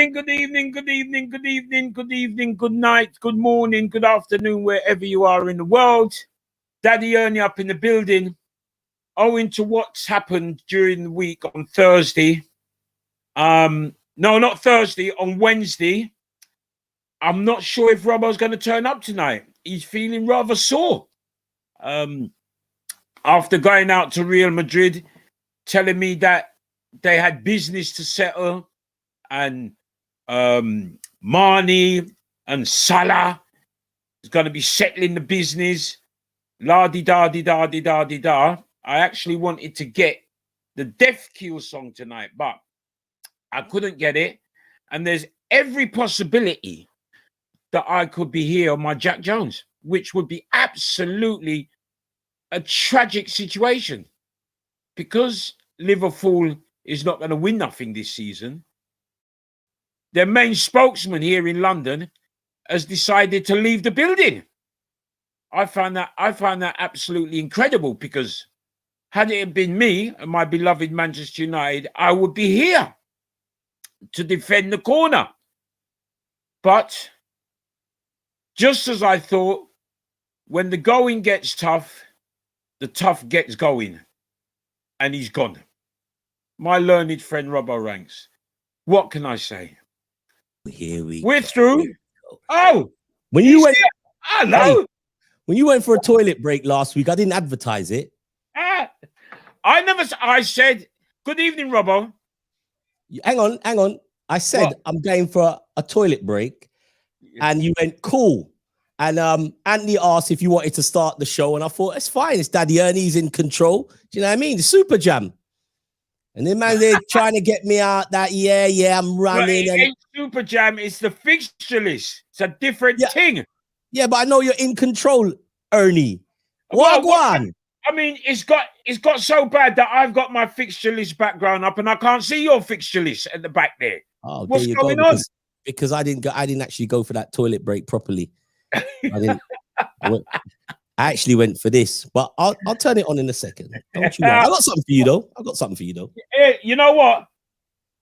evening, good evening, good evening, good evening, good evening, good night, good morning, good afternoon, wherever you are in the world. Daddy Ernie up in the building. Owing to what's happened during the week on Thursday, no, not Thursday, on Wednesday, I'm not sure if Robbo's going to turn up tonight. He's feeling rather sore. After going out to Real Madrid, telling me that they had business to settle, and Mane and Salah is going to be settling the business. La-di-da-di-da-di-da-di-da. I actually wanted to get the Death Kill song tonight, but I couldn't get it. And there's every possibility that I could be here on my Jack Jones, which would be absolutely a tragic situation, because Liverpool is not going to win nothing this season. Their main spokesman here in London has decided to leave the building. I found that absolutely incredible, because had it been me and my beloved Manchester United, I would be here to defend the corner. But just as I thought, when the going gets tough, the tough gets going. And he's gone. My learned friend Robbo Ranks. What can I say? We're through. Oh, when you went, hello. Hey, when you went for a toilet break last week, I didn't advertise it. I said, good evening, Robbo. Hang on. I said, what? I'm going for a toilet break. And you went, cool. And Anthony asked if you wanted to start the show. And I thought, it's fine. It's Daddy Ernie's in control. Do you know what I mean? The Super Jam. And then, man, they're trying to get me out that, I'm running. It ain't Super Jam. It's the Fixture List. It's a different thing. Yeah, but I know you're in control, Ernie. What? I mean, it's got so bad that I've got my Fixture List background up and I can't see your Fixture List at the back there. Oh, what's there going on? Because I didn't actually go for that toilet break properly. I actually went for this, but I'll turn it on in a second. Don't you worry. I got something for you though. Hey, you know what?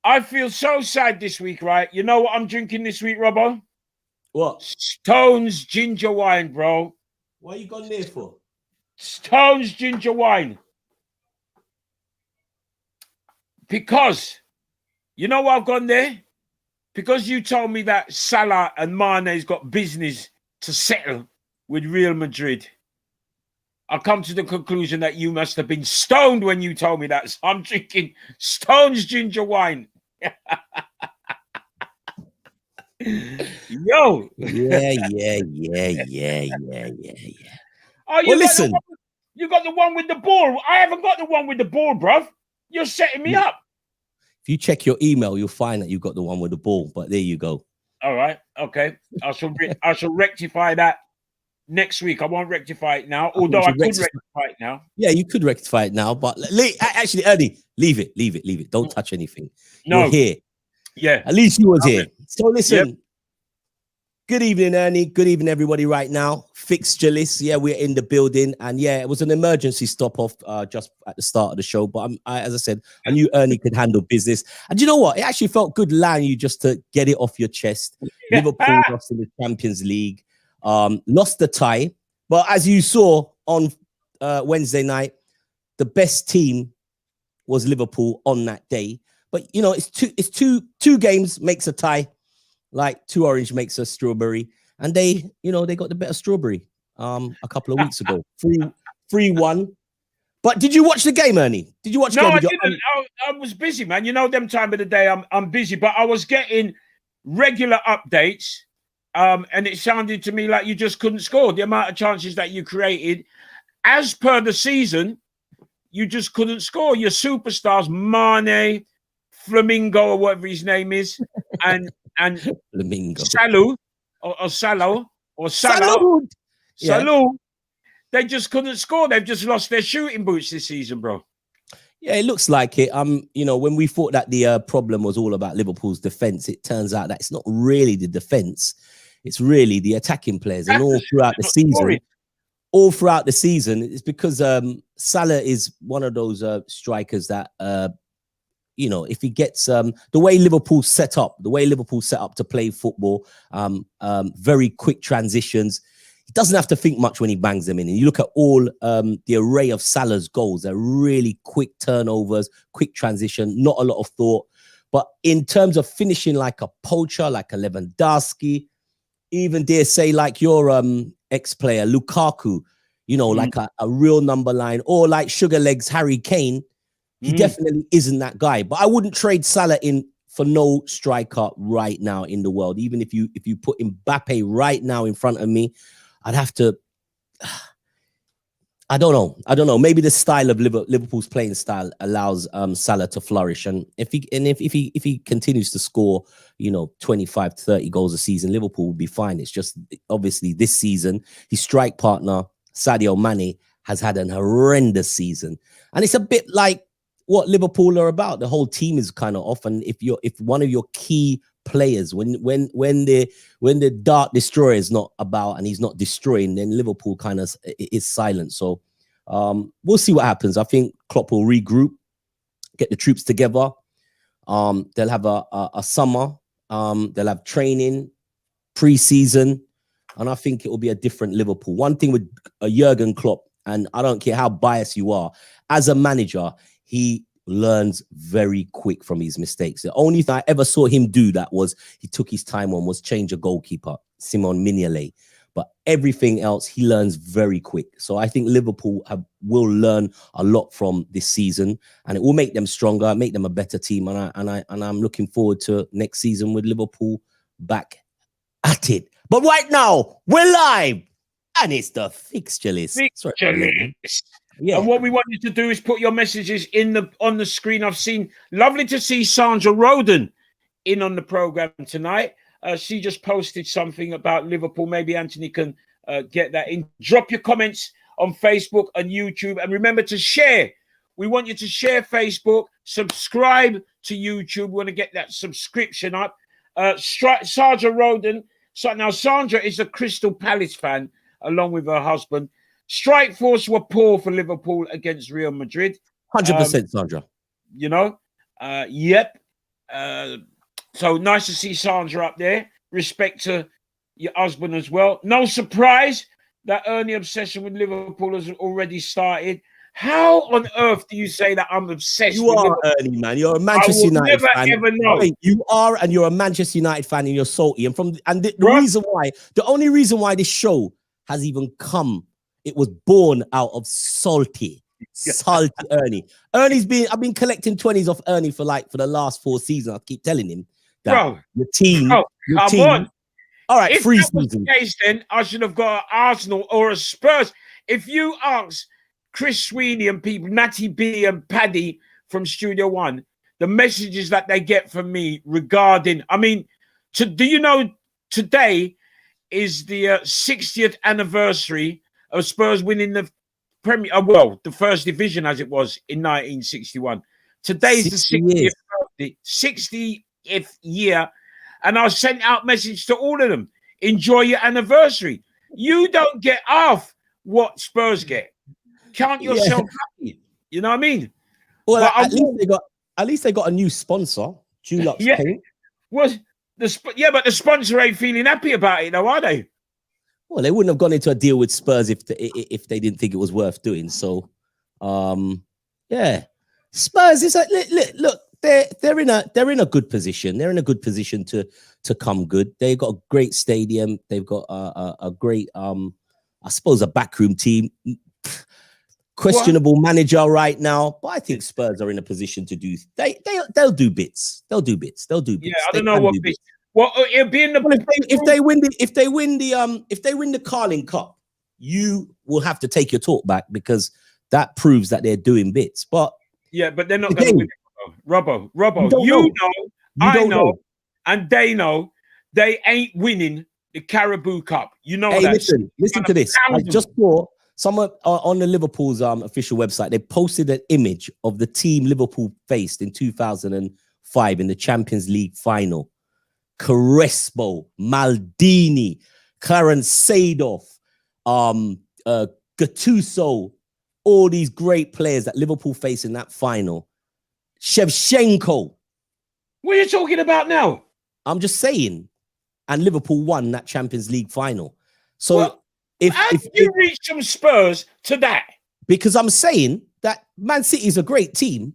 I feel so sad this week, right? You know what I'm drinking this week, Robbo? What? Stone's ginger wine, bro. What you gone there for? Stone's ginger wine. Because, you know what I've gone there? Because you told me that Salah and Mane's got business to settle with Real Madrid. I come to the conclusion that you must have been stoned when you told me that. So I'm drinking Stone's ginger wine. Yo. Yeah. Oh, you got the one with the ball. I haven't got the one with the ball, bruv. You're setting me up. If you check your email, you'll find that you've got the one with the ball. But there you go. All right. Okay. I shall rectify that next week. I won't rectify it now, although I could rectify it now. Yeah, you could rectify it now. But actually, Ernie, leave it. Don't touch anything. No. You're here. Yeah. At least you was here. So listen. Yep. Good evening, Ernie. Good evening, everybody. Right now, Fixture List. Yeah, we're in the building, and it was an emergency stop off just at the start of the show. But as I said, I knew Ernie could handle business. And you know what? It actually felt good allowing you just to get it off your chest. Liverpool lost in the Champions League, lost the tie. But as you saw on Wednesday night, the best team was Liverpool on that day. But it's two games makes a tie. Like 2 orange makes a strawberry, and they got the better strawberry a couple of weeks ago, 3-1. But did you watch the game, Ernie? Did you watch? No, I didn't. I was busy, man. You know, them time of the day, I'm busy, but I was getting regular updates, and it sounded to me like you just couldn't score. The amount of chances that you created, as per the season, you just couldn't score. Your superstars, Mane, Flamingo, or whatever his name is, and Flamingo. Salah, they just couldn't score. They've just lost their shooting boots this season, bro. Yeah, it looks like it. When we thought that the problem was all about Liverpool's defense, it turns out that it's not really the defense. It's really the attacking players. And all throughout the season, it's because Salah is one of those strikers that if he gets the way Liverpool set up to play football, very quick transitions. He doesn't have to think much when he bangs them in. And you look at all the array of Salah's goals, they're really quick turnovers, quick transition, not a lot of thought. But in terms of finishing like a poacher, like a Lewandowski, even dare say like your ex-player, Lukaku, like a real number 9, or like Sugar Legs Harry Kane, he definitely isn't that guy. But I wouldn't trade Salah in for no striker right now in the world. Even if you put Mbappe right now in front of me, I'd have to. I don't know. Maybe the style of Liverpool's playing style allows Salah to flourish, and if he continues to score, 25 to 30 goals a season, Liverpool will be fine. It's just obviously this season his strike partner Sadio Mane has had an horrendous season, and it's a bit like what Liverpool are about. The whole team is kind of off, and if one of your key players, when the Dart Destroyer is not about and he's not destroying, then Liverpool kind of is silent. So we'll see what happens. I think Klopp will regroup, get the troops together. They'll have a summer. They'll have training, pre-season, and I think it will be a different Liverpool. One thing with Jurgen Klopp, and I don't care how biased you are, as a manager, he learns very quick from his mistakes. The only thing I ever saw him do that was he took his time on was change a goalkeeper, Simon Mignolet. But everything else, he learns very quick. So I think Liverpool will learn a lot from this season, and it will make them stronger, make them a better team. And I'm looking forward to next season with Liverpool back at it. But right now, we're live, and it's the Fixture List. Fixture List. Yeah. And what we want you to do is put your messages on the screen. I've seen, lovely to see Sandra Roden in on the program tonight. She just posted something about Liverpool. Maybe Anthony can get that in. Drop your comments on Facebook and YouTube. And remember to share. We want you to share Facebook, subscribe to YouTube. We want to get that subscription up. Sandra Roden. So now Sandra is a Crystal Palace fan, along with her husband. Strike force were poor for Liverpool against Real Madrid. 100%, Sandra. Yep. So nice to see Sandra up there. Respect to your husband as well. No surprise that Ernie obsession with Liverpool has already started. How on earth do you say that I'm obsessed with Liverpool? Ernie, man. You're a Manchester United fan. Ever know. Wait, you are, and you're a Manchester United fan, and you're salty. And the only reason why this show has even come, it was born out of salty Ernie. I've been collecting 20s off Ernie for the last 4 seasons. I keep telling him that your team. On. All right, if 3 that was seasons. The case, then I should have got an Arsenal or a Spurs. If you ask Chris Sweeney and people, Natty B and Paddy from Studio One, the messages that they get from me regarding, do you know today is the 60th anniversary of Spurs winning the Premier, the first division as it was in 1961. Today's the 60th year, and I sent out message to all of them. Enjoy your anniversary. You don't get half what Spurs get. Count yourself happy. You know what I mean? Well, at least they got a new sponsor, Dulux Paint. But the sponsor ain't feeling happy about it, though, are they? Well, they wouldn't have gone into a deal with Spurs if they didn't think it was worth doing. So, Spurs is like, look, they're in a good position. They're in a good position to come good. They've got a great stadium. They've got a great, I suppose, a backroom team. Questionable manager right now, but I think Spurs are in a position to do. They'll do bits. They'll do bits. Yeah, I don't know what bits. Well, it'll be in the if they win the Carling Cup, you will have to take your talk back because that proves that they're doing bits. But but they're not going to win it. Robbo. I know, and they know they ain't winning the Carabao Cup. You know that. Listen to this. I just saw someone on the Liverpool's official website. They posted an image of the team Liverpool faced in 2005 in the Champions League final. Crespo, Maldini, Clarence Seedorf, Gattuso, all these great players that Liverpool faced in that final. Shevchenko. What are you talking about now? I'm just saying. And Liverpool won that Champions League final. So Well, how did you reach from Spurs to that? Because I'm saying that Man City is a great team,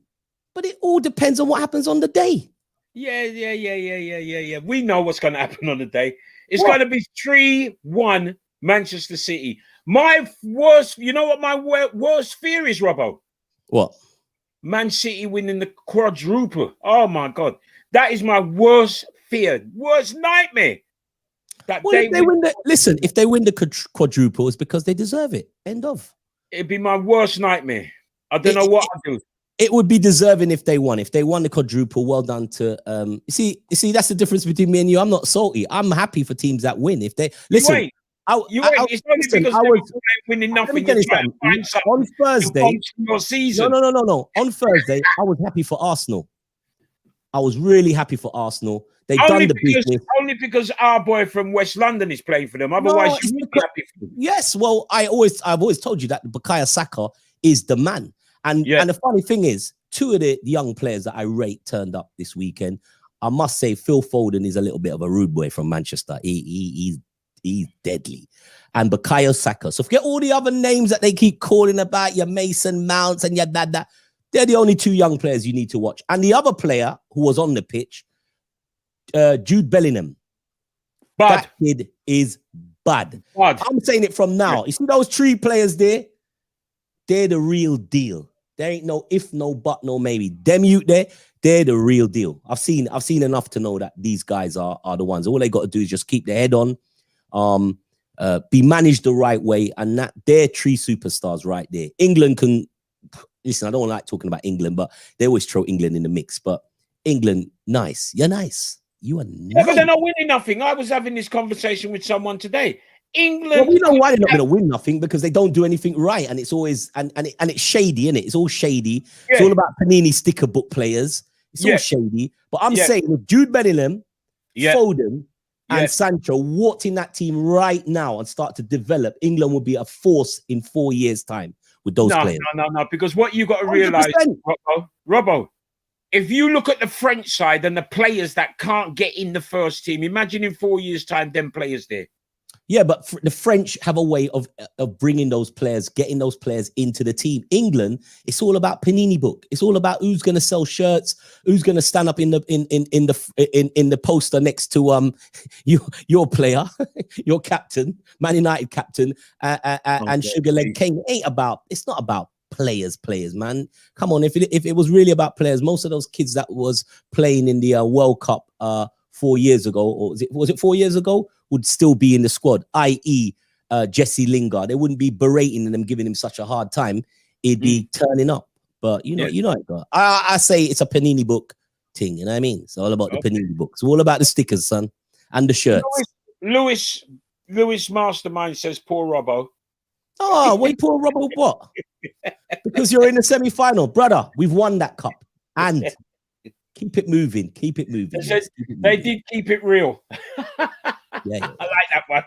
but it all depends on what happens on the day. Yeah. We know what's going to happen on the day. It's What? going to be 3-1 Manchester City. My worst, you know what my worst fear is, Robbo? What? Man City winning the quadruple. Oh my God. That is my worst fear, worst nightmare. That Well, if they win the quadruple, it's because they deserve it. End of. It'd be my worst nightmare. I don't know what I'd do. It would be deserving if they won. If they won the quadruple, well done to you see that's the difference between me and you. I'm not salty. I'm happy for teams that win. If they listen, it's only because I was winning nothing. On Thursday, no. On Thursday, I was happy for Arsenal. I was really happy for Arsenal. They've done the business. Only because our boy from West London is playing for them. Otherwise, you would be happy for them. Yes, well, I've always told you that Bukayo Saka is the man. And the funny thing is, two of the young players that I rate turned up this weekend. I must say, Phil Foden is a little bit of a rude boy from Manchester. He's deadly. And Bukayo Saka. So forget all the other names that they keep calling about, your Mason Mounts and your dada. They're the only two young players you need to watch. And the other player who was on the pitch, Jude Bellingham. That kid is bad. I'm saying it from now. You see those three players there? They're the real deal. There ain't no if, no but, no maybe. Them you there, they're the real deal. I've seen enough to know that these guys are the ones. All they got to do is just keep their head on, be managed the right way, and that they're three superstars right there. England can listen. I don't like talking about England, but they always throw England in the mix. But England, nice. You're nice. You are nice. Yeah, but they're not winning nothing. I was having this conversation with someone today. England. Well, we know why they're not going to win nothing, because they don't do anything right, and it's always and it's shady, isn't it? It's all shady. Yeah. It's all about Panini sticker book players. It's all shady. But I'm saying with Jude Bellingham, Foden, and Sancho walked in that team right now and start to develop, England will be a force in 4 years' time with those players. No. Because what you got to realize, Robbo, if you look at the French side and the players that can't get in the first team, imagine in 4 years' time, them players there. Yeah, but the French have a way of bringing those players, getting those players into the team. England, it's all about Panini book. It's all about who's going to sell shirts, who's going to stand up in the poster next to your player, your captain, Man United captain, and Sugar Leg Kane. It's not about players, man. Come on, if it was really about players, most of those kids that was playing in the World Cup 4 years ago, or was it 4 years ago, would still be in the squad, i.e. Jesse Lingard. They wouldn't be berating them, giving him such a hard time. He'd be turning up. But you know it, God. I say it's a Panini book thing, you know what I mean? It's all about the Panini book. It's all about the stickers, son, and the shirts. Lewis Mastermind says, poor Robbo. Oh, wait, poor Robbo what? Because you're in the semi-final. Brother, we've won that cup. And keep it moving. Keep it moving. They did keep it real. Yeah. I like that one.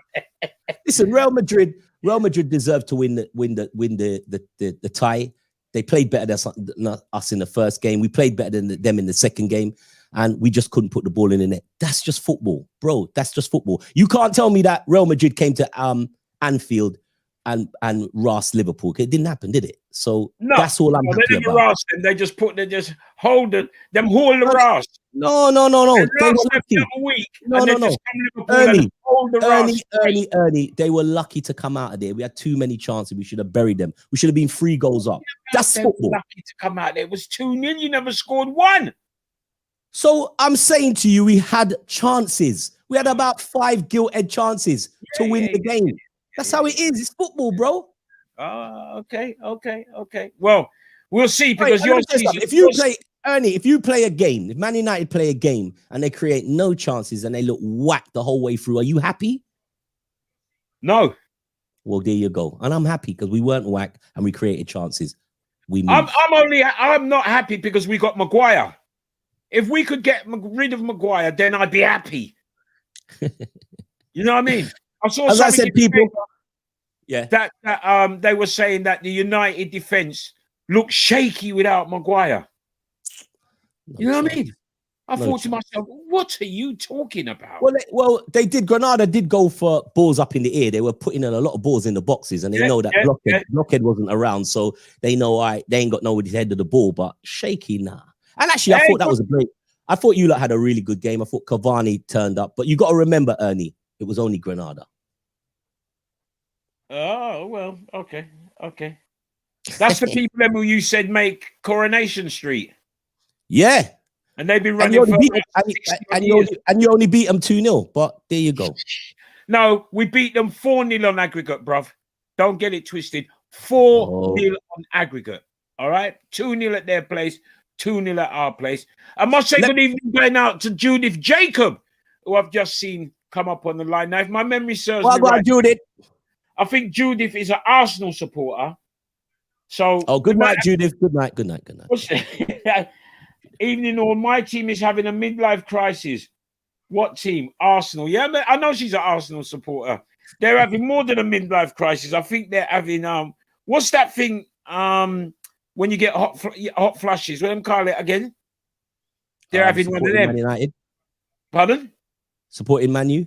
Listen, Real Madrid deserved to win the tie. They played better than us in the first game. We played better than them in the second game, and we just couldn't put the ball in the net. That's just football, bro. That's just football. You can't tell me that Real Madrid came to Anfield and Ross Liverpool. It didn't happen, did it? So that's all I'm happy about. Ross them. They just hold them haul the Ross. No. They were lucky. Ernie. They were lucky to come out of there. We had too many chances. We should have buried them. We should have been 3 goals up. That's football. Lucky to come out there. It was 2-0. You never scored 1. So I'm saying to you, we had chances. We had about 5 gilt-edged chances to win the game. That's how it is. It's football, bro. Okay. Well, we'll see, because if you play a game, if Man United play a game and they create no chances and they look whacked the whole way through, are you happy? No. Well, there you go. And I'm happy because we weren't whacked and we created chances. I'm not happy because we got Maguire. If we could get rid of Maguire, then I'd be happy. You know what I mean? As I said, people. Yeah. That they were saying that the United defense looked shaky without Maguire. You know what I mean? I thought to myself, what are you talking about? Well, they did. Granada did go for balls up in the air. They were putting in a lot of balls in the boxes, and they know that Blockhead wasn't around, so they know they ain't got nobody head of the ball. But shaky, nah. And actually, I thought that was a great. I thought you lot had a really good game. I thought Cavani turned up, but you got to remember, Ernie, it was only Granada. Oh well, okay. That's the people who you said make Coronation Street. Yeah. And they've been running and you only beat them 2-0, but there you go. No, we beat them 4-0 on aggregate, bruv. Don't get it twisted. 4-0 on aggregate. All right? 2-0 at their place, 2-0 at our place. I must say good evening going out to Judith Jacob, who I've just seen come up on the line. Now, if my memory serves me right, Judith. I think Judith is an Arsenal supporter. So good night, Judith. Good night. Evening all, my team is having a midlife crisis. What team? Arsenal. Yeah, I know she's an Arsenal supporter. They're having more than a midlife crisis. I think they're having what's that thing when you get hot flushes? What them call it again? They're having one of them. Man United. Pardon? Supporting Man U?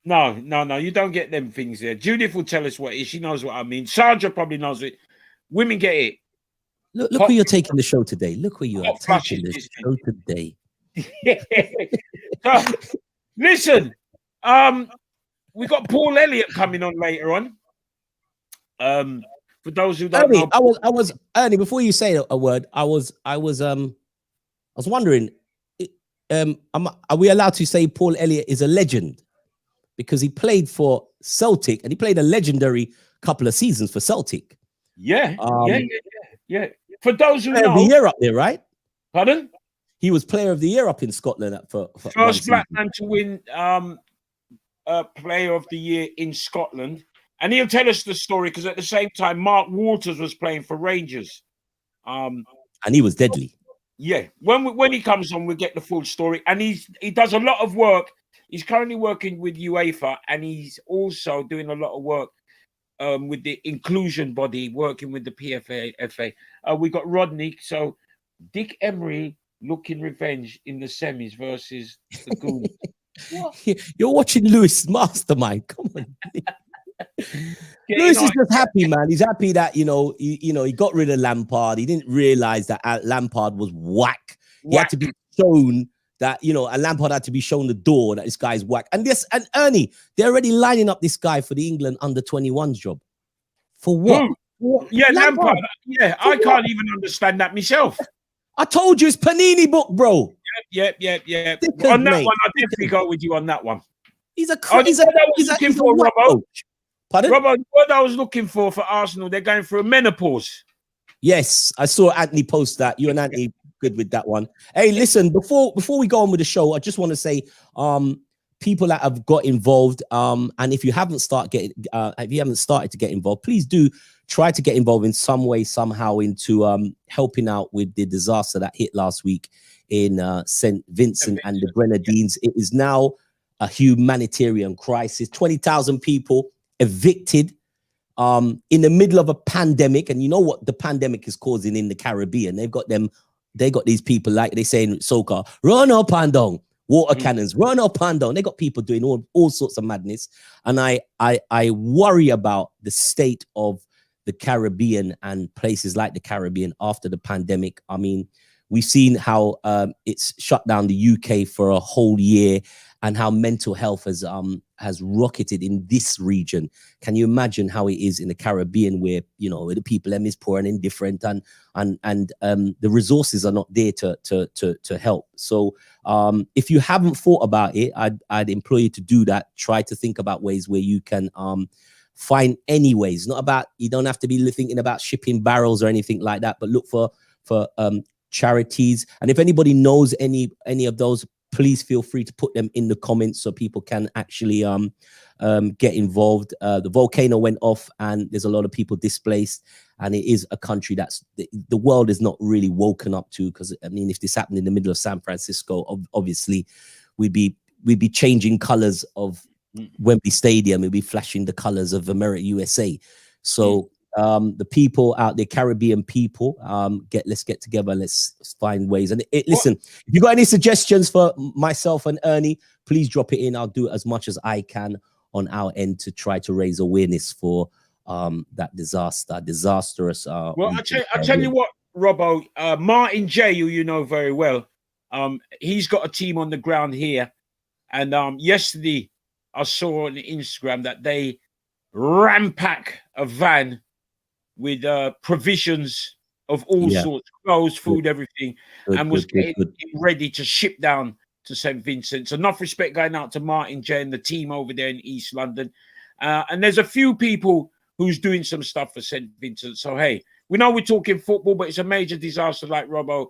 No. You don't get them things there. Judith will tell us what it is. She knows what I mean. Sandra probably knows it. Women get it. Look where you're taking the show today. Look where you are taking the show today. So, listen, we got Paul Elliot coming on later on. For those who don't know, I was Ernie. Before you say a word, I was wondering, are we allowed to say Paul Elliot is a legend because he played for Celtic and he played a legendary couple of seasons for Celtic? Yeah. For those who know, of the year up there, right? Pardon? He was player of the year up in Scotland for first black man to win player of the year in Scotland. And he'll tell us the story because at the same time, Mark Walters was playing for Rangers. And he was deadly. Yeah. When he comes on, we'll get the full story. And he does a lot of work. He's currently working with UEFA and he's also doing a lot of work with the inclusion body, working with the PFA. We got Rodney. So Dick Emery looking revenge in the semis versus the Goons. You're watching Lewis Mastermind. Come on. Lewis is just happy, man. He's happy that he got rid of Lampard. He didn't realize that Lampard was whack. He had to be shown that, and Lampard had to be shown the door that this guy's whack. And Ernie, they're already lining up this guy for the England under-21s job. For what? Yeah, Lampard. Yeah, I can't even understand that myself. I told you it's Panini book, bro. Yeah. On that one, I definitely go with you on that one. He's a looking for Robbo. Pardon? Robbo, what I was looking for Arsenal, they're going through a menopause. Yes, I saw Anthony post that. You and Anthony good with that one. Hey, listen, before we go on with the show, I just want to say, people that have got involved, and if you haven't started to get involved, please do try to get involved in some way, somehow into helping out with the disaster that hit last week in St. Vincent and the Grenadines. It is now a humanitarian crisis. 20,000 people evicted in the middle of a pandemic, and you know what the pandemic is causing in the Caribbean. They got these people, like they say in soca, run up and down, water cannons, run up and down. They got people doing all sorts of madness, and I worry about the state of the Caribbean and places like the Caribbean after the pandemic. I mean, we've seen how it's shut down the UK for a whole year, and how mental health has rocketed in this region. Can you imagine how it is in the Caribbean, where the people is poor and indifferent, and the resources are not there to help? So if you haven't thought about it, I'd implore you to do that. Try to think about ways where you can find any ways. Not about, you don't have to be thinking about shipping barrels or anything like that, but look for charities. And if anybody knows any of those, please feel free to put them in the comments so people can actually get involved. The volcano went off and there's a lot of people displaced, and it is a country that's the world is not really woken up to, because I mean, if this happened in the middle of San Francisco, obviously we'd be changing colors of Wembley Stadium. We'd be flashing the colors of USA. So the people out there, Caribbean people, let's get together. Let's find ways. And listen, if you got any suggestions for myself and Ernie, please drop it in. I'll do as much as I can on our end to try to raise awareness for that disastrous. Well, I tell you what, Robbo, Martin J, who you know very well, he's got a team on the ground here, and yesterday I saw on Instagram that they ram-pack a van with provisions of all sorts, clothes, food, everything, and was getting ready to ship down to St. Vincent. So enough respect going out to Martin J and the team over there in East London. And there's a few people who's doing some stuff for St. Vincent. So, hey, we know we're talking football, but it's a major disaster, like Robbo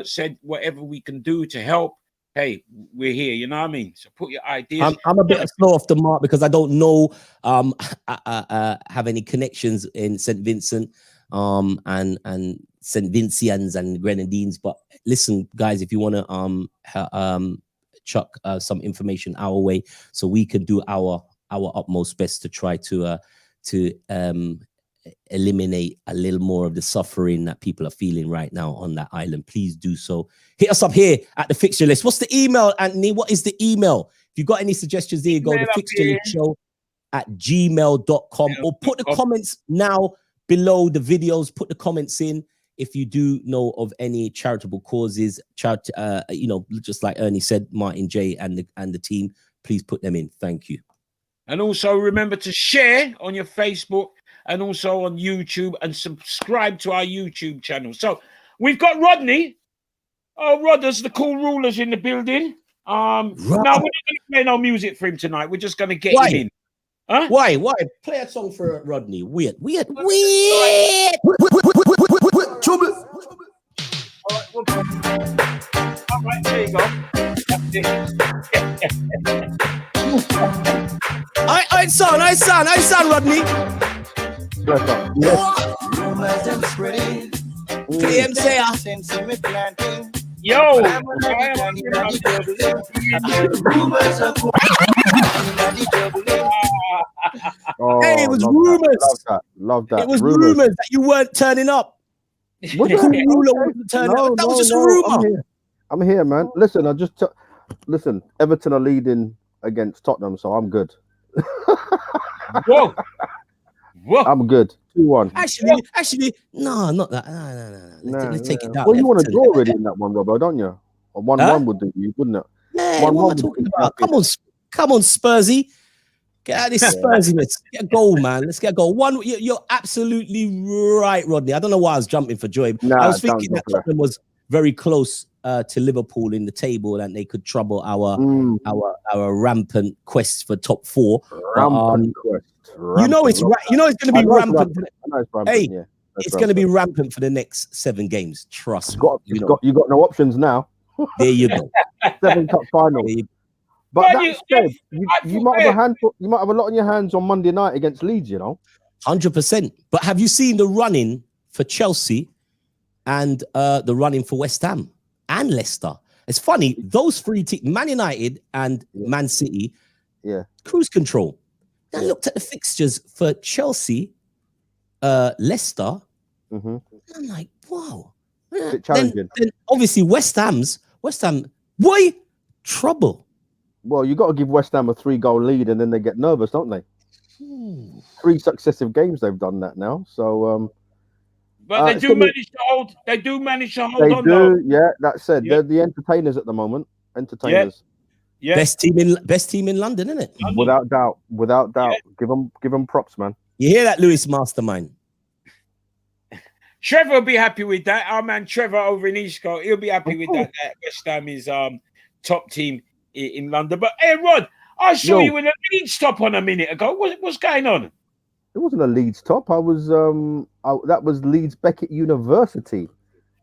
said. Whatever we can do to help, hey, we're here. You know what I mean? So put your ideas. I'm a bit slow off the mark because I don't know have any connections in St. Vincent and St. Vincians and Grenadines. But listen, guys, if you want to chuck some information our way so we can do our utmost best to try to eliminate a little more of the suffering that people are feeling right now on that island, please do so. Hit us up here at the Fixture List. What's the email, Anthony? What is the email? If you've got any suggestions there, go to fixturelistShow@gmail.com or put the comments now below the videos. Put the comments in if you do know of any charitable causes, just like Ernie said, Martin J and the team, please put them in. Thank you. And also remember to share on your Facebook and also on YouTube and subscribe to our YouTube channel. So we've got Rodney. Oh, Rodders, the cool rulers in the building. Now we're not going to play no music for him tonight. We're just going to get him in. Huh? Why? Play a song for Rodney. Weird. All right, there you go. I son, Rodney. Yo, hey, it was rumors. Love that. It was rumors that you weren't turning up. What wasn't turning up. That was just a rumor. I'm here, man. Listen, listen. Everton are leading against Tottenham, so I'm good. Whoa. I'm good. 2-1. Actually, no, not that. No. Let's take it down. Well, you want to draw already in that one, Robbo, don't you? A 1-1 would do you, wouldn't it? Yeah, what am I talking about? Come on, Spursy. Get out of this Spursiness. Get a goal, man. Let's get a goal. You're absolutely right, Rodney. I don't know why I was jumping for joy. I was thinking that Tottenham was very close to Liverpool in the table and they could trouble our rampant quest for top 4. Rampant quest. You know it's going to be rampant. Hey, yeah, it's going to be rampant for the next 7 games. Trust me. You got no options now. There you go. 7 cup final. But that said, you might have a handful. You might have a lot on your hands on Monday night against Leeds. 100%. But have you seen the running for Chelsea and the running for West Ham and Leicester? It's funny, those 3 teams, Man United and Man City, cruise control. I looked at the fixtures for Chelsea, Leicester. Mm-hmm. I'm like, wow. Bit challenging. Then obviously West Ham, boy, trouble. Well, you got to give West Ham a 3-goal lead, and then they get nervous, don't they? 3 successive games they've done that now. So, but they do manage to hold. They do manage to hold on. They do, yeah. That said, they're the entertainers at the moment. Entertainers. Yeah. Best team in London, isn't it? Without doubt. Yeah. Give them props, man. You hear that, Lewis Mastermind? Trevor will be happy with that. Our man Trevor over in Eastcote, he'll be happy with that. West Ham is top team in London. But hey, Rod, I saw you in a Leeds top on a minute ago. What's going on? It wasn't a Leeds top. I was that was Leeds Beckett University.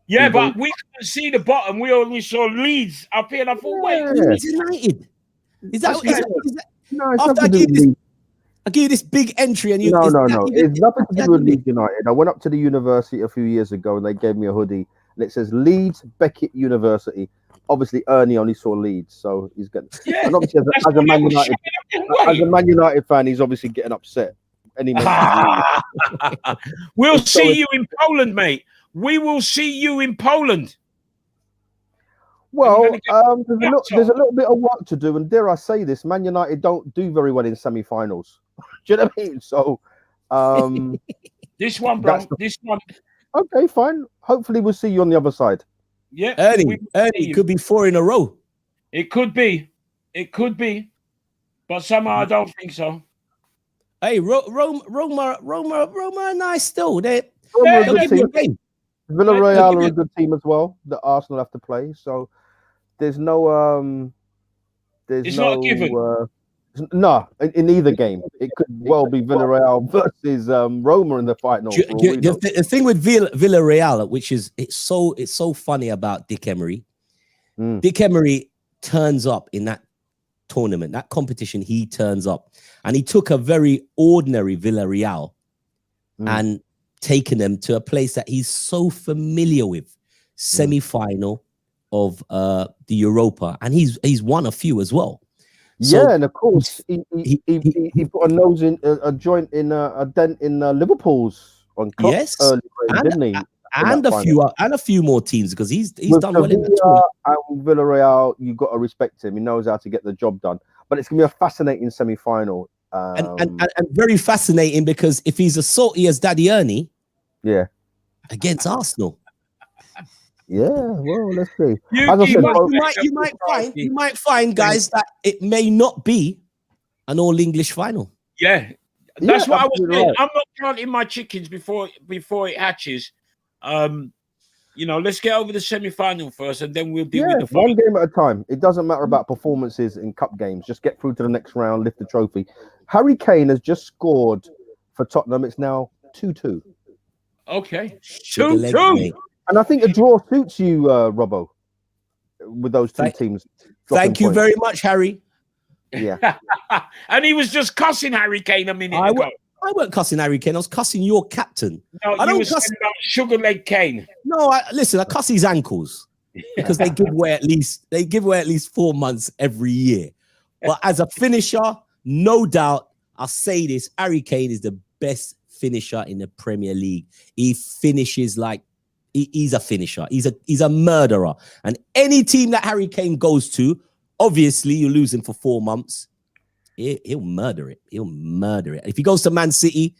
Yeah, but we couldn't see the bottom. We only saw Leeds up here, and I thought, wait, Leeds United. Is that no? It's after I give you this big entry, and you no. It's nothing to do with Leeds United. I went up to the university a few years ago, and they gave me a hoodie, and it says Leeds Beckett University. Obviously, Ernie only saw Leeds, so he's getting. And obviously, as a Man United fan, he's obviously getting upset. any mention of Leeds. We'll see you in Poland, mate. We will see you in Poland. Well, there's a little bit of work to do, and dare I say this, Man United don't do very well in semi-finals. Do you know what I mean? So, this one, bro. This one. Okay, fine. Hopefully, we'll see you on the other side. Yeah, Ernie, it could be 4 in a row. It could be, but somehow I don't think so. Hey, Roma are nice still. They'll Good give you a team. game. Villarreal are a good team as well that Arsenal have to play. So there's no not a given. No, in either game. It could well be Villarreal versus Roma in the final. The thing with Villarreal, which is it's so funny about Dick Emery. Dick Emery turns up in that tournament, that competition. He turns up, and he took a very ordinary Villarreal and taken them to a place that he's so familiar with, semi-final of the Europa, and he's won a few as well. So, and of course he put a joint in a dent in Liverpool's on Klopp early, didn't he? And a few more teams, because he's done well in the tournament. And Villarreal, you got to respect him. He knows how to get the job done. But it's gonna be a fascinating semi-final. And very fascinating, because if he's as salty as Daddy Ernie, against Arsenal, well, let's see. You might find, guys, that it may not be an all English final. Yeah, that's what I was saying. Right. I'm not counting my chickens before it hatches. Let's get over the semi-final first, and then we'll deal with the final. One game at a time. It doesn't matter about performances in cup games. Just get through to the next round, lift the trophy. Harry Kane has just scored for Tottenham. It's now 2-2. Okay, 2-2. And I think a draw suits you, Robbo, with those two teams. Thank you very much, Harry. Yeah. And he was just cussing Harry Kane a minute ago. I weren't cussing Harry Kane. I was cussing your captain. No, I don't cuss about Sugar Leg Kane. No, listen. I cuss his ankles because they give away at least 4 months every year. But as a finisher, no doubt, I'll say this: Harry Kane is the best finisher in the Premier League. He finishes like he's a finisher. He's a murderer. And any team that Harry Kane goes to, obviously, you're losing for 4 months. He'll murder it. He'll murder it. If he goes to Man City,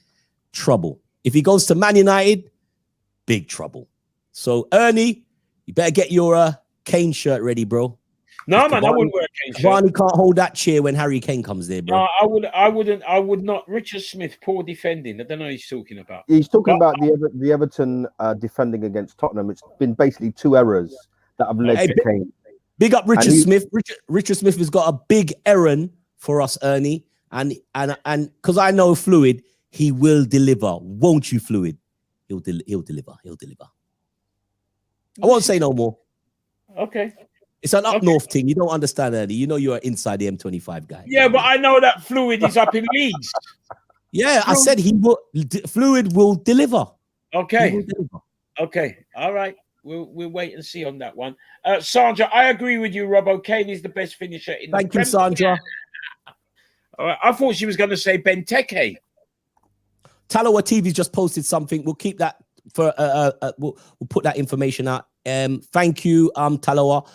trouble. If he goes to Man United, big trouble. So, Ernie, you better get your Kane shirt ready, bro. No, man, I wouldn't wear a Kane shirt. Cavani can't hold that chair when Harry Kane comes there, bro. No, I would not. Richard Smith, poor defending. I don't know what he's talking about. He's talking about the Everton defending against Tottenham. It's been basically 2 errors that have led to Kane. Big up Richard Smith. Richard Smith has got a big errand for us, Ernie, and because I know Fluid, he will deliver. Won't you, Fluid? He'll deliver. I won't say no more. Okay. It's an up north thing. You don't understand, Ernie. You know you're inside the M25 guy. Yeah, but I know that Fluid is up in Leeds. Yeah, I said Fluid will deliver. Okay. Okay. All right. We'll wait and see on that one. Sandra, I agree with you, Robbo. Kane is the best finisher in the Premier League. Thank you, Sandra. All right. I thought she was going to say Benteke. Talawa TV just posted something. We'll keep that for we'll put that information out. Thank you, Talawa.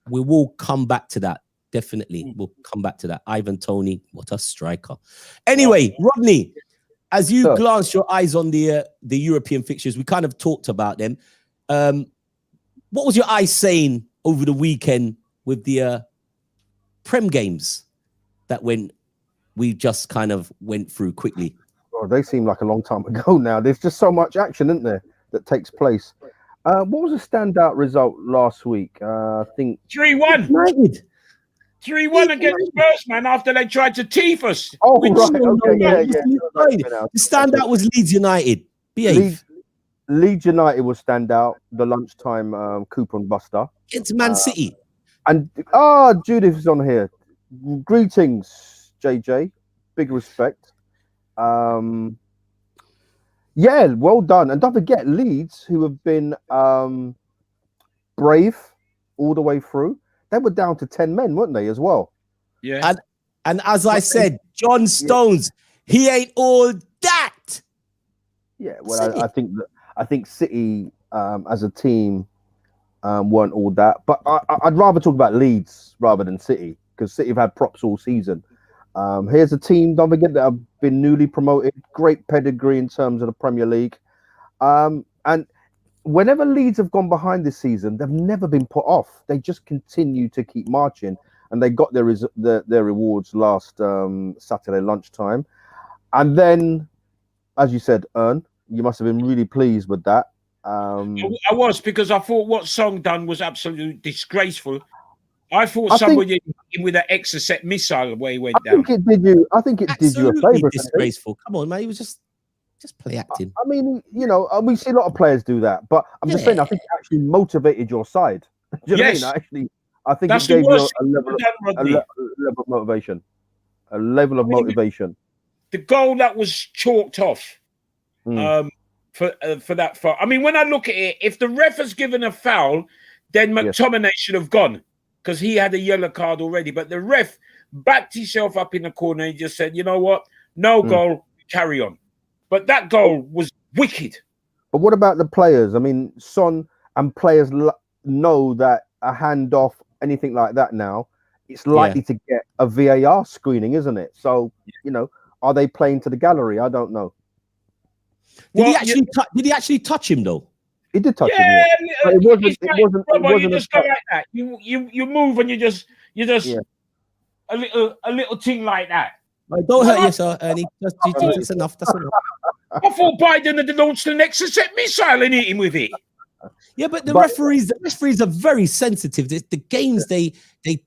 We will come back to that. Definitely. We'll come back to that. Ivan Toney, what a striker. Anyway, Rodney, as you glance your eyes on the European fixtures, we kind of talked about them. What was your eyes saying over the weekend with the Prem games that we just kind of went through quickly? Oh, they seem like a long time ago now. There's just so much action, isn't there, that takes place. What was a standout result last week? I think 3-1. 3-1 against Spurs, man, after they tried to teeth us. Oh, right. Okay, The standout was Leeds United. Leeds United will stand out. The lunchtime coupon buster. It's Man City. And Judith is on here. Greetings, JJ. Big respect. Yeah, well done. And don't forget Leeds, who have been brave all the way through. They were down to 10 men, weren't they, as well? Yeah. And as I said, John Stones, He ain't all that. Yeah, well, I think City as a team weren't all that, but I'd rather talk about Leeds rather than City because City have had props all season. Here's a team, don't forget, that have been newly promoted, great pedigree in terms of the Premier League, and whenever Leeds have gone behind this season, they've never been put off. They just continue to keep marching, and they got their rewards last Saturday lunchtime, and then, as you said, Ern, you must have been really pleased with that. I was, because I thought what Song done was absolutely disgraceful. I thought somebody with an Exocet missile where he went down. I think it did you a favour. Disgraceful. Come on, man. He was just play acting. I mean, we see a lot of players do that, but I'm just saying, I think it actually motivated your side. Do you know what I mean? I think it gave you a level of motivation. A level of motivation. The goal that was chalked off. For that foul. I mean, when I look at it, if the ref has given a foul, then McTominay should have gone because he had a yellow card already. But the ref backed himself up in the corner and just said, you know what? No goal, carry on. But that goal was wicked. But what about the players? I mean, Son and players know that a handoff, anything like that now, it's likely to get a VAR screening, isn't it? So, are they playing to the gallery? I don't know. Did he actually touch him though? He did touch him. Yeah. It wasn't you just go like that. You move and you just a little thing like that. Like, don't hurt yourself, Ernie. That's enough. That's enough. I thought Biden had launched the Exocet missile and hit him with it. Yeah, but the referees are very sensitive. The games they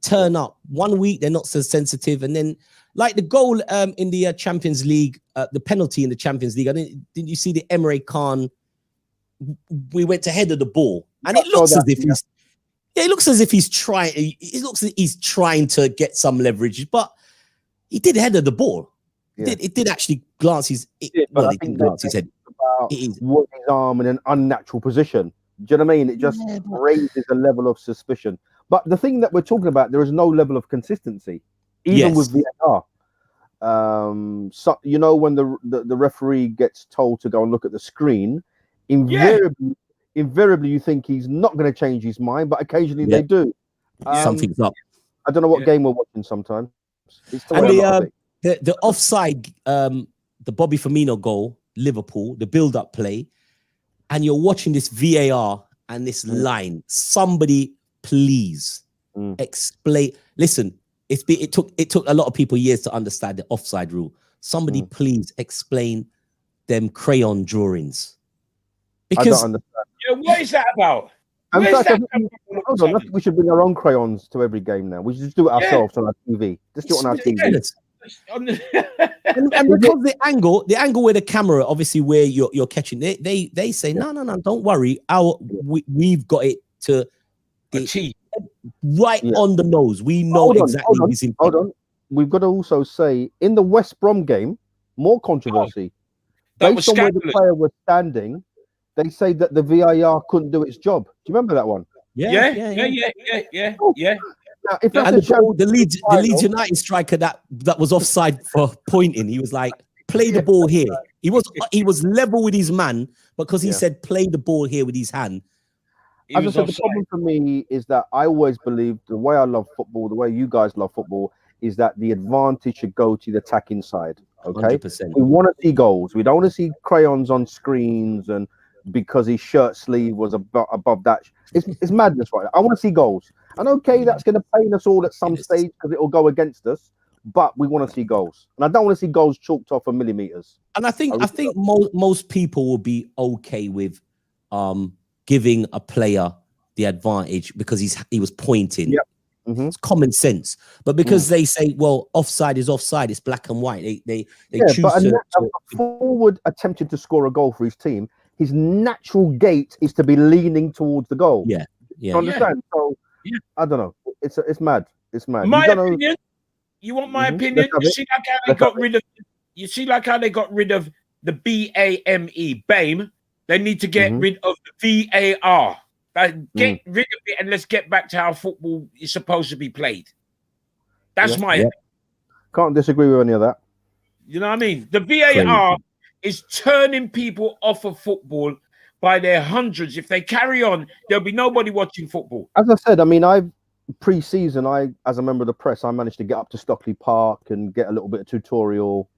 turn up 1 week, they're not so sensitive, and then like the goal in the Champions League, the penalty in the Champions League. Didn't you see the Emre Can? We went to head of the ball, and it looks as if he's trying. It looks like he's trying to get some leverage, but he did head of the ball. Yeah. It did actually glance his. He didn't glance his head. Working his arm in an unnatural position. Do you know what I mean? It just raises a level of suspicion. But the thing that we're talking about, there is no level of consistency, even with VAR. So when the referee gets told to go and look at the screen, invariably you think he's not going to change his mind, but occasionally they do. Something's up. I don't know what game we're watching sometimes. And the offside, the Bobby Firmino goal, Liverpool, the build-up play, and you're watching this VAR and this line. Somebody, please explain. Listen, it took a lot of people years to understand the offside rule. Somebody, please explain them crayon drawings. Because I don't understand. Yeah, what is that about? In fact, hold on, we should bring our own crayons to every game now. We should just do it ourselves on our TV. Just do it on our TV. and because the angle where the camera, obviously where you're catching, they say no, don't worry, we've got it to right on the nose. We know exactly. Hold on, we've got to also say in the West Brom game, more controversy. Based on where the player was standing, they say that the VAR couldn't do its job. Do you remember that one? Yeah. Now, if and the Leeds United striker that was offside for pointing, he was like, play the ball here. He was level with his man because he said play the ball here with his hand. As I said, the problem for me is that I always believed the way I love football, the way you guys love football, is that the advantage should go to the attacking side. Okay, 100%. We want to see goals. We don't want to see crayons on screens and because his shirt sleeve was above that. It's madness, right? I want to see goals. And okay, that's going to pain us all at some stage because it will go against us. But we want to see goals, and I don't want to see goals chalked off for millimeters. And I think most people will be okay with giving a player the advantage because he was pointing. Yep. It's common sense. But because they say, well, offside is offside, it's black and white. They choose but to a forward attempted to score a goal for his team. His natural gait is to be leaning towards the goal. Yeah. You understand? So I don't know. It's mad. It's mad. My opinion. You want my opinion? You see like how they got rid of. You see like how they got rid of the BAME, BAME. They need to get rid of the VAR. Get rid of it and let's get back to how football is supposed to be played. That's my opinion. Can't disagree with any of that. You know what I mean? The VAR is turning people off of football by their hundreds. If they carry on, there'll be nobody watching football. As I said, I mean, pre-season, as a member of the press, I managed to get up to Stockley Park and get a little bit of tutorial.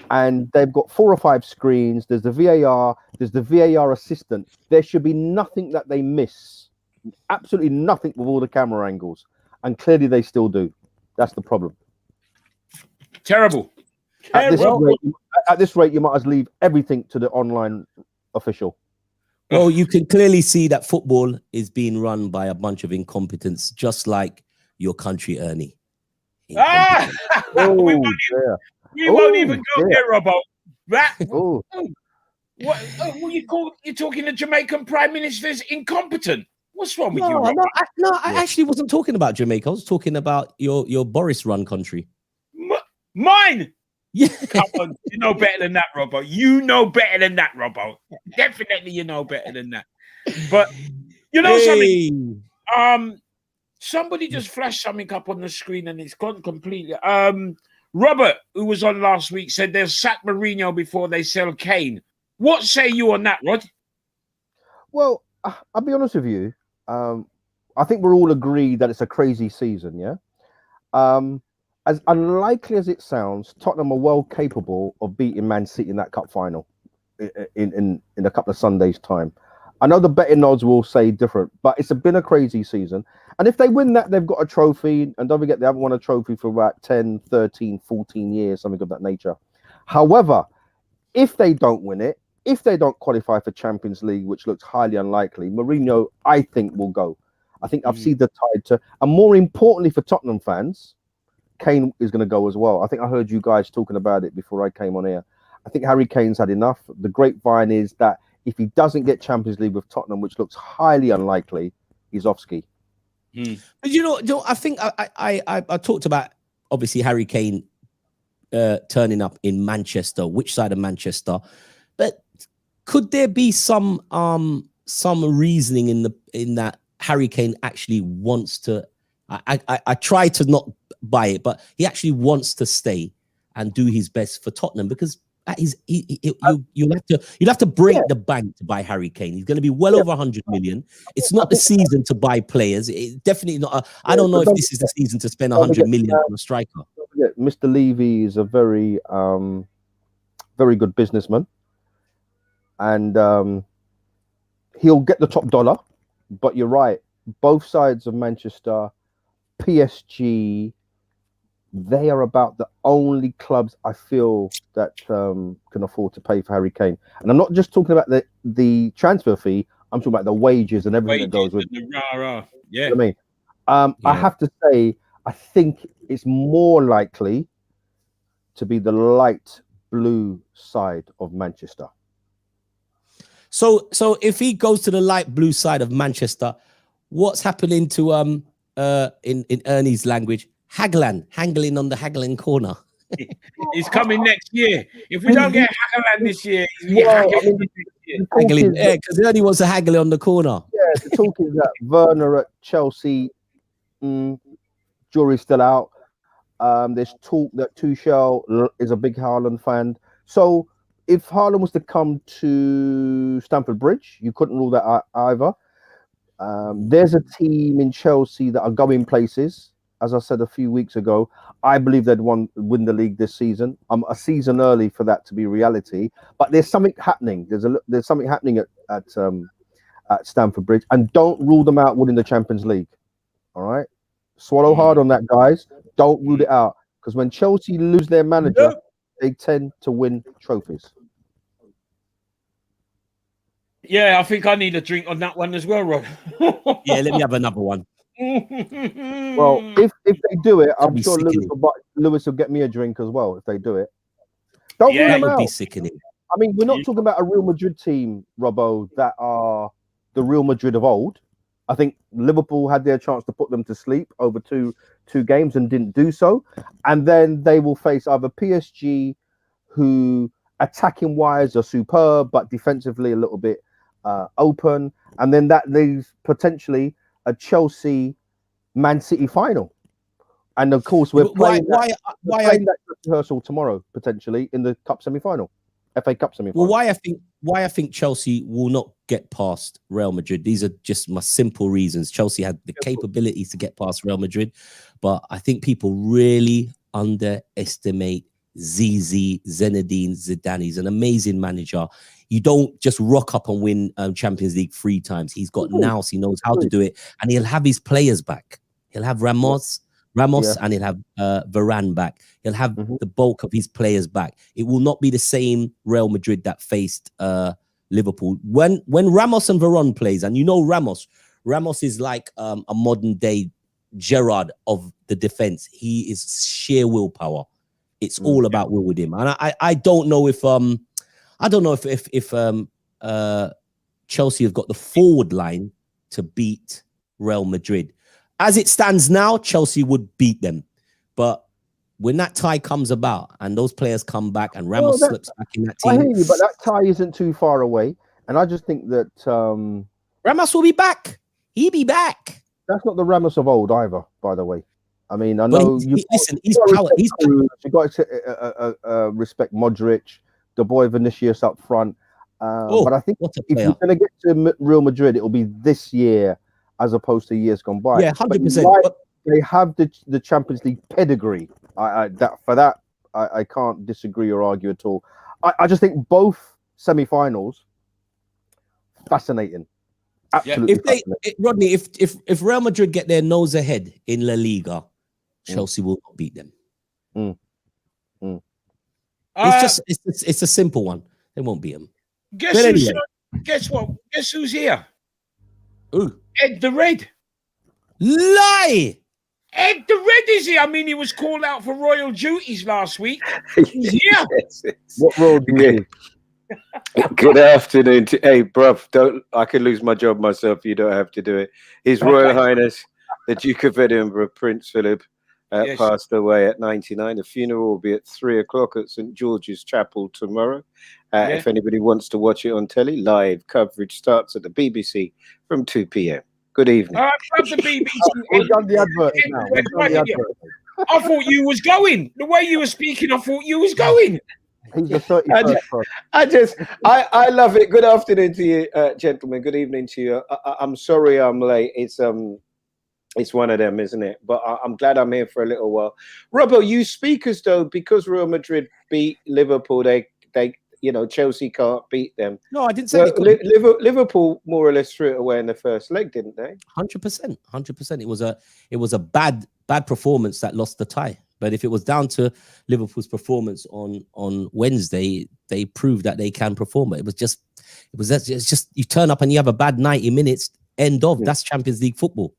And they've got 4 or 5 screens. There's the VAR. There's the VAR assistant. There should be nothing that they miss. Absolutely nothing with all the camera angles. And clearly they still do. That's the problem. Terrible. At this rate, you might as well leave everything to the online official. Well, you can clearly see that football is being run by a bunch of incompetents, just like your country, Ernie. We won't even go there, Robbo. What you call? You're talking the Jamaican Prime Minister's incompetent. What's wrong with you, Robbo? I actually wasn't talking about Jamaica. I was talking about your Boris-run country. Mine. Yeah. Come on, you know better than that, Robbo. You know better than that, Robbo. Definitely, you know better than that. But you know something. Somebody just flashed something up on the screen and it's gone completely. Robert, who was on last week, said they'll sack Mourinho before they sell Kane. What say you on that, Rod? Well, I'll be honest with you. I think we're all agreed that it's a crazy season, yeah? As unlikely as it sounds, Tottenham are well capable of beating Man City in that cup final in a couple of Sundays' time. I know the betting odds will say different, but it's been a crazy season. And if they win that, they've got a trophy. And don't forget, they haven't won a trophy for about 10, 13, 14 years, something of that nature. However, if they don't win it, if they don't qualify for Champions League, which looks highly unlikely, Mourinho, I think, will go. I think I've seen the tide to... And more importantly for Tottenham fans, Kane is going to go as well. I think I heard you guys talking about it before I came on here. I think Harry Kane's had enough. The grapevine is that if he doesn't get Champions League with Tottenham, which looks highly unlikely, he's off ski. But you know, I think I talked about obviously Harry Kane turning up in Manchester. Which side of Manchester? But could there be some reasoning in that Harry Kane actually wants to? I try to not buy it, but he actually wants to stay and do his best for Tottenham because you'll have to break the bank to buy Harry Kane. He's going to be well over 100 million. It's not the season to buy players. It's definitely not. I don't know if this is the season to spend 100 million on a striker. Mr. Levy is a very, very good businessman, and he'll get the top dollar. But you're right. Both sides of Manchester, PSG, they are about the only clubs I feel that can afford to pay for Harry Kane. And I'm not just talking about the transfer fee. I'm talking about the wages and everything that goes with it. Yeah. You know what I mean? I have to say, I think it's more likely to be the light blue side of Manchester. So if he goes to the light blue side of Manchester, what's happening to in Ernie's language, haggling on the haggling corner? He's coming next year. If we don't get Haggling this year, haggling, because Ernie wants to haggle on the corner. Yeah, the talk is that Werner at Chelsea, jury's still out. There's talk that Tuchel is a big Haaland fan. So if Haaland was to come to Stamford Bridge, you couldn't rule that out either. There's a team in Chelsea that are going places. As I said a few weeks ago, I believe they'd win the league this season. I'm a season early for that to be reality, but there's something happening. There's something happening at Stamford Bridge, and don't rule them out winning the Champions League. All right, swallow hard on that, guys. Don't rule it out, because when Chelsea lose their manager, they tend to win trophies. Yeah, I think I need a drink on that one as well, Rod. Yeah, let me have another one. Well, if they do it, I'm sure Lewis will get me a drink as well if they do it. Don't rule them out. Be sickening. I mean, we're not talking about a Real Madrid team, Robbo, that are the Real Madrid of old. I think Liverpool had their chance to put them to sleep over two games and didn't do so. And then they will face either PSG, who attacking wise are superb, but defensively a little bit open. And then that leaves potentially a Chelsea Man City final, And of course, we're playing that that rehearsal tomorrow potentially in the cup semi-final, FA Cup semi-final. Well, why I think Chelsea will not get past Real Madrid. These are just my simple reasons. Chelsea had the capability to get past Real Madrid, but I think people really underestimate Zinedine Zidane. He's an amazing manager. You don't just rock up and win Champions League 3 times. He's got nous. He knows how to do it, and he'll have his players back. He'll have Ramos, and he'll have Varane back. He'll have the bulk of his players back. It will not be the same Real Madrid that faced Liverpool. When Ramos and Varane plays, and you know Ramos is like a modern day Gerrard of the defense. He is sheer willpower. It's all about will with him. And I don't know if Chelsea have got the forward line to beat Real Madrid. As it stands now, Chelsea would beat them. But when that tie comes about and those players come back and Ramos slips back in that team. I hear you, but that tie isn't too far away. And I just think that Ramos will be back. He'll be back. That's not the Ramos of old either, by the way. I mean, I know he's power. You've got to respect Modric, the boy Vinicius up front. But I think if you're going to get to Real Madrid, it will be this year as opposed to years gone by. Yeah, 100%. They have the Champions League pedigree. I can't disagree or argue at all. I just think both semi-finals fascinating. Absolutely. Rodney, if Real Madrid get their nose ahead in La Liga, Chelsea will not beat them. It's a simple one. They won't beat them. Guess what? Guess who's here? Who? Ed the Red. Lie. Ed the Red is here. I mean, he was called out for royal duties last week. He's here. What role do you do? Good afternoon. Hey, bruv, I could lose my job myself. You don't have to do it. His Royal Highness, the Duke of Edinburgh, Prince Philip, passed away at 99. The funeral will be at 3:00 at St. George's Chapel tomorrow. If anybody wants to watch it on telly, live coverage starts at the BBC from 2 p.m. Good evening. All right, grab the BBC. We've done the advert now. I thought you was going. The way you were speaking, I thought you was going. He's the 31st. I love it. Good afternoon to you, gentlemen. Good evening to you. I'm sorry I'm late. It's one of them, isn't it? But I'm glad I'm here for a little while. Robbo, you speak as though because Real Madrid beat Liverpool, they Chelsea can't beat them. No, I didn't say Liverpool more or less threw it away in the first leg, didn't they? 100%. It was a bad performance that lost the tie. But if it was down to Liverpool's performance on Wednesday, they proved that they can perform. But it's just you turn up and you have a bad 90 minutes. End of. That's Champions League football.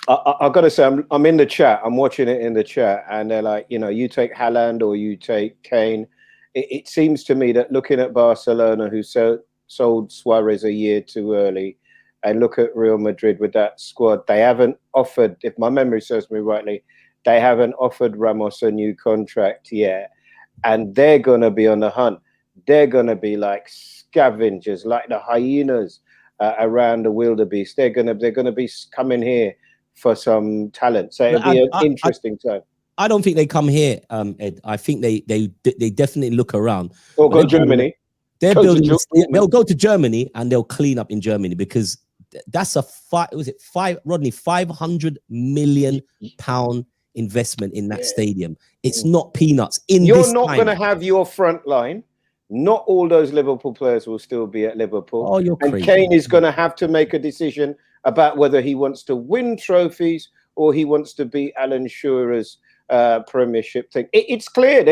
I got to say, I'm in the chat. I'm watching it in the chat, and they're like, you take Haaland or you take Kane. It seems to me that looking at Barcelona, who sold Suarez a year too early, and look at Real Madrid with that squad, they haven't offered, if my memory serves me rightly, they haven't offered Ramos a new contract yet. And they're going to be on the hunt. They're going to be like scavengers, like the hyenas around the wildebeest. They're going to be coming here for some talent. So it'll be an interesting time. I don't think they come here, Ed. I think they definitely look around. Or go to Germany. They'll go to Germany and they'll clean up in Germany because that's a £500 million investment in that stadium. It's not peanuts. You're not going to have your front line. Not all those Liverpool players will still be at Liverpool. Oh, you're crazy. And Kane is going to have to make a decision about whether he wants to win trophies or he wants to be Alan Shearer's Premiership thing. It's clear.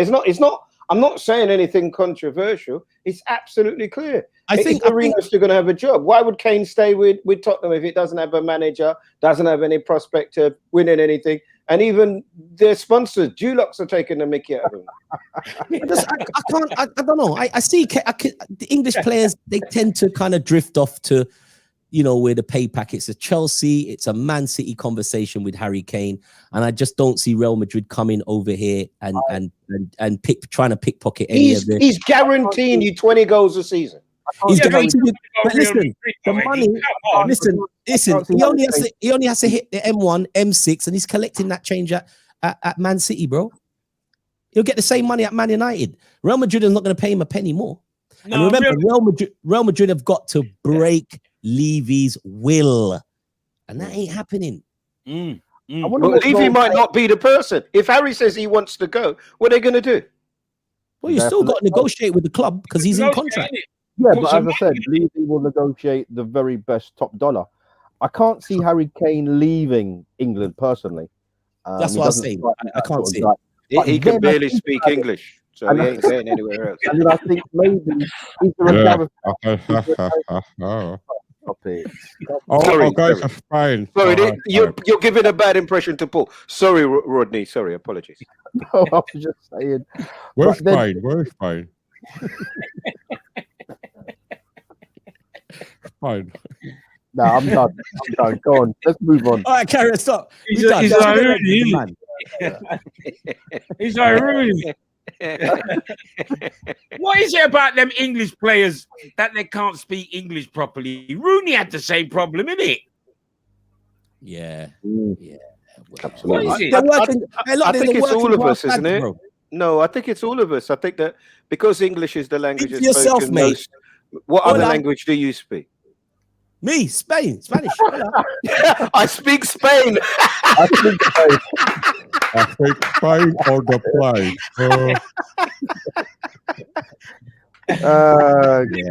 I'm not saying anything controversial. It's absolutely clear. I think Mourinho's still going to have a job. Why would Kane stay with Tottenham if it doesn't have a manager, doesn't have any prospect of winning anything? And even their sponsors, Dulux, are taking the mickey out of them. I don't know. I see the English players, they tend to kind of drift off to, where the pay packets are Chelsea. It's a Man City conversation with Harry Kane. And I just don't see Real Madrid coming over here and trying to pickpocket any of this. He's guaranteeing you 20 goals a season. He's guaranteed you. But listen, the money. Listen. He only has to hit the M1, M6, and he's collecting that change at at Man City, bro. He'll get the same money at Man United. Real Madrid is not going to pay him a penny more. No, and remember, Real Madrid have got to break Levy's will, and that ain't happening. Well, Levy might not be the person. If Harry says he wants to go, what are they going to do? Well, you still got to negotiate with the club because he's in contract. Yeah, but as I said, Levy will negotiate the very best top dollar. I can't see Harry Kane leaving England personally. That's what I'm saying. I can't see it. He can barely speak English, so he ain't going anywhere else. And then I think maybe Sorry, Spain. You're giving a bad impression to Paul. Sorry, Rodney. Sorry, apologies. No, I was just saying. Where's Spain? Where's Spain? Fine. No, I'm done. Go on. Let's move on. All right, carry on. Stop. He's Irony. He's Irony. What is it about them English players that they can't speak English properly? Rooney had the same problem, innit? Yeah. Absolutely. What is it? I think it's all of us, isn't it? No, I think it's all of us. I think that because English is the language Speak for yourself, mate. most, what other language do you speak? Me, Spanish. I speak Spain. I speak Spain on the plane.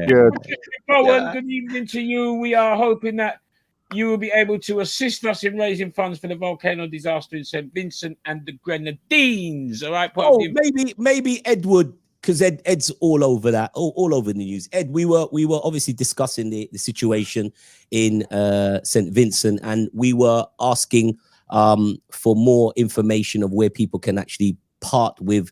Good. Good evening to you. We are hoping that you will be able to assist us in raising funds for the volcano disaster in St. Vincent and the Grenadines. All right. Maybe Edward, because Ed's all over that, all over the news. Ed, we were obviously discussing the situation in St. Vincent, and we were asking for more information of where people can actually part with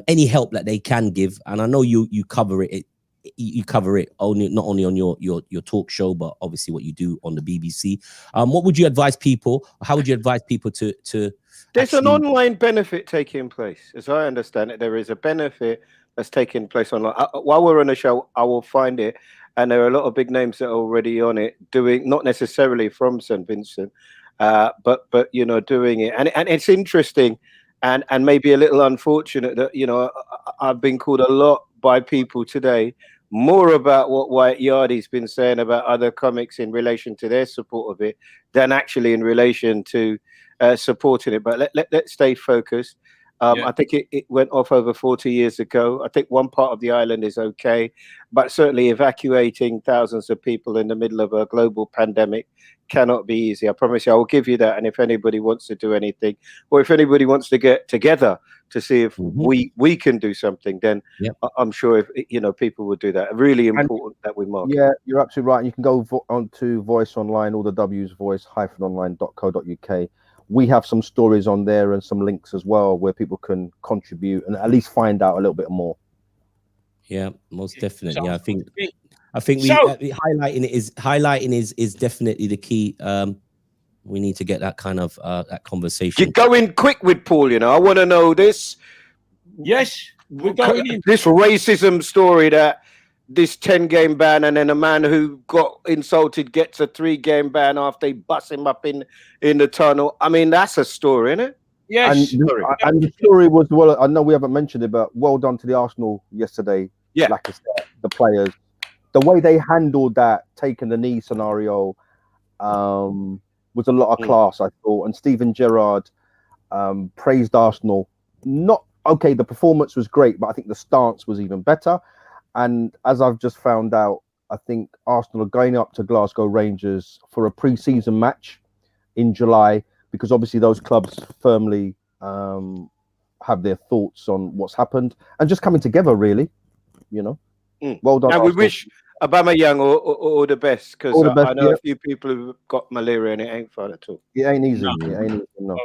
any help that they can give. And I know you cover it. You cover it not only on your talk show, but obviously what you do on the BBC. What would you advise people? How would you advise people to? There's an online benefit taking place, as I understand it. There is a benefit that's taking place online. While we're on the show, I will find it, and there are a lot of big names that are already on it, doing not necessarily from St. Vincent, but doing it, and it's interesting, and maybe a little unfortunate that I've been called a lot by people today, more about what White Yardy's been saying about other comics in relation to their support of it than actually in relation to supporting it. But let's stay focused. I think it went off over 40 years ago. I think one part of the island is okay, but certainly evacuating thousands of people in the middle of a global pandemic cannot be easy. I promise you, I will give you that. And if anybody wants to do anything, or if anybody wants to get together to see if we can do something, then I'm sure if people would do that. Really important that we mark. Yeah, you're absolutely right. You can go onto Voice Online, all the W's, voice-online.co.uk. We have some stories on there and some links as well where people can contribute and at least find out a little bit more. Yeah, most definitely. I think highlighting is definitely the key. We need to get that kind of that conversation. You're going quick with Paul. I want to know this. Yes, we're going in. This racism story that this 10-game ban, and then a man who got insulted gets a 3-game ban after they bust him up in the tunnel. I mean, that's a story, isn't it? Yes. And the story was, well, I know we haven't mentioned it, but well done to the Arsenal yesterday. Yeah. Like I said, the players, the way they handled that, taking the knee scenario, was a lot of class, I thought. And Steven Gerrard praised Arsenal. The performance was great, but I think the stance was even better. And as I've just found out, I think Arsenal are going up to Glasgow Rangers for a pre-season match in July, because obviously those clubs firmly have their thoughts on what's happened and just coming together, really. Well done. Now Arsenal. we wish Aubameyang all the best, because I know a few people who've got malaria and it ain't fun at all. It ain't easy. It ain't easy. No.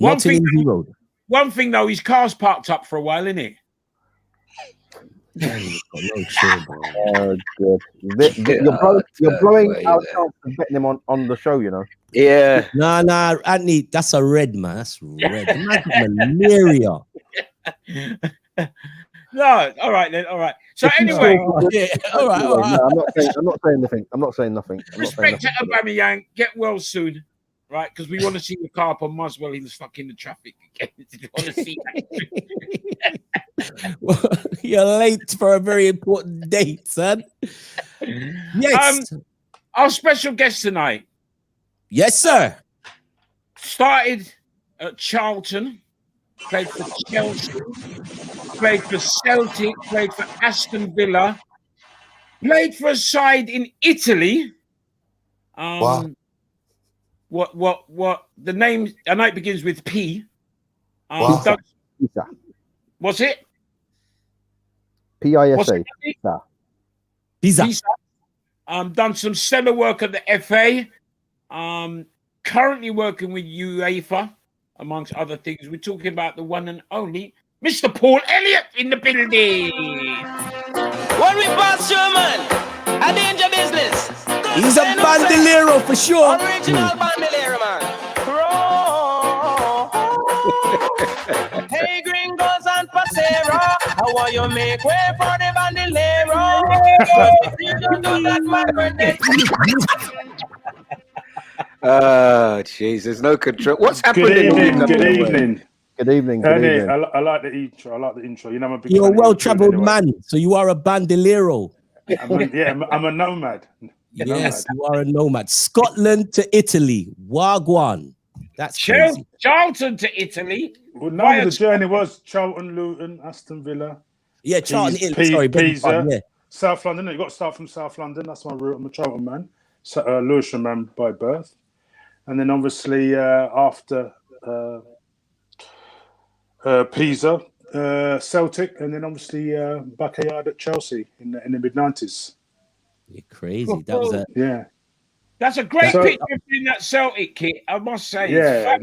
Not an easy road. One thing though, his car's parked up for a while, isn't it? Good. You're blowing our chance of getting him on the show, Yeah. Nah, Anthony, that's a red, man. That's red. Malaria. No, all right then, all right. So anyway, all right. No, I'm not saying anything. I'm not saying nothing. Respect to Aubameyang. Get well soon, right? Because we want to see the car up on Muswell in stuck in the traffic again. We want to see that. Well, you're late for a very important date, son. Yes. Our special guest tonight. Yes, sir. Started at Charlton, played for Chelsea, played for Celtic, played for Aston Villa, played for a side in Italy. Wow. What the name? I know it begins with P. Wow. What's it? PISA. Pisa. Done some stellar work at the FA. Currently working with UEFA, amongst other things. We're talking about the one and only Mr. Paul Elliot in the building. When we pass German, a danger business. He's a bandolero for sure. Original bandolero, man. Hey, gringos and pasero, how want you make way for the bandolero? You don't do that, my birthday. Jeez, there's no control. What's happening? Good evening. Good evening. I like the intro. You know, I'm a big You're a fan of well-traveled anyway. man, so you are a bandolero. I'm a nomad. Yes, you are a nomad. Scotland to Italy. Wagwan. That's crazy. Charlton to Italy. Well, no, the journey was Charlton, Luton, Aston Villa. Yeah, Charlton, Italy. Sorry, Pisa, yeah. South London. You've got to start from South London. That's my route. I'm a Charlton man. Lewisham man by birth. And then obviously after Pisa, Celtic, and then obviously backyard at Chelsea in the mid-90s. You're crazy. That was Yeah. That's a great picture in that Celtic kit, I must say. Yeah.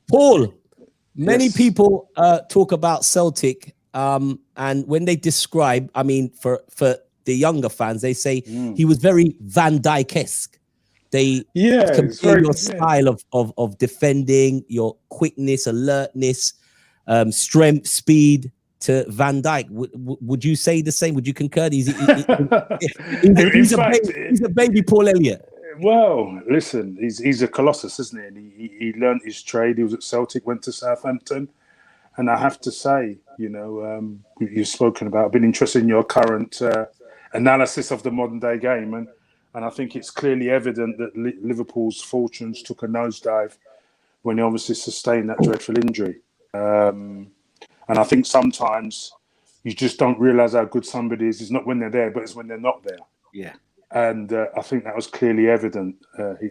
Paul, many people talk about Celtic, and when they describe, I mean, for the younger fans, they say he was very Van Dijk-esque. They compare your style of defending, your quickness, alertness, strength, speed to Van Dijk. Would you say the same? Would you concur? He's a baby Paul Elliot. Well, listen, he's a colossus, isn't he? And he learned his trade. He was at Celtic, went to Southampton. And I have to say, you know, you've spoken about, I've been interested in your current analysis of the modern day game. And I think it's clearly evident that Liverpool's fortunes took a nosedive when he obviously sustained that dreadful injury. And I think sometimes you just don't realise how good somebody is. It's not when they're there, but it's when they're not there. Yeah. And I think that was clearly evident. He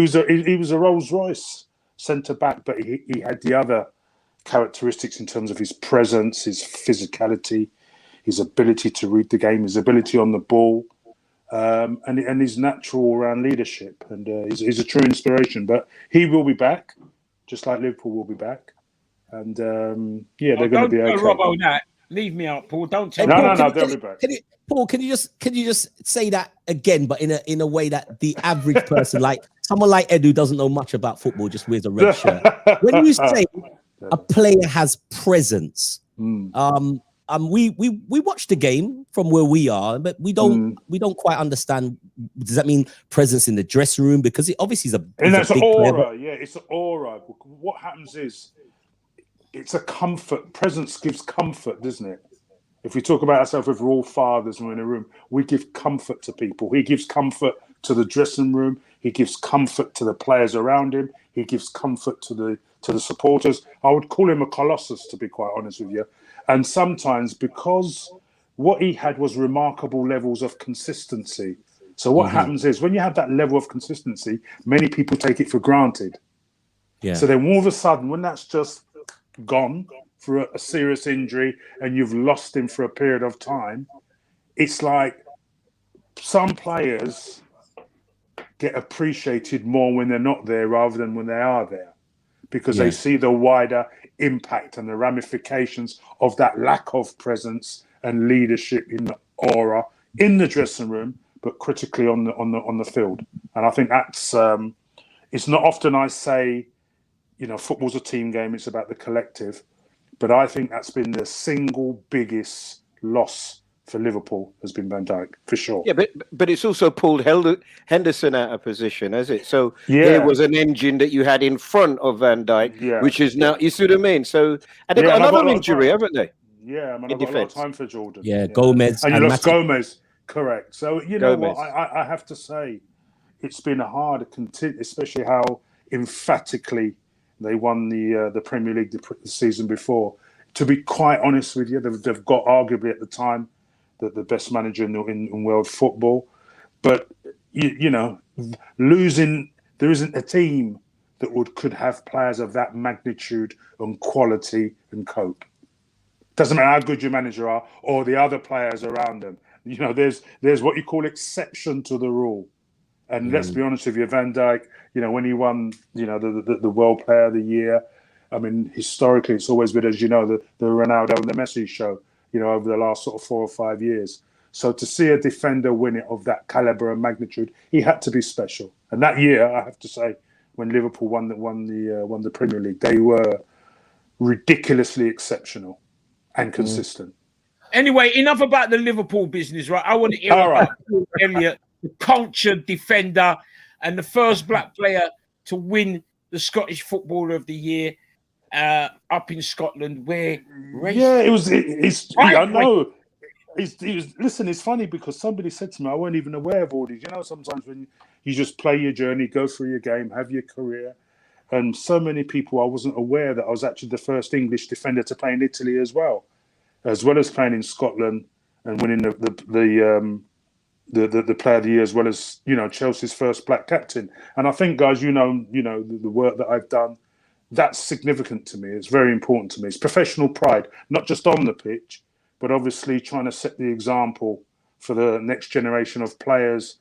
was a Rolls Royce centre back, but he had the other characteristics in terms of his presence, his physicality, his ability to read the game, his ability on the ball, and his natural all-round leadership. And he's a true inspiration. But he will be back, just like Liverpool will be back. And they're going to be okay. Robbo, that. Leave me out, Paul. Don't tell me. No, they'll be back. Paul, can you just say that again, but in a way that the average person, like someone like Edu, doesn't know much about football, just wears a red shirt. When you say a player has presence, we watch the game from where we are, but we don't quite understand. Does that mean presence in the dressing room? Because it obviously is a big aura. player. Yeah, it's an aura. What happens is it's a comfort. Presence gives comfort, doesn't it? If we talk about ourselves, if we're all fathers and we're in a room, we give comfort to people. He gives comfort to the dressing room. He gives comfort to the players around him. He gives comfort to the supporters. I would call him a colossus, to be quite honest with you. And sometimes because what he had was remarkable levels of consistency. So what happens is when you have that level of consistency, many people take it for granted. Yeah. So then all of a sudden, when that's just gone for a serious injury and you've lost him for a period of time, it's like some players get appreciated more when they're not there rather than when they are there, because they see the wider impact and the ramifications of that lack of presence and leadership in the aura in the dressing room, but critically on the field. And I think that's it's not often I say, you know, football's a team game, it's about the collective. But I think that's been the single biggest loss for Liverpool has been Van Dijk, for sure. Yeah, but it's also pulled Henderson out of position, has it? So Yeah. here was an engine that you had in front of Van Dijk, which is now, you see what I mean? So, and they've got another injury, haven't they? Yeah, I mean, I've got a lot of time for Jordan. Yeah, Gomez. And you lost Gomez, correct. So, you know what, I have to say, it's been hard, especially how emphatically they won the Premier League the season before. To be quite honest with you, they've got arguably at the time the best manager in world football. But, you know, losing, there isn't a team that could have players of that magnitude and quality and cope. Doesn't matter how good your manager are or the other players around them. You know, there's what you call exception to the rule. And let's be honest with you, Van Dijk, you know, when he won, you know, the World Player of the Year, I mean, historically, it's always been, as you know, the Ronaldo and the Messi show, you know, over the last sort of 4 or 5 years. So to see a defender win it of that caliber and magnitude, he had to be special. And that year, I have to say, when Liverpool won the Premier League, they were ridiculously exceptional and consistent. Anyway, enough about the Liverpool business, right? I want to hear about Paul Elliot, the cultured defender and the first black player to win the Scottish Footballer of the Year up in Scotland, where I know. Listen, it's funny because somebody said to me, I wasn't even aware of all these. You know, sometimes when you just play your journey, go through your game, have your career, and so many people, I wasn't aware that I was actually the first English defender to play in Italy as well as playing in Scotland and winning the Player of the Year, as well as, you know, Chelsea's first black captain. And I think, guys, you know the work that I've done. That's significant to me. It's very important to me. It's professional pride, not just on the pitch, but obviously trying to set the example for the next generation of players,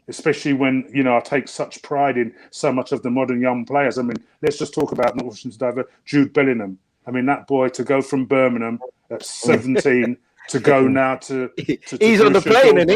especially when, you know, I take such pride in so much of the modern young players. I mean, let's just talk about Jude Bellingham. I mean, that boy, to go from Birmingham at 17 to go now to he's on the plane, isn't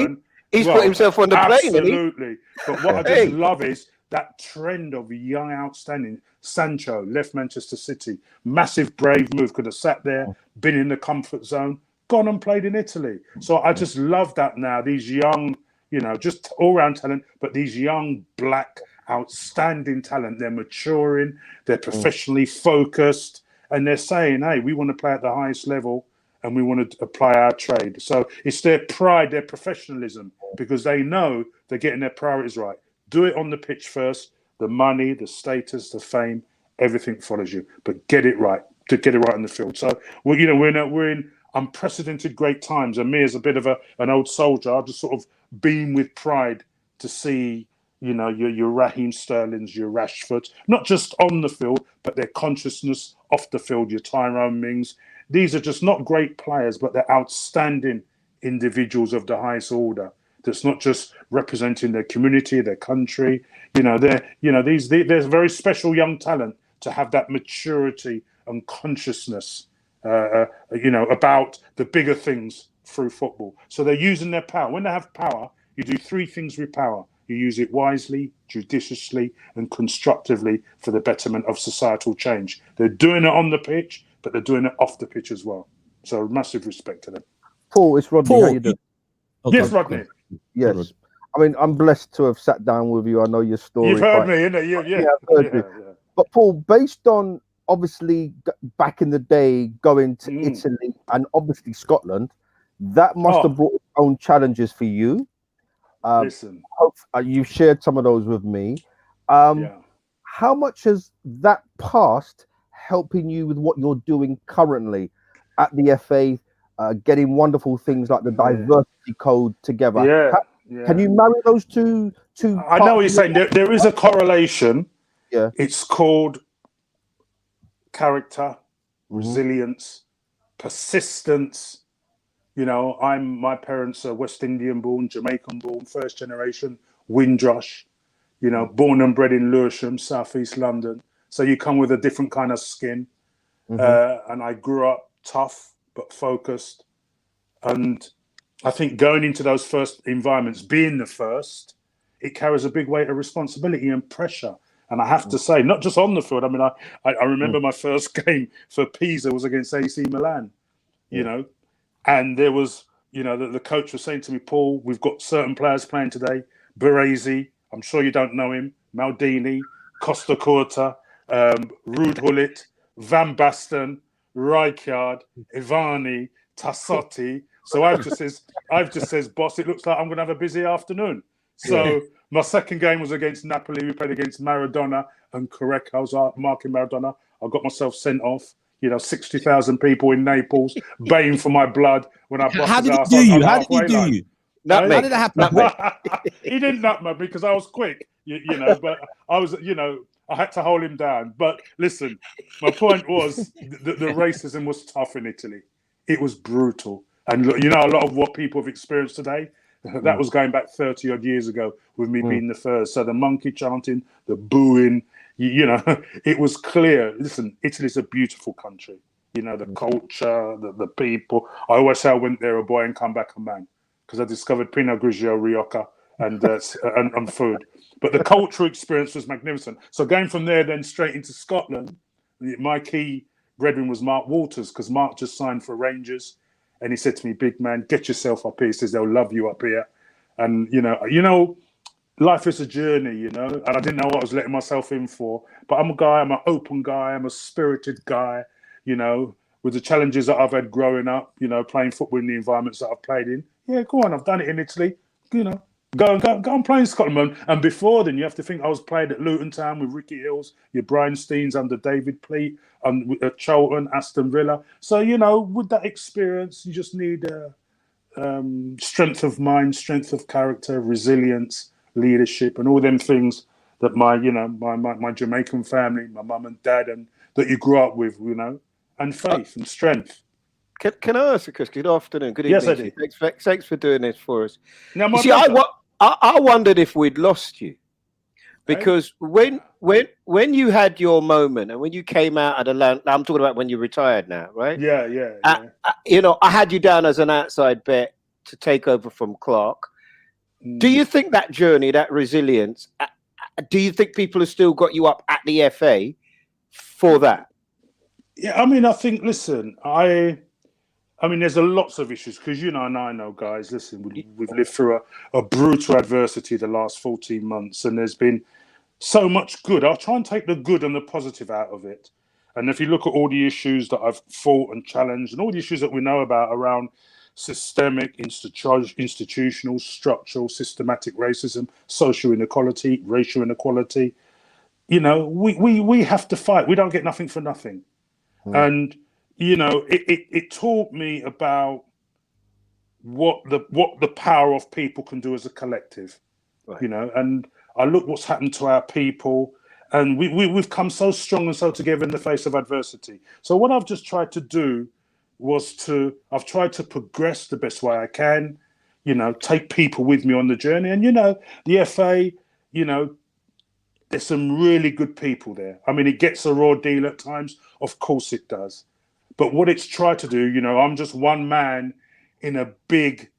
he? He's put himself on the plane, isn't he? Absolutely. But what I just love is that trend of young, outstanding. Sancho left Manchester City. Massive, brave move. Could have sat there, been in the comfort zone, gone and played in Italy. So I just love that now. These young, you know, just all-round talent, but these young, black, outstanding talent. They're maturing. They're professionally focused. And they're saying, hey, we want to play at the highest level and we want to apply our trade. So it's their pride, their professionalism, because they know they're getting their priorities right. Do it on the pitch first. The money, the status, the fame, everything follows you. But get it right. To get it right in the field. So we're in unprecedented great times. And me, as a bit of an old soldier, I just sort of beam with pride to see, you know, your Raheem Sterlings, your Rashfords, not just on the field, but their consciousness off the field. Your Tyrone Mings. These are just not great players, but they're outstanding individuals of the highest order. That's not just representing their community, their country. You know, there's very special young talent to have that maturity and consciousness, you know, about the bigger things through football. So they're using their power. When they have power, you do 3 things with power. You use it wisely, judiciously, and constructively for the betterment of societal change. They're doing it on the pitch, but they're doing it off the pitch as well. So massive respect to them. Paul, it's Rodney. How you doing? Yes, Rodney. Yes. I mean, I'm blessed to have sat down with you. I know your story. You've heard me, innit? Yeah. I've heard you. But Paul, based on obviously back in the day going to Italy and obviously Scotland, that must have brought its own challenges for you. Listen, you've shared some of those with me. How much has that past helping you with what you're doing currently at the FA, getting wonderful things like the diversity code together? Can you marry those two? I know what you're saying. There is a correlation. Yeah, it's called character, resilience, persistence. You know, my parents are West Indian born, Jamaican born, first generation, Windrush, you know, born and bred in Lewisham, southeast London. So you come with a different kind of skin. And I grew up tough, but focused. And I think going into those first environments, being the first, it carries a big weight of responsibility and pressure. And I have to say, not just on the field. I mean, I remember my first game for Pisa was against AC Milan. You know, And there was, the coach was saying to me, Paul, we've got certain players playing today. Baresi, I'm sure you don't know him, Maldini, Costa Curta, Ruud Gullit, Van Basten, Rijkaard, Ivani, Tassotti. So I've just says, boss, it looks like I'm going to have a busy afternoon. So my second game was against Napoli. We played against Maradona, and correct, I was marking Maradona. I got myself sent off. 60,000 people in Naples baying for my blood when I bust How his did he ass do on you? the How did he halfway do line. you? Nutmeg. How did that happen? He didn't nutmeg me because I was quick, but I was, I had to hold him down. But listen, my point was the racism was tough in Italy. It was brutal. And look, a lot of what people have experienced today, that was going back 30 odd years ago with me being the first. So the monkey chanting, the booing, it was clear. Listen, Italy's a beautiful country. The culture, the people. I always say I went there a boy and come back a man, because I discovered Pinot Grigio, Rioja, and food. But the cultural experience was magnificent. So going from there then straight into Scotland, my key brethren was Mark Walters, because Mark just signed for Rangers. And he said to me, big man, get yourself up here. He says, they'll love you up here. And, life is a journey, and I didn't know what I was letting myself in for. But I'm an open guy. I'm a spirited guy, with the challenges that I've had growing up, playing football in the environments that I've played in. Yeah, go on. I've done it in Italy, Go and play in Scotland. And before then, you have to think I was playing at Luton Town with Ricky Hills, your Brian Steens under David Pleat, and at Charlton, Aston Villa. So, with that experience, you just need strength of mind, strength of character, resilience, leadership, and all them things that my Jamaican family, my mum and dad, and that you grew up with, and faith and strength. Can I ask you, Chris? Good afternoon. Good evening. Yes, I do. Thanks for doing this for us. Now, I wondered if we'd lost you, because when you had your moment and when you came out of the land, I'm talking about when you retired now, right? Yeah. I had you down as an outside bet to take over from Clark. Do you think that journey, that resilience, do you think people have still got you up at the FA for that? Yeah, I think, listen, there's lots of issues because, and I know, guys, listen, we've lived through a brutal adversity the last 14 months, and there's been so much good. I'll try and take the good and the positive out of it. And if you look at all the issues that I've fought and challenged and all the issues that we know about around systemic, institutional, structural, systematic racism, social inequality, racial inequality, we have to fight. We don't get nothing for nothing. And it taught me about what the power of people can do as a collective, right. And I look what's happened to our people, and we've come so strong and so together in the face of adversity. So what I've just tried to do I've tried to progress the best way I can, take people with me on the journey. And, the FA, there's some really good people there. It gets a raw deal at times. Of course it does. But what it's tried to do, I'm just one man in a big,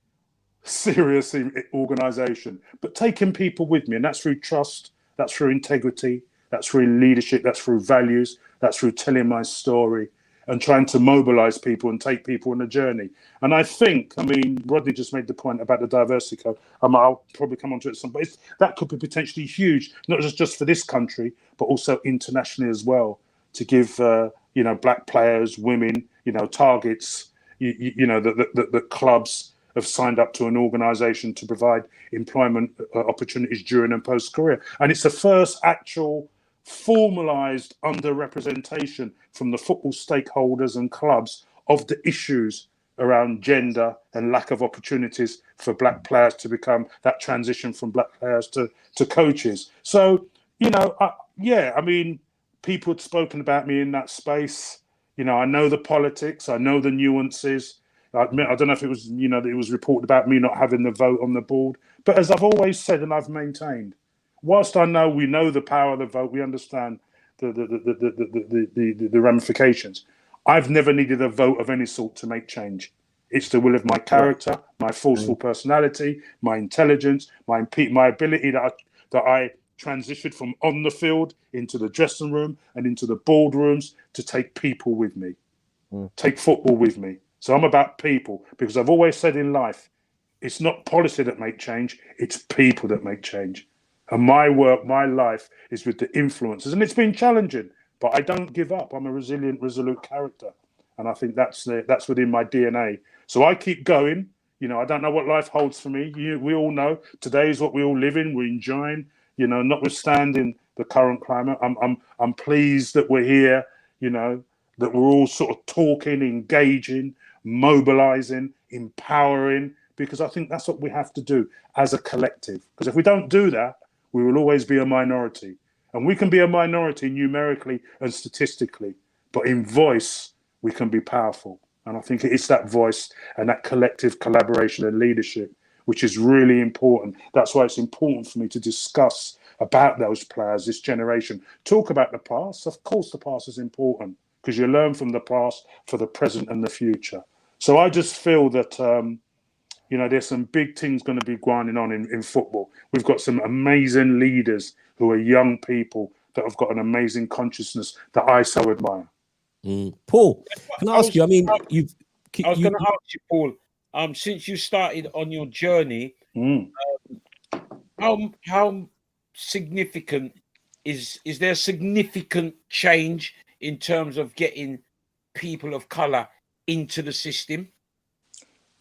serious organization, but taking people with me. And that's through trust, that's through integrity, that's through leadership, that's through values, that's through telling my story and trying to mobilize people and take people on a journey. And I think, Rodney just made the point about the diversity code. I'll probably come on to it some, but that could be potentially huge, not just for this country, but also internationally as well, to give black players, women, targets. The clubs have signed up to an organisation to provide employment opportunities during and post career, and it's the first actual formalised underrepresentation from the football stakeholders and clubs of the issues around gender and lack of opportunities for black players to become that transition from black players to coaches. So people had spoken about me in that space. I know the politics. I know the nuances. I don't know if it was, that it was reported about me not having the vote on the board. But as I've always said and I've maintained, whilst we know the power of the vote, we understand the ramifications. I've never needed a vote of any sort to make change. It's the will of my character, my forceful personality, my intelligence, my ability that I transitioned from on the field into the dressing room and into the boardrooms to take people with me, take football with me. So I'm about people, because I've always said in life, it's not policy that make change, it's people that make change. And my work, my life is with the influencers. And it's been challenging, but I don't give up. I'm a resilient, resolute character. And I think that's within my DNA. So I keep going. You know, I don't know what life holds for me. We all know today is what we all live in. We're enjoying, you know, notwithstanding the current climate. I'm pleased that we're here, you know, that we're all sort of talking, engaging, mobilizing, empowering, because I think that's what we have to do as a collective. Because if we don't do that, we will always be a minority. And we can be a minority numerically and statistically, but in voice, we can be powerful. And I think it's that voice and that collective collaboration and leadership, which is really important. That's why it's important for me to discuss about those players, this generation. Talk about the past. Of course, the past is important because you learn from the past for the present and the future. So I just feel that, you know, there's some big things going to be going on in football. We've got some amazing leaders who are young people that have got an amazing consciousness that I so admire. Paul, can I ask you? I mean, I was going to ask you, Paul. Since you started on your journey, how significant is there a significant change in terms of getting people of color into the system?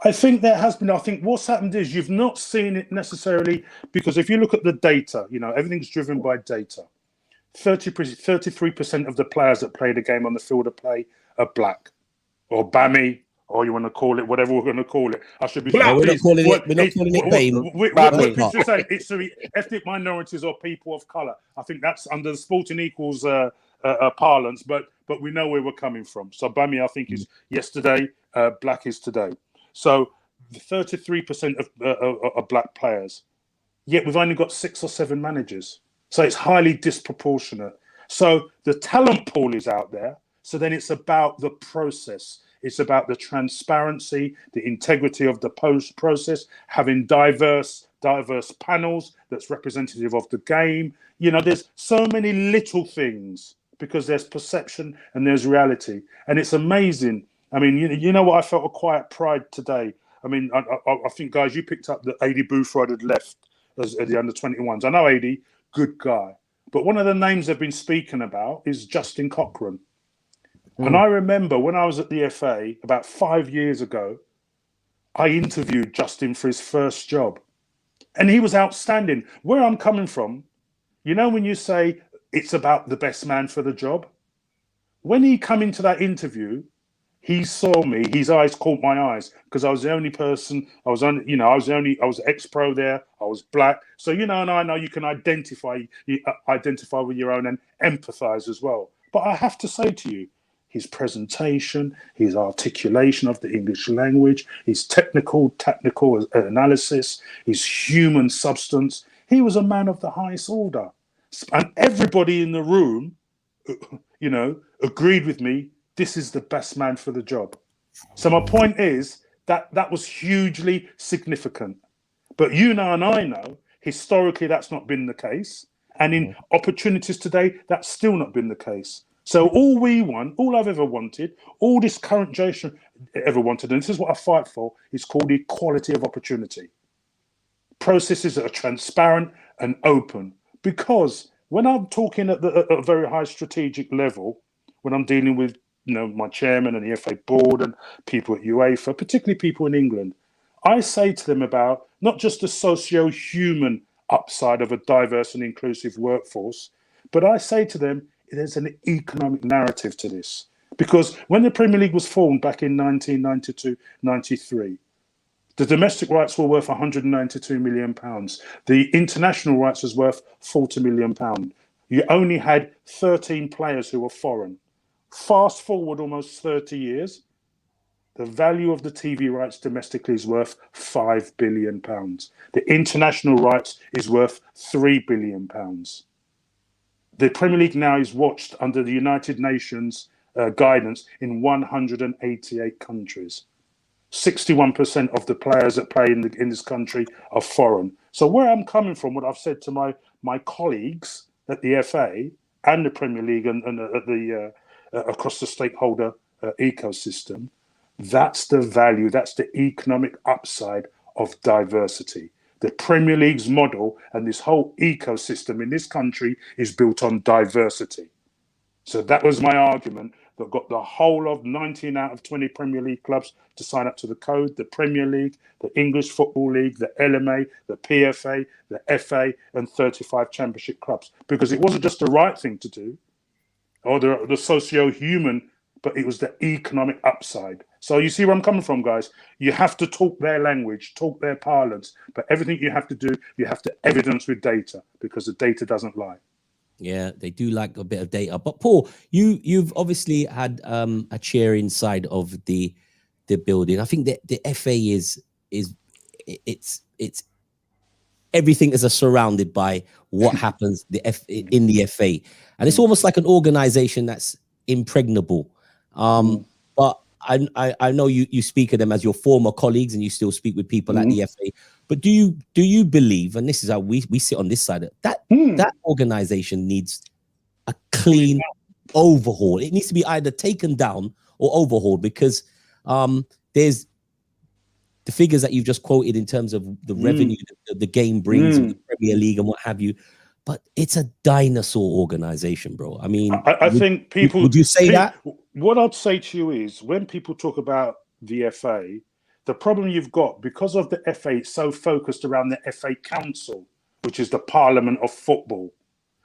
I think there has been. I think what's happened is you've not seen it necessarily, because if you look at the data, you know, everything's driven by data. 33% of the players that play the game on the field of play are black, or Bammy, or you want to call it whatever we're going to call it. I should be. We're not calling it BAME. It's the ethnic minorities or people of color. I think that's under the Sporting Equals parlance, but we know where we're coming from. So Bammy, I think, is yesterday. Black is today. So 33% of black players. Yet we've only got 6 or 7 managers. So it's highly disproportionate. So the talent pool is out there. So then it's about the process. It's about the transparency, the integrity of the process, having diverse panels that's representative of the game. You know, there's so many little things because there's perception and there's reality. And it's amazing. I mean, you know what? I felt a quiet pride today. I mean, I think, guys, you picked up that AD Boothroyd had left as the under-21s. I know AD, good guy. But one of the names they've been speaking about is Justin Cochran. And I remember when I was at the FA about 5 years ago, I interviewed Justin for his first job. And he was outstanding. Where I'm coming from, you know, when you say it's about the best man for the job, when he come into that interview, he saw me, his eyes caught my eyes, because I was the only person, I was ex-pro there, I was black. So, you know, and I know you can identify with your own and empathize as well. But I have to say to you, his presentation, his articulation of the English language, his tactical analysis, his human substance, he was a man of the highest order. And everybody in the room, you know, agreed with me, this is the best man for the job. So my point is that was hugely significant. But you know and I know, historically, that's not been the case. And in opportunities today, that's still not been the case. So all I've ever wanted, all this current generation ever wanted, and this is what I fight for, is called equality of opportunity. Processes that are transparent and open. Because when I'm talking at a very high strategic level, when I'm dealing with, you know, my chairman and the FA board and people at UEFA, particularly people in England, I say to them about not just the socio-human upside of a diverse and inclusive workforce, but I say to them, there's an economic narrative to this. Because when the Premier League was formed back in 1992-93, the domestic rights were worth £192 million. The international rights was worth £40 million. You only had 13 players who were foreign. Fast forward almost 30 years, the value of the TV rights domestically is worth £5 billion. The international rights is worth £3 billion. The Premier League now is watched under the United Nations guidance in 188 countries. 61% of the players that play in this country are foreign. So where I'm coming from, what I've said to my colleagues at the FA and the Premier League and at the across the stakeholder ecosystem, That's the value. That's the economic upside of diversity. The Premier League's model and this whole ecosystem in this country is built on diversity. So that was my argument that got the whole of 19 out of 20 Premier League clubs to sign up to the code, the Premier League, the English Football League, the LMA, the PFA, the FA, and 35 championship clubs. Because it wasn't just the right thing to do, or the socio-human, but it was the economic upside. So you see where I'm coming from, guys? You have to talk their language, talk their parlance, but everything you have to do, you have to evidence with data, because the data doesn't lie. Yeah, they do like a bit of data. But Paul, you've obviously had a chair inside of the building. I think that the FA is everything is surrounded by what happens in the FA, and it's almost like an organization that's impregnable. But I know you speak of them as your former colleagues, and you still speak with people at the FA. But do you believe, and this is how we sit on this side, that that organization needs a clean overhaul? It needs to be either taken down or overhauled, because there's the figures that you've just quoted in terms of the revenue the game brings with the Premier League and what have you. But it's a dinosaur organization, bro. I mean, I think people... Would you say that? What I'd say to you is, when people talk about the FA, the problem you've got, because of the FA, it's so focused around the FA Council, which is the Parliament of Football.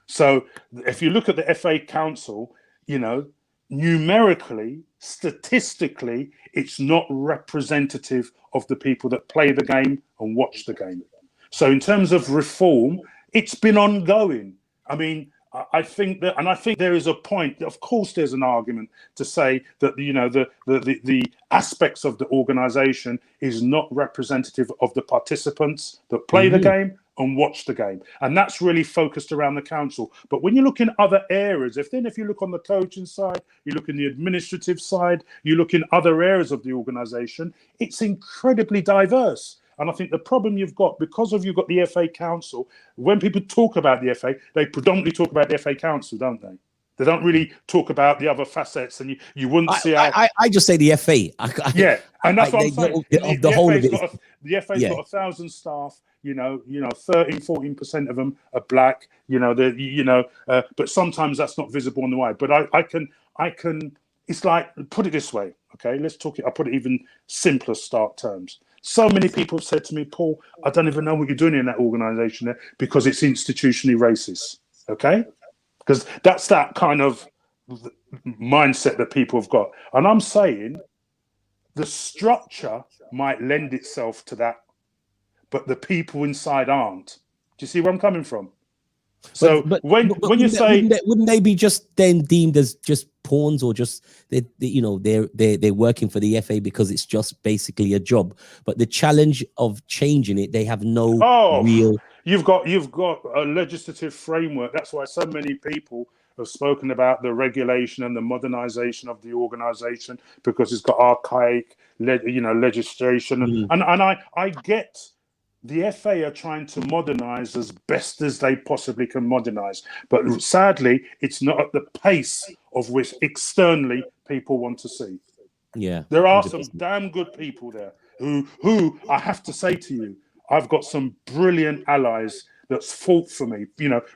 So if you look at the FA Council, you know, numerically, statistically, it's not representative of the people that play the game and watch the game. So in terms of reform, it's been ongoing. I mean, I think that, and I think there is a point. Of course, there's an argument to say that, you know, the aspects of the organisation is not representative of the participants that play the game and watch the game, and that's really focused around the council. But when you look in other areas, if you look on the coaching side, you look in the administrative side, you look in other areas of the organisation, it's incredibly diverse. And I think the problem you've got, because you've got the FA Council, when people talk about the FA, they predominantly talk about the FA Council, don't they? They don't really talk about the other facets, and you wouldn't see how... I just say the FA. Yeah, and that's what I'm saying. The whole of it. The FA's got 1,000 staff. You know, 13-14% of them are black. But sometimes that's not visible on the way. But I can. It's like, put it this way, okay? Let's talk it. I'll put it even simpler start terms. So many people have said to me, Paul, I don't even know what you're doing in that organisation there, because it's institutionally racist, okay? Because that's that kind of mindset that people have got. And I'm saying the structure might lend itself to that, but the people inside aren't. Do you see where I'm coming from? So but when you say, wouldn't they be just then deemed as just pawns, or just they're working for the FA because it's just basically a job? But the challenge of changing it, they have no real. You've got a legislative framework. That's why so many people have spoken about the regulation and the modernization of the organization, because it's got archaic, legislation. And I get. The FA are trying to modernize as best as they possibly can modernize. But sadly, it's not at the pace of which externally people want to see. Yeah. There are 100%. Some damn good people there who I have to say to you, I've got some brilliant allies that's fought for me,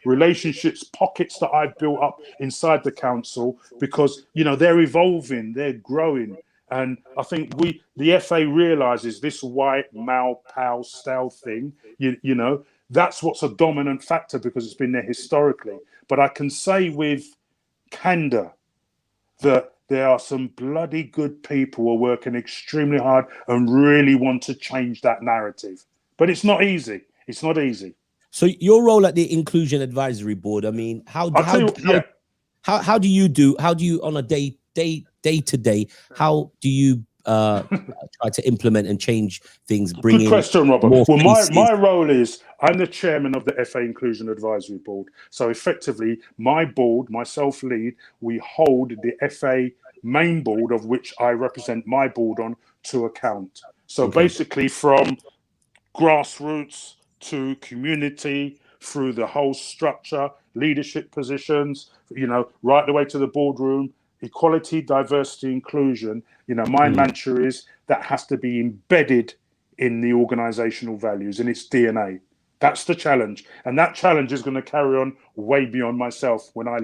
relationships, pockets that I've built up inside the council, because, they're evolving, they're growing. And I think the FA realizes this white male pal style thing, that's what's a dominant factor, because it's been there historically. But I can say with candor that there are some bloody good people who are working extremely hard and really want to change that narrative. But it's not easy. It's not easy. So your role at the Inclusion Advisory Board, I mean, how do you on a day to day, how do you try to implement and change things? Good question, Robert. Well, my role is, I'm the chairman of the FA Inclusion Advisory Board. So effectively, my board, myself lead, we hold the FA main board, of which I represent my board on, to account. So basically, from grassroots to community, through the whole structure, leadership positions, right the way to the boardroom, equality, diversity, inclusion. You know, my mantra is that has to be embedded in the organizational values, in its DNA. That's the challenge. And that challenge is going to carry on way beyond myself when I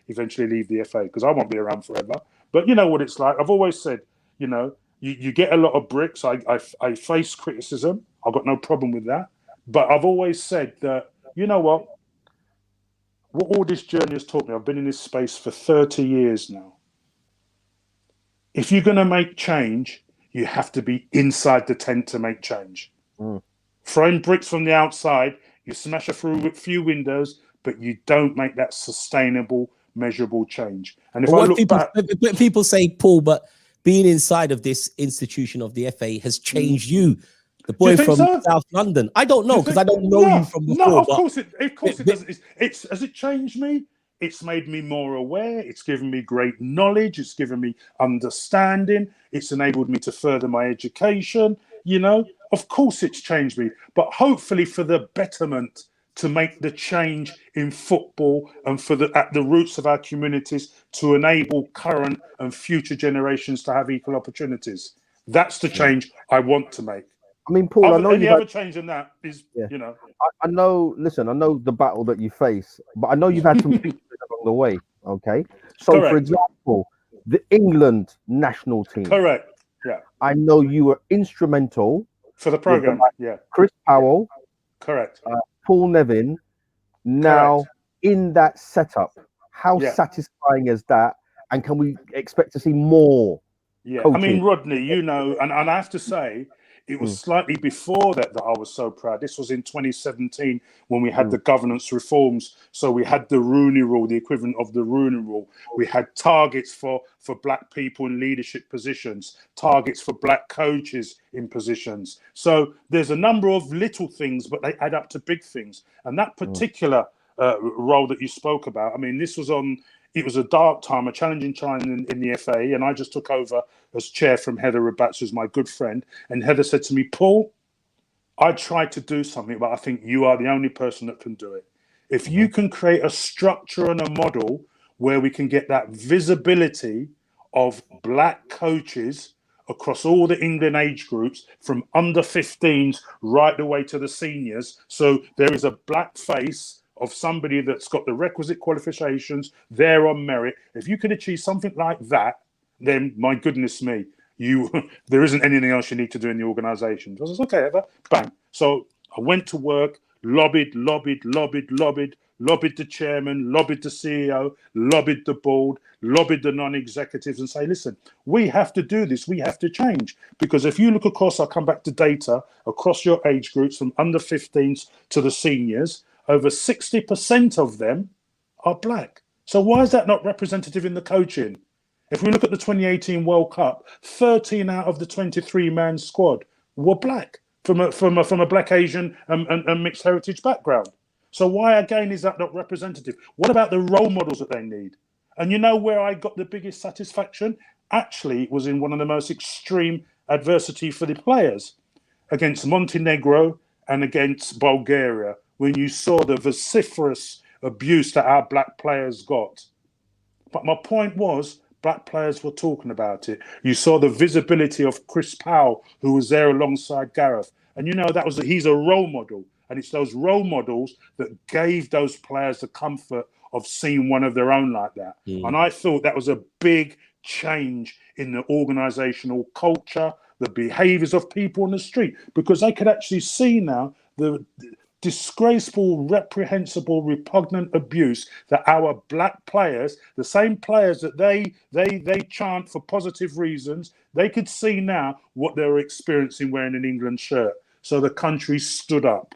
eventually leave the FA, because I won't be around forever. But you know what it's like. I've always said, you know, you get a lot of bricks. I face criticism. I've got no problem with that. But I've always said that, you know what all this journey has taught me, I've been in this space for 30 years now. If you're going to make change, you have to be inside the tent to make change. Throwing bricks from the outside, you smash a few windows, but you don't make that sustainable, measurable change. And if I look back, people say, Paul, but being inside of this institution of the FA has changed you. The boy from South London. I don't know, because I don't know you from before. No, of course it doesn't. Has it changed me? It's made me more aware. It's given me great knowledge. It's given me understanding. It's enabled me to further my education. You know, of course it's changed me, but hopefully for the betterment, to make the change in football and at the roots of our communities, to enable current and future generations to have equal opportunities. That's the change I want to make. I mean, Paul, I know any other change in that is, you know. I know, listen, I know the battle that you face, but I know you've had some victories along the way, okay? So, for example, the England national team. Correct, yeah. I know you were instrumental. For the programme, yeah. Chris Powell. Correct. Paul Nevin. Now, in that setup, how satisfying is that? And can we expect to see more? Yeah, coaching? I mean, Rodney, you know, and I have to say, it was slightly before that I was so proud. This was in 2017 when we had the governance reforms. So we had the Rooney Rule, the equivalent of the Rooney Rule. We had targets for black people in leadership positions, targets for black coaches in positions. So there's a number of little things, but they add up to big things. And that particular role that you spoke about, I mean, it was a dark time, a challenging time in the FA, and I just took over as chair from Heather Rabatz, who's my good friend. And Heather said to me, Paul, I tried to do something, but I think you are the only person that can do it. If you can create a structure and a model where we can get that visibility of black coaches across all the England age groups, from under 15s right the way to the seniors, so there is a black face of somebody that's got the requisite qualifications there on merit. If you can achieve something like that, then my goodness me, there isn't anything else you need to do in the organisation. So I was okay, Ever, bang. So I went to work, lobbied the chairman, lobbied the CEO, lobbied the board, lobbied the non-executives, and say, listen, we have to do this. We have to change, because if you look across, I'll come back to data across your age groups from under 15s to the seniors, over 60% of them are black. So why is that not representative in the coaching? If we look at the 2018 World Cup, 13 out of the 23-man squad were black from a black, Asian and mixed heritage background. So why, again, is that not representative? What about the role models that they need? And you know where I got the biggest satisfaction? Actually, it was in one of the most extreme adversity for the players, against Montenegro and against Bulgaria, when you saw the vociferous abuse that our black players got. But my point was, black players were talking about it. You saw the visibility of Chris Powell, who was there alongside Gareth. And you know, he's a role model. And it's those role models that gave those players the comfort of seeing one of their own like that. And I thought that was a big change in the organizational culture, the behaviors of people on the street, because they could actually see now the disgraceful, reprehensible, repugnant abuse that our black players, the same players that they chant for positive reasons, they could see now what they were experiencing wearing an England shirt. So the country stood up.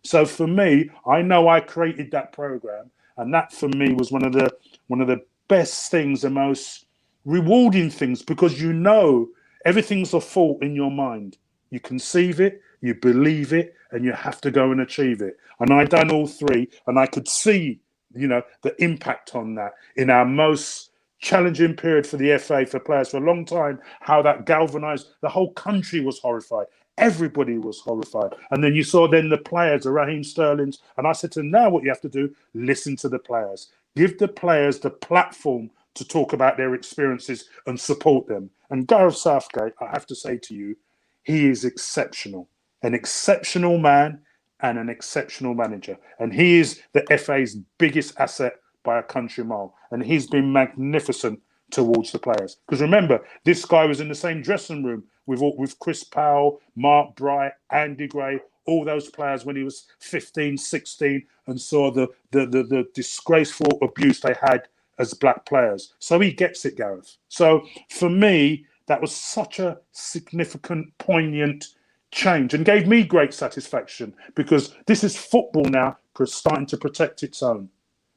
So for me, I know I created that program, and that for me was one of the best things, the most rewarding things, because you know everything's a thought in your mind. You conceive it, you believe it, and you have to go and achieve it. And I done all three, and I could see, you know, the impact on that in our most challenging period for the FA, for players for a long time, how that galvanized, the whole country was horrified. Everybody was horrified. And then you saw the players, the Raheem Sterlings, and I said to them, now what you have to do, listen to the players. Give the players the platform to talk about their experiences and support them. And Gareth Southgate, I have to say to you, he is exceptional, an exceptional man and an exceptional manager. And he is the FA's biggest asset by a country mile. And he's been magnificent towards the players. Because remember, this guy was in the same dressing room with Chris Powell, Mark Bright, Andy Gray, all those players when he was 15, 16, and saw the disgraceful abuse they had as black players. So he gets it, Gareth. So for me, that was such a significant, poignant change and gave me great satisfaction, because this is football now starting to protect its own.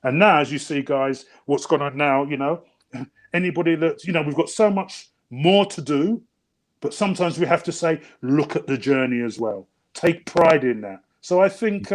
And now, as you see, guys, what's going on now, anybody that, we've got so much more to do, but sometimes we have to say, look at the journey as well. Take pride in that. So I think,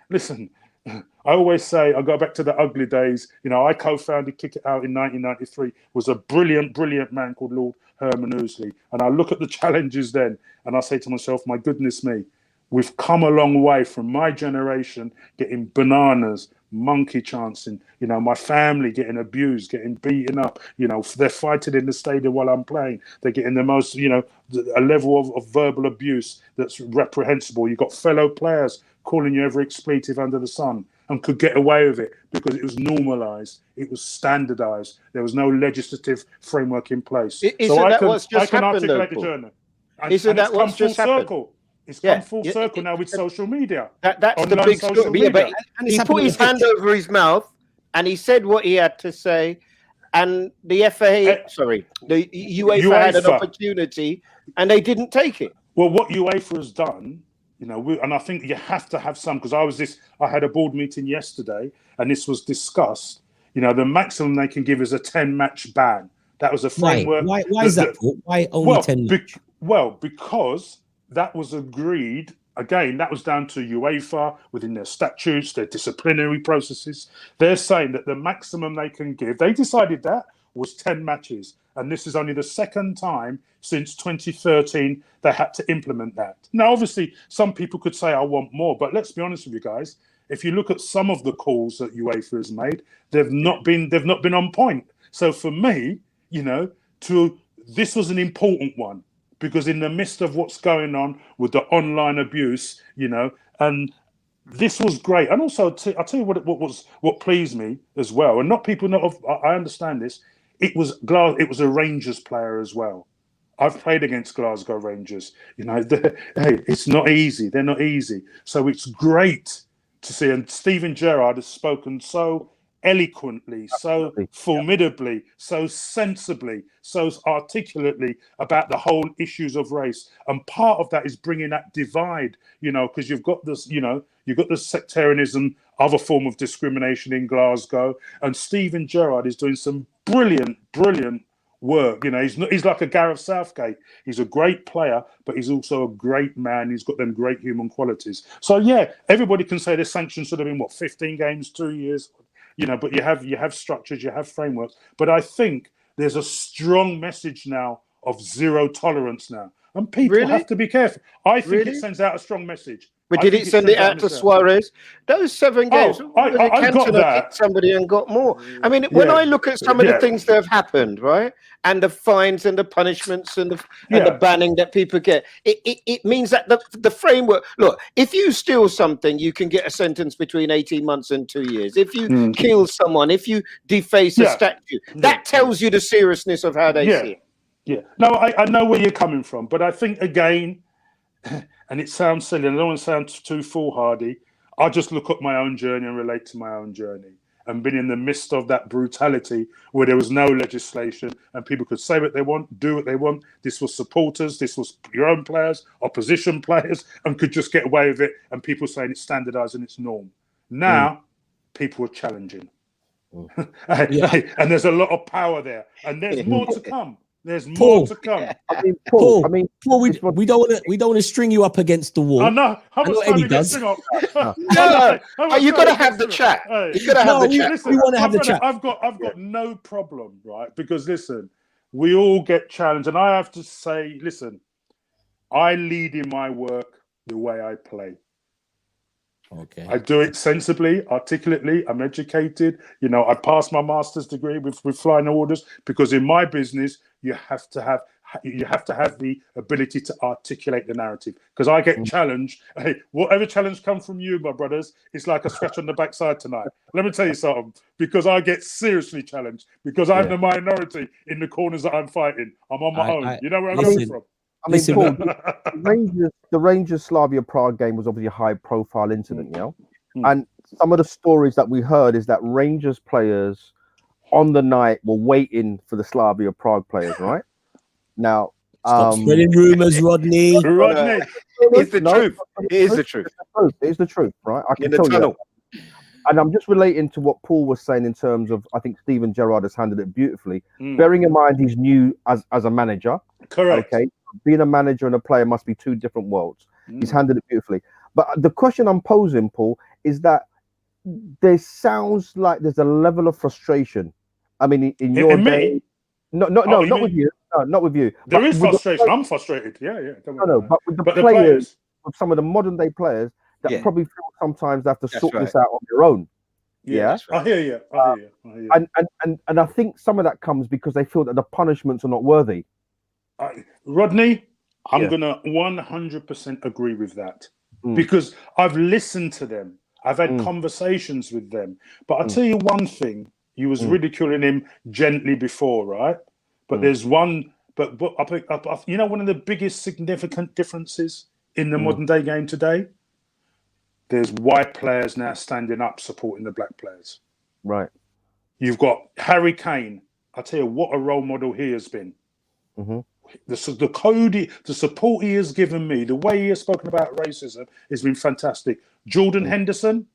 listen, I always say, I go back to the ugly days. I co-founded Kick It Out in 1993, was a brilliant, brilliant man called Lord Herman Ousley. And I look at the challenges then, and I say to myself, my goodness me, we've come a long way from my generation getting bananas, monkey chancing, my family getting abused, getting beaten up, they're fighting in the stadium while I'm playing. They're getting the most, a level of verbal abuse that's reprehensible. You've got fellow players calling you every expletive under the sun and could get away with it because it was normalised, it was standardised. There was no legislative framework in place. I can articulate the journey. Isn't that what's just happened? It's come full circle now with social media. That's the big story. Yeah, but he put his hand over his mouth and he said what he had to say. And the the UEFA had an opportunity and they didn't take it. Well, what UEFA has done, and I think you have to have some, because I had a board meeting yesterday and this was discussed. The maximum they can give is a 10-match ban. That was a framework. Why is that? Why only 10? Because that was agreed. Again, that was down to UEFA within their statutes, their disciplinary processes. They're saying that the maximum they can give, they decided that was 10 matches. And this is only the second time since 2013 they had to implement that. Now, obviously, some people could say, I want more. But let's be honest with you guys. If you look at some of the calls that UEFA has made, they've not been on point. So for me, this was an important one. Because in the midst of what's going on with the online abuse, and this was great. And also, I'll tell you what pleased me as well. And not people know. I understand this. It was a Rangers player as well. I've played against Glasgow Rangers. It's not easy. They're not easy. So it's great to see. And Steven Gerrard has spoken so eloquently, so formidably, so sensibly, so articulately about the whole issues of race. And part of that is bringing that divide, because you've got this, you've got the sectarianism, other form of discrimination in Glasgow. And Steven Gerrard is doing some brilliant, brilliant work. He's like a Gareth Southgate. He's a great player, but he's also a great man. He's got them great human qualities. So yeah, everybody can say the sanctions should have been 15 games, 2 years. But you have structures, you have frameworks. But I think there's a strong message now of zero tolerance now. And people have to be careful. I think it sends out a strong message. But did it send it out to Suarez? Those 7 games, I got that. Somebody and got more. I mean, when I look at some of the things that have happened, right, and the fines and the punishments and the banning that people get, it means that the framework. Look, if you steal something, you can get a sentence between 18 months and 2 years. If you kill someone, if you deface a statue, that tells you the seriousness of how they see it. Yeah. No, I know where you're coming from, but I think again. And it sounds silly, and I don't want to sound too foolhardy. I just look at my own journey and relate to my own journey. And been in the midst of that brutality where there was no legislation and people could say what they want, do what they want. This was supporters, this was your own players, opposition players, and could just get away with it. And people saying it's standardised and it's norm. Now, people are challenging. And there's a lot of power there. And there's more to come. There's more to come. Paul, we don't want to string you up against the wall. I know. How much time does? You got to have the chat. You got to have the chat. Listen, we want to have the chat. I've got no problem, right? Because listen, we all get challenged, and I have to say, listen, I lead in my work the way I play. Okay. I do it sensibly, articulately. I'm educated. You know, I passed my master's degree with flying orders because in my business, you have to have the ability to articulate the narrative. Because I get challenged. Hey, whatever challenge comes from you, my brothers, it's like a scratch on the backside tonight. Let me tell you something. Because I get seriously challenged. Because I'm the minority in the corners that I'm fighting. I'm on my own. You know where I'm coming from. I mean, Paul, the Rangers Slavia Prague game was obviously a high-profile incident, you know, and some of the stories that we heard is that Rangers players on the night were waiting for the Slavia Prague players, right? Now, stop spreading rumors, Rodney. Rodney, it's the truth. It is the truth. It is the truth, right? I can in the tell tunnel. you that. And I'm just relating to what Paul was saying in terms of, I think Steven Gerrard has handled it beautifully. Bearing in mind he's new as a manager. Correct. Okay. Being a manager and a player must be two different worlds. He's handled it beautifully. But the question I'm posing, Paul, is that there sounds like there's a level of frustration. I mean, in your day, not with you. No, not with you. There is frustration. I'm frustrated. Yeah. No, but with the players, with some of the modern day players that probably feel sometimes they have to sort this out on their own. Yeah. I hear you. And I think some of that comes because they feel that the punishments are not worthy. Rodney, I'm gonna 100% agree with that because I've listened to them. I've had conversations with them. But I'll tell you one thing: you was ridiculing him gently before, right? But there's one. But I think you know one of the biggest significant differences in the modern day game today. There's white players now standing up supporting the black players. Right. You've got Harry Kane. I tell you what a role model he has been. The support he has given me, the way he has spoken about racism has been fantastic. Jordan Henderson,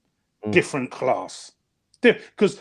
different class.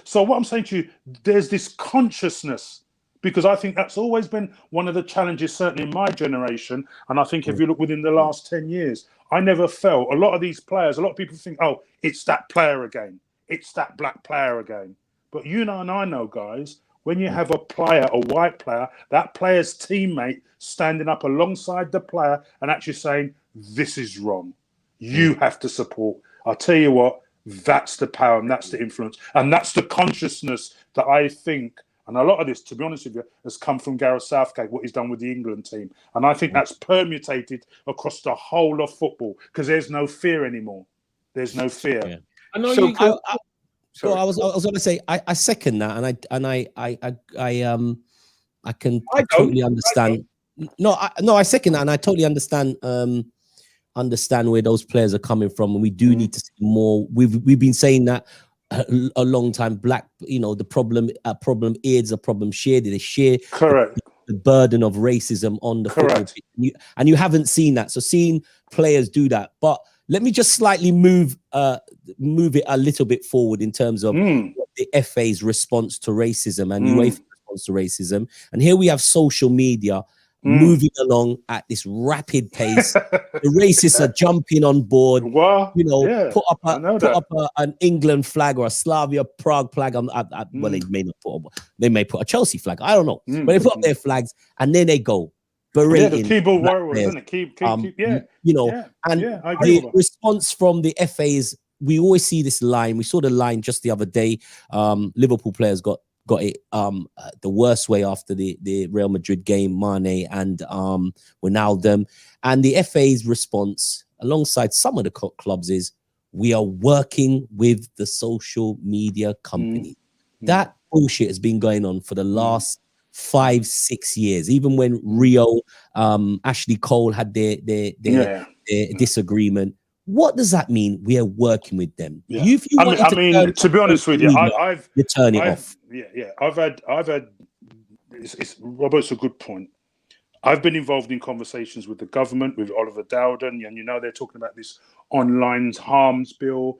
So what I'm saying to you, there's this consciousness, because I think that's always been one of the challenges, certainly in my generation. And I think if you look within the last 10 years, I never felt a lot of these players, a lot of people think, oh, it's that player again. It's that black player again. But you know, and I know, guys, when you have a player, a white player, that player's teammate standing up alongside the player and actually saying, this is wrong. You have to support. I'll tell you what, that's the power and that's the influence. And that's the consciousness that I think, and a lot of this, to be honest with you, has come from Gareth Southgate, what he's done with the England team. And I think that's permutated across the whole of football because there's no fear anymore. There's no fear. Yeah. I know So I was going to say I second that, and I can totally understand. I second that, and I totally understand where those players are coming from, and we do need to see more. We've been saying that a long time. Black, the problem is a problem shared. They share correct the burden of racism on the football pitch. And you haven't seen that. So seeing players do that, but let me just slightly move it a little bit forward in terms of the FA's response to racism and UEFA's response to racism. And here we have social media moving along at this rapid pace. The racists are jumping on board. Well, put up an England flag or a Slavia Prague flag. Well, they may put a Chelsea flag. I don't know, but they put up their flags and then they go. The keyboard warriors, isn't it? I agree. The response from the FAs, we always see this line. We saw the line just the other day. Liverpool players got it the worst way after the Real Madrid game, Mane and Wijnaldum. And the FA's response, alongside some of the clubs, is we are working with the social media company. That bullshit has been going on for the last 5-6 years. Even when Rio, Ashley Cole had their disagreement. What does that mean? We are working with them. Yeah. To be honest with you, you're turning off. I've had. Robert's a good point. I've been involved in conversations with the government, with Oliver Dowden, and they're talking about this online harms bill,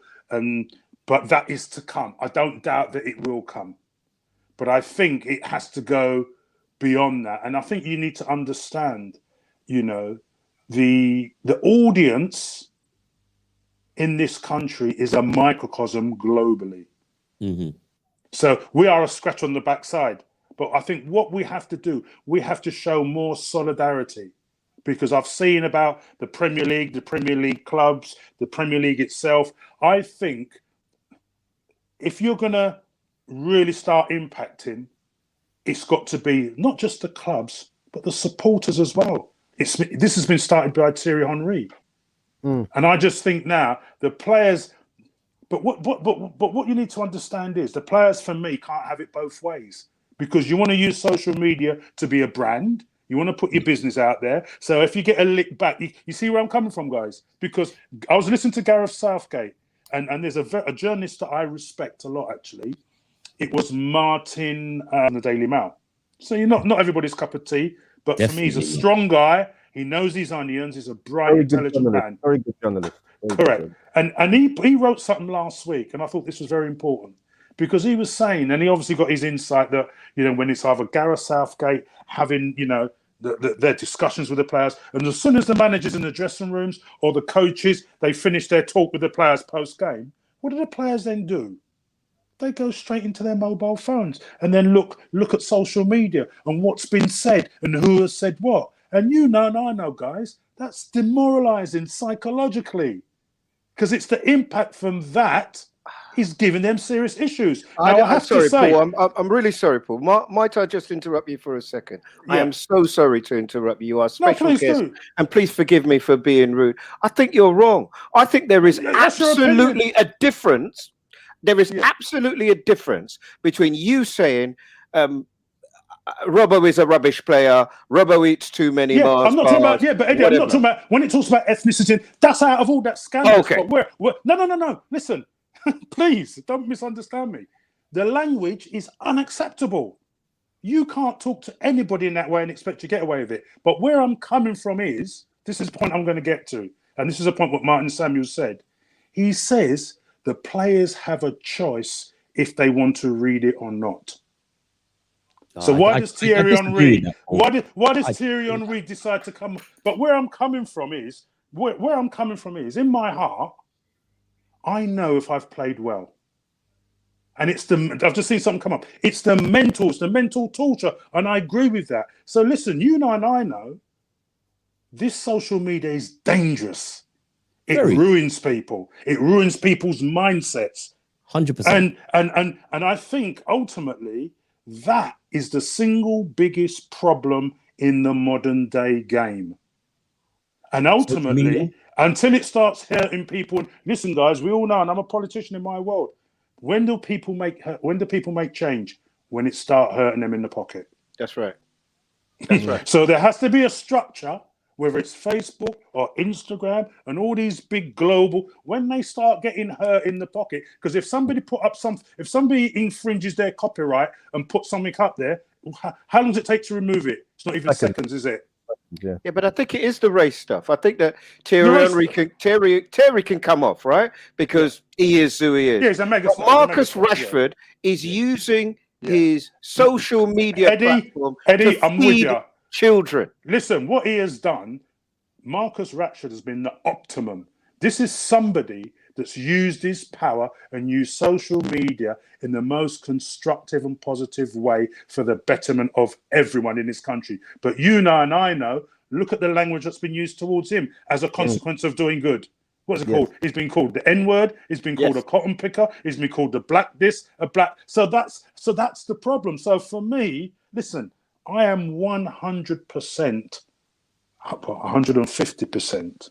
but that is to come. I don't doubt that it will come. But I think it has to go beyond that. And I think you need to understand, the audience in this country is a microcosm globally. So we are a scratch on the backside. But I think what we have to do, we have to show more solidarity because I've seen about the Premier League clubs, the Premier League itself. I think if you're going to really start impacting, it's got to be not just the clubs, but the supporters as well. This has been started by Thierry Henry. And I just think now the players, but what you need to understand is the players, for me, can't have it both ways, because you want to use social media to be a brand. You want to put your business out there. So if you get a lick back, you see where I'm coming from, guys? Because I was listening to Gareth Southgate, and there's a journalist that I respect a lot, actually. It was Martin the Daily Mail. So you're not everybody's cup of tea, but for me, he's a strong guy. He knows his onions. He's a bright, intelligent man. Very good journalist. Correct. And he wrote something last week, and I thought this was very important, because he was saying, and he obviously got his insight that, when it's either Gareth Southgate having, their discussions with the players, and as soon as the managers in the dressing rooms or the coaches, they finish their talk with the players post-game, what do the players then do? They go straight into their mobile phones and then look at social media and what's been said and who has said what. And and I know, guys, that's demoralizing psychologically, because it's the impact from that is giving them serious issues. Now, I have to say, Paul, I'm really sorry, Paul. Might I just interrupt you for a second? Yeah. I am so sorry to interrupt you. You are a special guest, and please forgive me for being rude. I think you're wrong. I think there is absolutely a difference. There is absolutely a difference between you saying, Robbo is a rubbish player. Robbo eats too many Mars I'm not talking about, but Eddie, I'm not talking about, when it talks about ethnicity, that's out of all that scandal. Okay. No. Listen, please, don't misunderstand me. The language is unacceptable. You can't talk to anybody in that way and expect to get away with it. But where I'm coming from is, this is the point I'm going to get to, and this is a point what Martin Samuels said. He says the players have a choice if they want to read it or not. So why does Thierry Henry? Why does Thierry Henry decide to come? But where I'm coming from is in my heart, I know if I've played well, and I've just seen something come up. It's the mental torture, and I agree with that. So listen, and I know this social media is dangerous. It ruins people. It ruins people's mindsets. 100%. And I think ultimately that is the single biggest problem in the modern day game. And ultimately, until it starts hurting people, listen, guys, we all know, and I'm a politician in my world. When do people make change? When it start hurting them in the pocket. That's right. That's right. So there has to be a structure, whether it's Facebook or Instagram and all these big global, when they start getting hurt in the pocket, because if somebody if somebody infringes their copyright and put something up there, how long does it take to remove it? It's not even seconds, is it? Yeah, but I think it is the race stuff. I think that Thierry can come off, right? Because he is who he is. Yeah, he's a mega. Marcus Rashford is using his social media platform to I'm with you. Children. Listen, what he has done, Marcus Rashford has been the optimum. This is somebody that's used his power and used social media in the most constructive and positive way for the betterment of everyone in this country. But and I know, look at the language that's been used towards him as a consequence of doing good. What's it called? He's been called the N-word. He's been called a cotton picker. He's been called the black this, a black. So that's the problem. So for me, listen, I am 100%, 150%.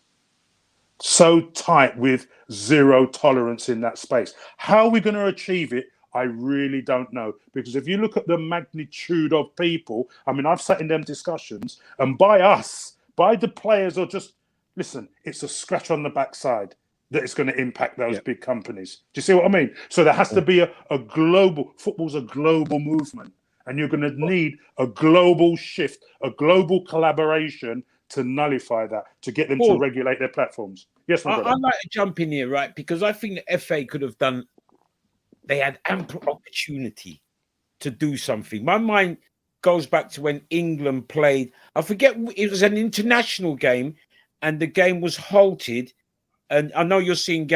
So tight with zero tolerance in that space. How are we going to achieve it? I really don't know. Because if you look at the magnitude of people, I mean, I've sat in them discussions, and by the players, or just, listen, it's a scratch on the backside that it's going to impact those big companies. Do you see what I mean? So there has to be a global, football's a global movement, and you're going to need a global shift, a global collaboration to nullify that, to get them to regulate their platforms. Yes, my brother. I'd like to jump in here, right? Because I think the FA could have done, they had ample opportunity to do something. My mind goes back to when England played, I forget, it was an international game, and the game was halted. And I know you're singing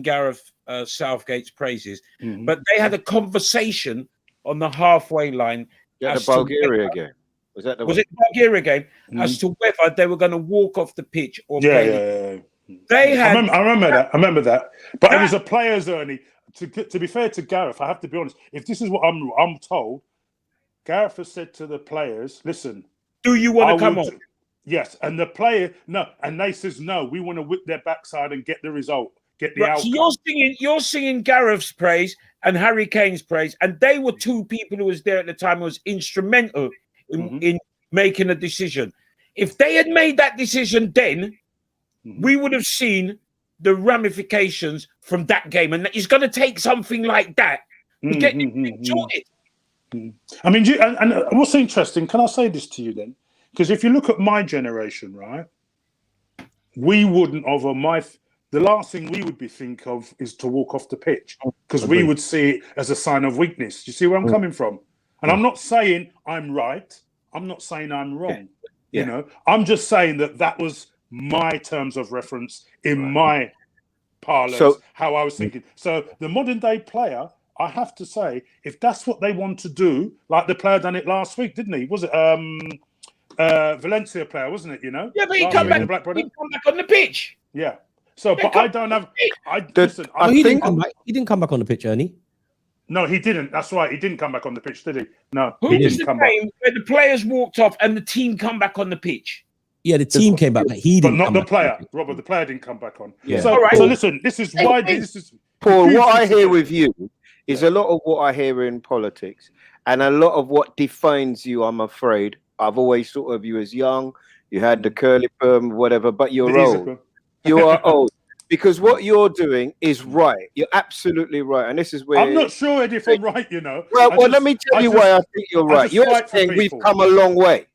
Gareth Southgate's praises, but they had a conversation on the halfway line. Yeah, the Bulgaria game. Was that the was one? it Bulgaria game? As to whether they were going to walk off the pitch or play. They had. I remember that. But it was a player's only. To be fair to Gareth, I have to be honest. If this is what I'm told, Gareth has said to the players, "Listen, do you want to come on?" Yes, and the player and they says no. We want to whip their backside and get the result, get the outcome. So you're singing Gareth's praise and Harry Kane's praise, and they were two people who was there at the time who was instrumental in making a decision. If they had made that decision then, we would have seen the ramifications from that game, and it's going to take something like that to get sorted. I mean, and what's interesting? Can I say this to you then? Because if you look at my generation, right, we wouldn't have the last thing we would be think of is to walk off the pitch, because we would see it as a sign of weakness. You see where I'm coming from? And I'm not saying I'm right. I'm not saying I'm wrong. Yeah. You know, I'm just saying that was my terms of reference in my parlance, how I was thinking. So the modern day player, I have to say, if that's what they want to do, like the player done it last week, didn't he? Was it Valencia player, wasn't it? You know? Yeah, but he come back on the pitch. Yeah. So, but I don't have. He didn't come back on the pitch, Ernie. No, he didn't. That's right. He didn't come back on the pitch, did he? No, he didn't come back. Where the players walked off and the team come back on the pitch. Yeah, the team came back, but he didn't. But not the player, Robert. The player didn't come back on. Yeah. So, so listen. This is why this is. Paul, what I hear with you is a lot of what I hear in politics, and a lot of what defines you. I'm afraid I've always thought of you as young. You had the curly perm, whatever, but you're old. You are old. Because what you're doing is right. You're absolutely right. And this is where... I'm not sure, Eddie, if I'm right, you know. Well, let me tell you why I think you're right. You're saying we've come a long way.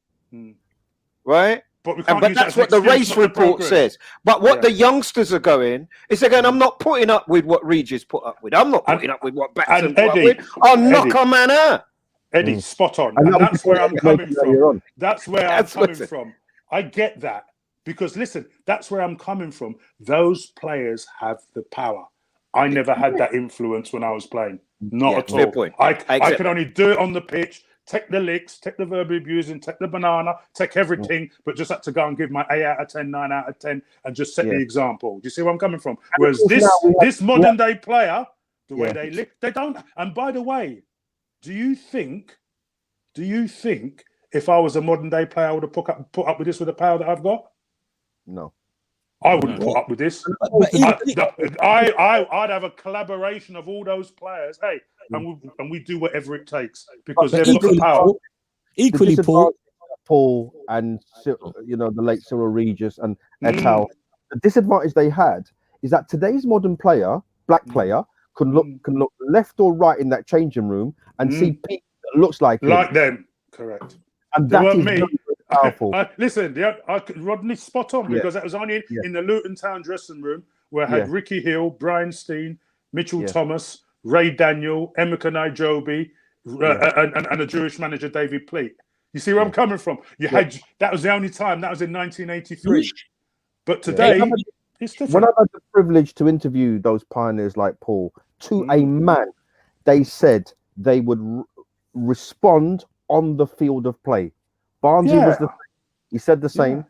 Right? But that's what the race report says. But what the youngsters are going is they're going, I'm not putting up with what Regis put up with. I'm not putting up with what Baxter put up with. I'll knock a man out. Eddie, spot on. And that's where I'm coming from. That's where I'm coming from. I get that. Because listen, that's where I'm coming from. Those players have the power. I never had that influence when I was playing. Not at all. Point. I could only do it on the pitch, take the licks, take the verbal abusing, take the banana, take everything, but just had to go and give my 8 out of 10, 9 out of 10, and just set the example. Do you see where I'm coming from? Whereas this modern day player, the way they lick, they don't. And by the way, do you think if I was a modern day player, I would have put up with this with the power that I've got? No, I wouldn't put up with this. I'd have a collaboration of all those players. Hey, and we do whatever it takes because they've got the power. Equally, Paul and the late Cyril Regis and Etal. The disadvantage they had is that today's modern player, black player, can look left or right in that changing room and see people that looks like them. Correct. And that is me. Powerful. Listen, Rodney, spot on, because that was only in the Luton Town dressing room where I had Ricky Hill, Brian Steen, Mitchell Thomas, Ray Daniel, Emeka Naijobi, and a Jewish manager, David Pleat. You see where I'm coming from? That was the only time. That was in 1983. But today, it's different. When I had the privilege to interview those pioneers like Paul, to a man, they said they would respond on the field of play. Barnesy was he said the same.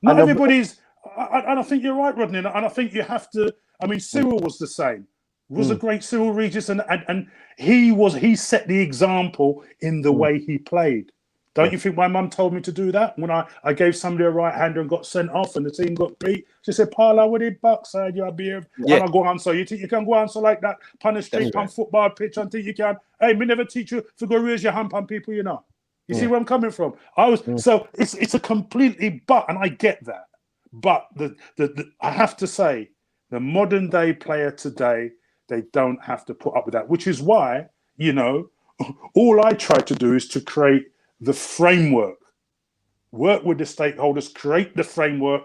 Not everybody's, and I think you're right, Rodney. And I think you have to. I mean, Cyril was the same. Was a great Cyril Regis, and he set the example in the way he played. Don't you think my mum told me to do that when I gave somebody a right hander and got sent off and the team got beat? She said, "Paul, I would have backside you behave." And I go on, so you think you can go on so like that, on the street, on football pitch, and think you can? Hey, me never teach you to go raise your hand on people, you know. You see where I'm coming from? So it's a completely and I get that. But I have to say, the modern day player today, they don't have to put up with that, which is why, all I try to do is to create the framework, work with the stakeholders, create the framework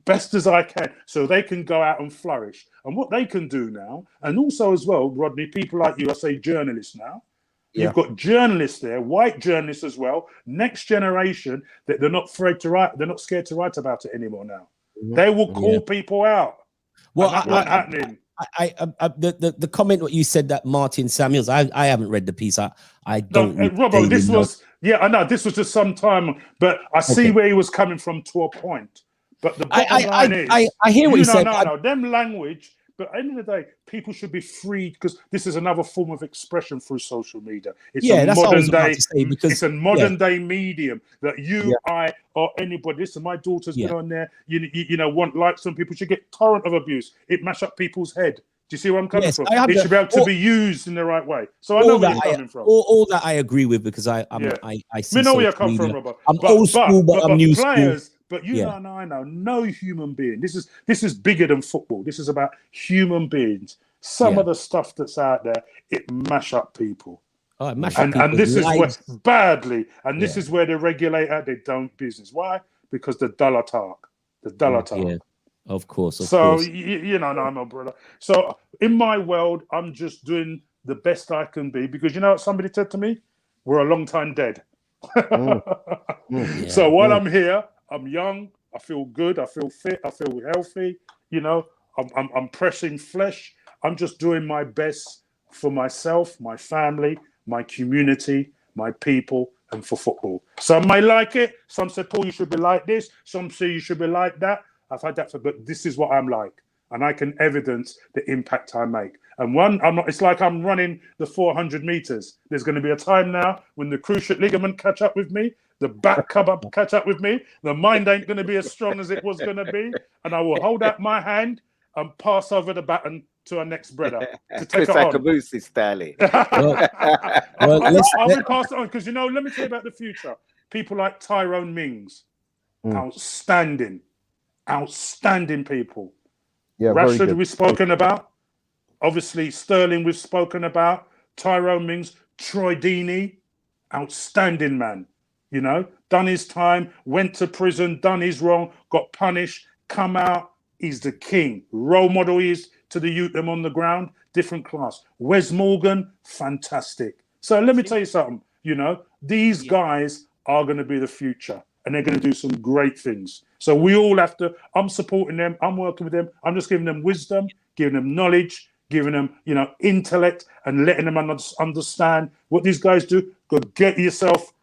best as I can so they can go out and flourish. And what they can do now, and also as well, Rodney, people like you, I say journalists now, you've got journalists there, white journalists as well, next generation, that they're not afraid to write, they're not scared to write about it anymore now. They will call people out. Well, happening. The comment what you said that Martin Samuels, I haven't read the piece. I don't. Robert, this was Yeah, I know this was just some time, but I see where he was coming from to a point. But the bottom line is, I hear what you said. No, them language. But at the end of the day, people should be free because this is another form of expression through social media. It's a modern day. It's a modern day medium that you, I, or anybody. Listen, my daughter's been on there. You know, some people should get torrent of abuse. It mash up people's head. Do you see where I'm coming from? It should be able to be used in the right way. So I know where you're coming from. All that I agree with because I see. We know where you come from, Robert. I'm old school, but I'm new school. But you know, and I know no human being. This is bigger than football. This is about human beings. Some of the stuff that's out there, it mash up people. Oh, and this is where badly. And this is where the regulator they don't business. Why? Because the dollar talk. The dollar talk. Yeah. Of course. So you know, no, my brother. So in my world, I'm just doing the best I can be because you know what somebody said to me? We're a long time dead. So while I'm here, I'm young. I feel good. I feel fit. I feel healthy. You know, I'm pressing flesh. I'm just doing my best for myself, my family, my community, my people, and for football. Some may like it. Some say, Paul, you should be like this. Some say you should be like that. I've had that, but this is what I'm like, and I can evidence the impact I make. And it's like I'm running the 400 meters. There's going to be a time now when the cruciate ligament catch up with me. The back catch up with me. The mind ain't going to be as strong as it was going to be. And I will hold out my hand and pass over the baton to our next brother to take it on. I will pass it on because, you know, let me tell you about the future. People like Tyrone Mings. Outstanding people. Yeah, Rashford we've spoken about. Obviously, Sterling we've spoken about. Tyrone Mings. Troy Deeney. Outstanding man. You know, done his time, went to prison, done his wrong, got punished, come out. He's the king. Role model he is to the youth them on the ground, different class. Wes Morgan, fantastic. So let me tell you something, you know, these guys are going to be the future and they're going to do some great things. So we all have to, I'm supporting them, I'm working with them, I'm just giving them wisdom, giving them knowledge, giving them, you know, intellect and letting them understand what these guys do. Go get yourself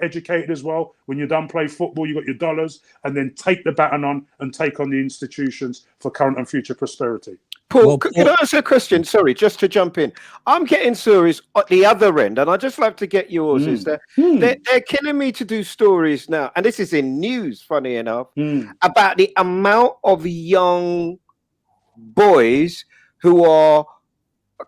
educated as well. When you're done playing football, you got your dollars, and then take the baton on and take on the institutions for current and future prosperity. Paul, can I ask a question? Sorry, just to jump in. I'm getting stories at the other end, and I'd just like to get yours. Is that they're killing me to do stories now, and this is in news, funny enough, about the amount of young boys who are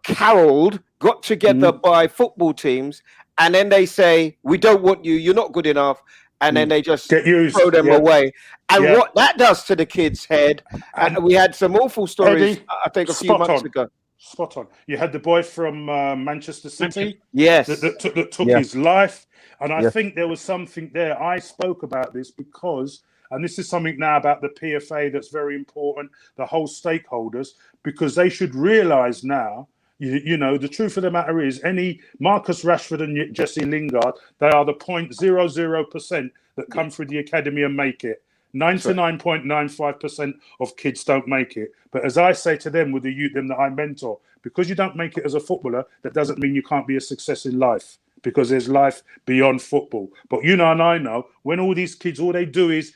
caroled, got together by football teams, and then they say, we don't want you, you're not good enough. And then they just throw them away. And what that does to the kid's head, and we had some awful stories, Eddie, I think, a few months ago. Spot on. You had the boy from Manchester City. Yes. That took his life. And I think there was something there. I spoke about this because, and this is something now about the PFA that's very important, the whole stakeholders, because they should realise now, you know, the truth of the matter is any Marcus Rashford and Jesse Lingard, they are the 0.00% that come through the academy and make it. 99.95% of kids don't make it. But as I say to them with the youth them that I mentor, because you don't make it as a footballer, that doesn't mean you can't be a success in life, because there's life beyond football. But you know, and I know, when all these kids, all they do is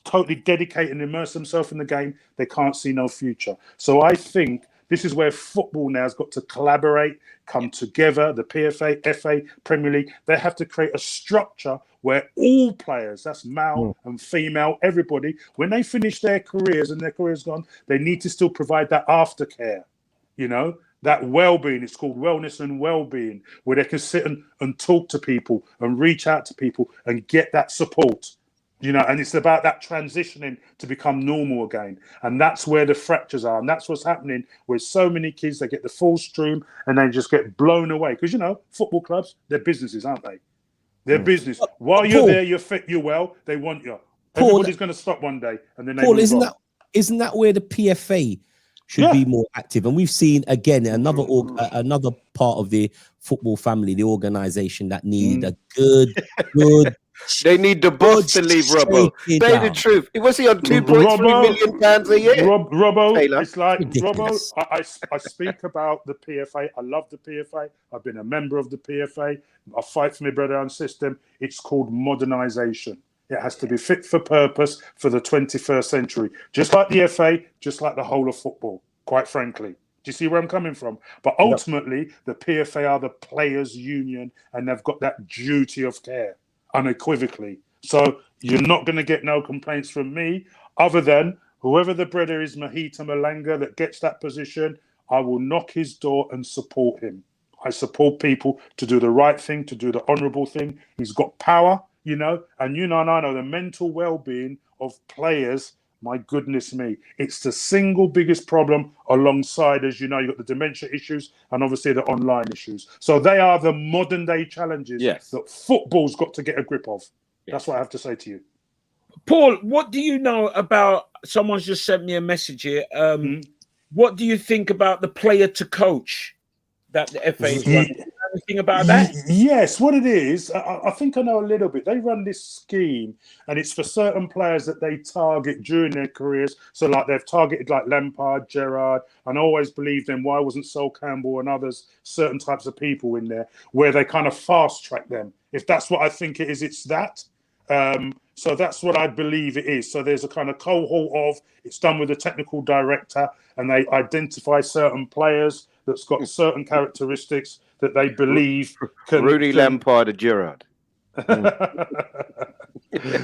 totally dedicate and immerse themselves in the game, they can't see no future. So I think this is where football now has got to collaborate, come together, the PFA, FA, Premier League. They have to create a structure where all players, that's male and female, everybody, when they finish their careers and their career's gone, they need to still provide that aftercare, you know, that well-being. It's called wellness and well-being, where they can sit and talk to people and reach out to people and get that support. You know, and it's about that transitioning to become normal again. And that's where the fractures are. And that's what's happening with so many kids. They get the full stream and they just get blown away. Because, you know, football clubs, they're businesses, aren't they? They're business. While you're there, you're fit, you're well, they want you. Everybody's going to stop one day. And then they move on. Isn't that where the PFA should be more active? And we've seen, again, another part of the football family, the organisation that need a good They need the boss to leave Robbo. Say the truth. Was he on £2.3 million a year? Robbo, Taylor? it's like Ridiculous. Robbo. I speak about the PFA. I love the PFA. I've been a member of the PFA. I fight for my brother and system. It's called modernisation. It has to be fit for purpose for the 21st century. Just like the FA, just like the whole of football, quite frankly. Do you see where I'm coming from? But ultimately, the PFA are the players' union, and they've got that duty of care, unequivocally. So you're not going to get no complaints from me, other than whoever the brother is, Mahita Malanga, that gets that position, I will knock his door and support him. I support people to do the right thing, to do the honourable thing. He's got power, and and I know the mental well-being of players. My goodness me, it's the single biggest problem alongside, as you know, you've got the dementia issues and obviously the online issues. So they are the modern day challenges that football's got to get a grip of. That's what I have to say to you. Paul, what do you know about, someone's just sent me a message here. What do you think about the player to coach that the FA is running? Anything about that? Yes, what it is, I think I know a little bit. They run this scheme, and it's for certain players that they target during their careers. So, like, they've targeted like Lampard, Gerrard, and I always believed them. Why wasn't Sol Campbell and others, certain types of people in there, where they kind of fast track them? If that's what I think it is, it's that. So that's what I believe it is. So there's a kind of cohort of, it's done with a technical director, and they identify certain players that's got certain characteristics that they believe can... Rudy Lampard and Gerrard.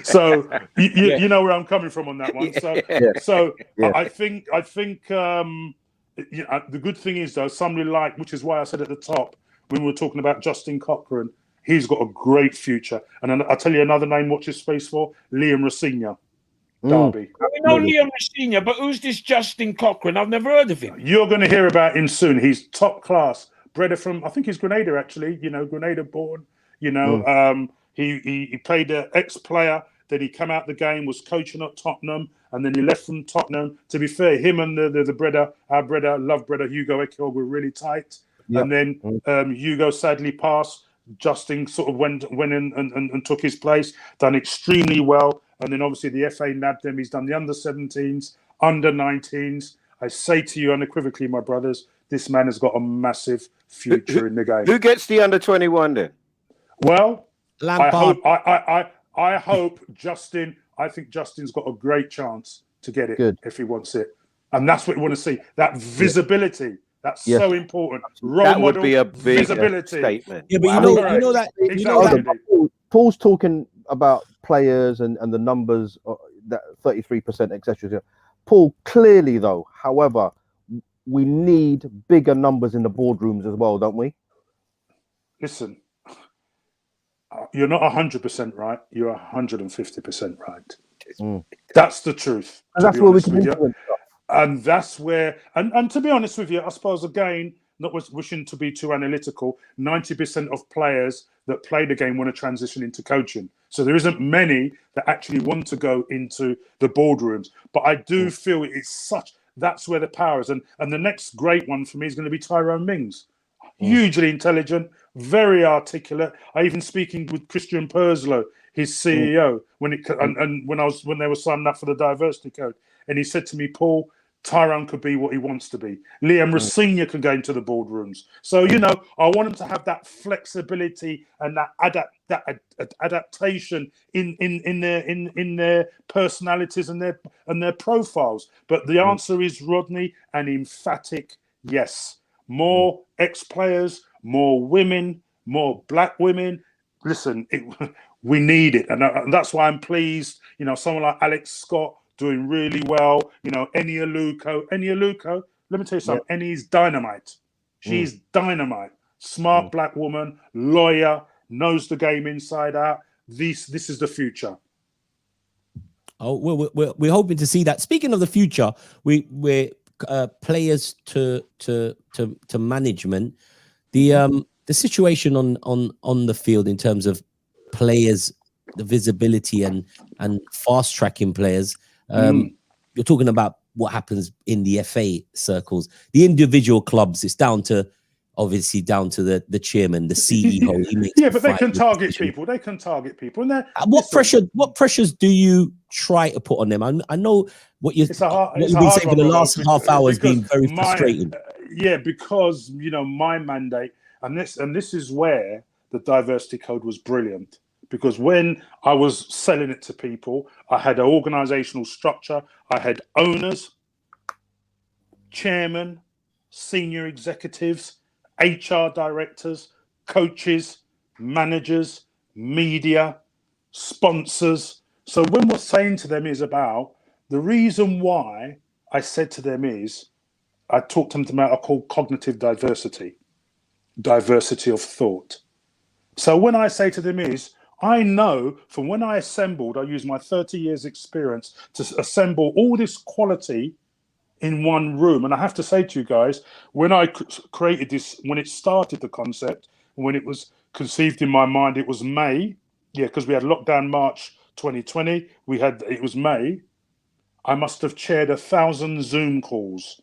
So you know where I'm coming from on that one. So I think the good thing is, though, somebody like, which is why I said at the top when we were talking about Justin Cochran, he's got a great future. And I'll tell you another name, watch his space for, Liam Rossigna. Derby. We know Liam Rossigna, but who's this Justin Cochran? I've never heard of him. You're going to hear about him soon. He's top class. Bred from, I think he's Grenada, actually. Grenada born. He played an ex-player. Then he came out the game, was coaching at Tottenham, and then he left from Tottenham. To be fair, him and our love brother, Hugo Ekiog, were really tight. Yep. And then Hugo sadly passed. Justin sort of went in and took his place, done extremely well. And then obviously the FA nabbed him. He's done the under-17s, under-19s. I say to you unequivocally, my brothers, this man has got a massive future in the game. Who gets the under-21 then? Well, Lampard. I hope Justin. I think Justin's got a great chance to get it if he wants it, and that's what we want to see. That visibility. That's so important. That would be a big visibility statement. Yeah, but you know that Paul's talking about players and the numbers, that 33%, etc. Paul, clearly though, however, we need bigger numbers in the boardrooms as well, don't we? Listen, you're not 100% right. You're 150% right. That's the truth. And that's where we can influence. And that's where, and to be honest with you, I suppose, again, not wishing to be too analytical, 90% of players that play the game want to transition into coaching. So there isn't many that actually want to go into the boardrooms. But I do feel that's where the power is. And the next great one for me is going to be Tyrone Mings. Hugely intelligent, very articulate. I even speaking with Christian Purslow, his CEO, when they were signing up for the diversity code. And he said to me, Paul, Tyrone could be what he wants to be. Liam Rossigna can go into the boardrooms. So, I want him to have that flexibility and that adaptation in their personalities and their profiles. But the answer is, Rodney, an emphatic yes. More ex-players, more women, more black women. Listen, we need it. And that's why I'm pleased, someone like Alex Scott, doing really well, Eni Aluko. Let me tell you something. Eni's dynamite. She's dynamite. Smart black woman, lawyer, knows the game inside out. This is the future. Oh, we're hoping to see that. Speaking of the future, we're players to management. The situation on the field in terms of players, the visibility and fast tracking players. You're talking about what happens in the FA circles, the individual clubs. It's down to obviously down to the chairman, the CEO. He makes but they can target people. They can target people. And what pressures do you try to put on them? I know what you've been saying for the last half hour has been very frustrating. Because my mandate, and this is where the diversity code was brilliant. Because when I was selling it to people, I had an organizational structure. I had owners, chairman, senior executives, HR directors, coaches, managers, media, sponsors. So when we're saying to them is about the reason why I said to them is I talked to them about called cognitive diversity of thought. So when I say to them is I know from when I assembled, I used my 30 years experience to assemble all this quality in one room. And I have to say to you guys, when I created this, when it started the concept, when it was conceived in my mind, it was May. Yeah, because we had lockdown March 2020. It was May. I must have chaired 1,000 Zoom calls.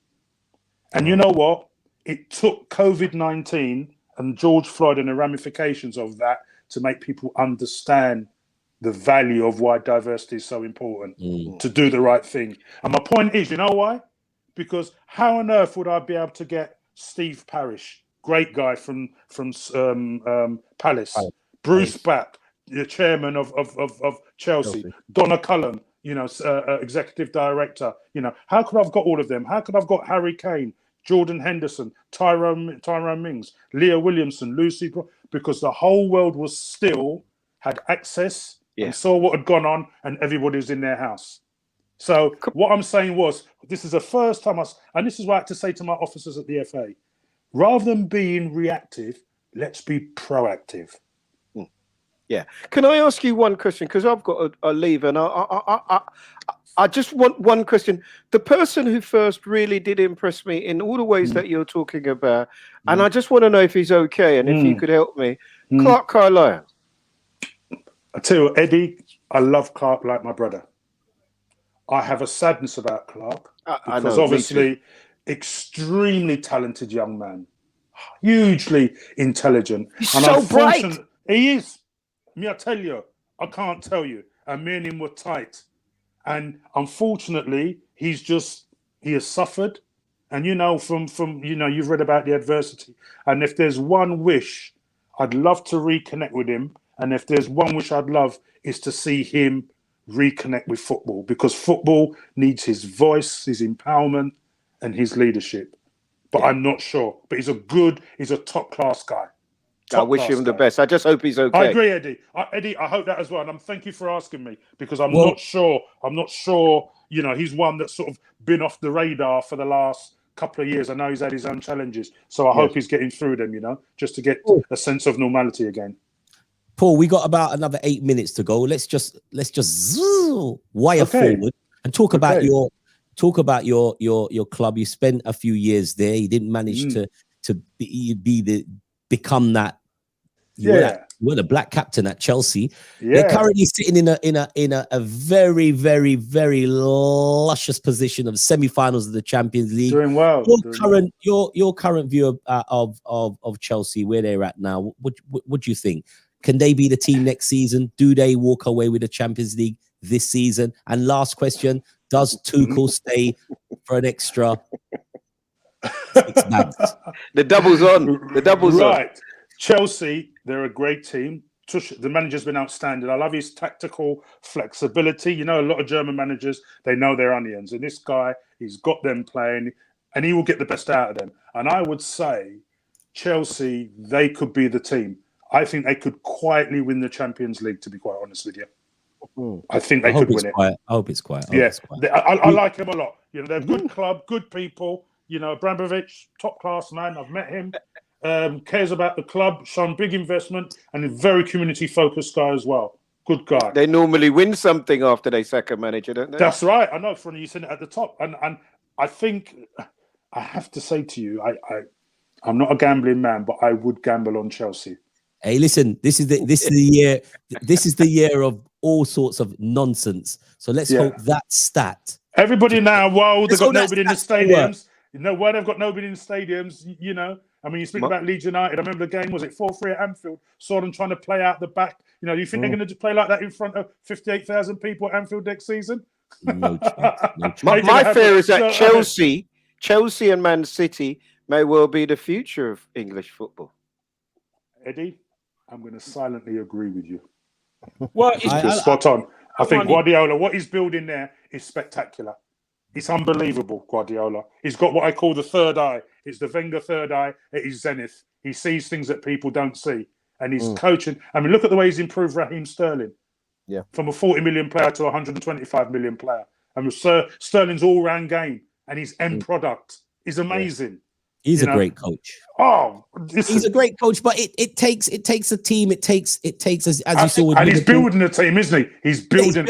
And you know what? It took COVID-19 and George Floyd and the ramifications of that to make people understand the value of why diversity is so important, to do the right thing. And my point is, you know why? Because how on earth would I be able to get Steve Parish, great guy from Palace, Bruce Back, the chairman of Chelsea, Donna Cullen, executive director. How could I've got all of them? How could I've got Harry Kane, Jordan Henderson, Tyrone Mings, Leah Williamson, Lucy? Because the whole world was still had access and saw what had gone on, and everybody was in their house. So what I'm saying was, this is the first time and this is what I had to say to my officers at the FA, rather than being reactive, let's be proactive. Yeah. Can I ask you one question? Because I've got a leave, and I just want one question. The person who first really did impress me in all the ways that you're talking about, and I just want to know if he's okay and if you could help me, Clark Carlisle. I tell you, Eddie, I love Clark like my brother. I have a sadness about Clark because obviously extremely talented young man, hugely intelligent. He's so bright. He is. I tell you, I can't tell you. And me and him were tight. And unfortunately, he has suffered. And from you've read about the adversity. And if there's one wish, I'd love to reconnect with him. And if there's one wish I'd love is to see him reconnect with football, because football needs his voice, his empowerment, and his leadership. But I'm not sure. But he's a top class guy. I wish him the best. I just hope he's okay. I agree, Eddie. Eddie, I hope that as well. And thank you for asking me, because I'm not sure. He's one that's sort of been off the radar for the last couple of years. I know he's had his own challenges. So I hope he's getting through them, just to get a sense of normality again. Paul, we got about another 8 minutes to go. Let's just wire forward and talk about your club. You spent a few years there. You didn't manage to become that. You were the black captain at Chelsea. Yeah. They're currently sitting in a very, very, very luscious position of semi-finals of the Champions League. Doing well. Your current view of Chelsea, where they're at now. What do you think? Can they be the team next season? Do they walk away with the Champions League this season? And last question, does Tuchel stay for an extra 6 months? The double's on. The double's on. Right. Chelsea, they're a great team. The manager's been outstanding. I love his tactical flexibility. A lot of German managers, they know their onions. And this guy, he's got them playing, and he will get the best out of them. And I would say Chelsea, they could be the team. I think they could quietly win the Champions League, to be quite honest with you. I think they could win it. I hope it's quiet. I like him a lot. They're a good club, good people. Abramovich, top class man. I've met him. Cares about the club, shown big investment, and a very community focused guy as well. Good guy. They normally win something after they sack a manager, don't they? That's right. I know, Fronny, you said it at the top. And I think I have to say to you, I'm not a gambling man, but I would gamble on Chelsea. Hey, listen, this is the year of all sorts of nonsense. So let's hope that stat. Everybody now, they've got nobody in the stadiums. You know why they've got nobody in stadiums? You know, I mean, you speak about Leeds United. I remember the game, was it 4-3 at Anfield? Saw them trying to play out the back. You know, you think they're going to play like that in front of 58,000 people at Anfield next season? No chance. My fear is that Chelsea and Man City may well be the future of English football. Eddie, I'm going to silently agree with you. Well, it's spot on. I think Guardiola, what he's building there is spectacular. It's unbelievable, Guardiola. He's got what I call the third eye. It's the Wenger third eye at his zenith. He sees things that people don't see. And he's coaching. I mean, look at the way he's improved Raheem Sterling. Yeah. From a 40 million player to a 125 million player. And Sterling's all-round game and his end product is amazing. He's a great coach. Oh, he's a great coach, but it takes a team. It takes as you saw. And he's building a team, isn't he? He's built a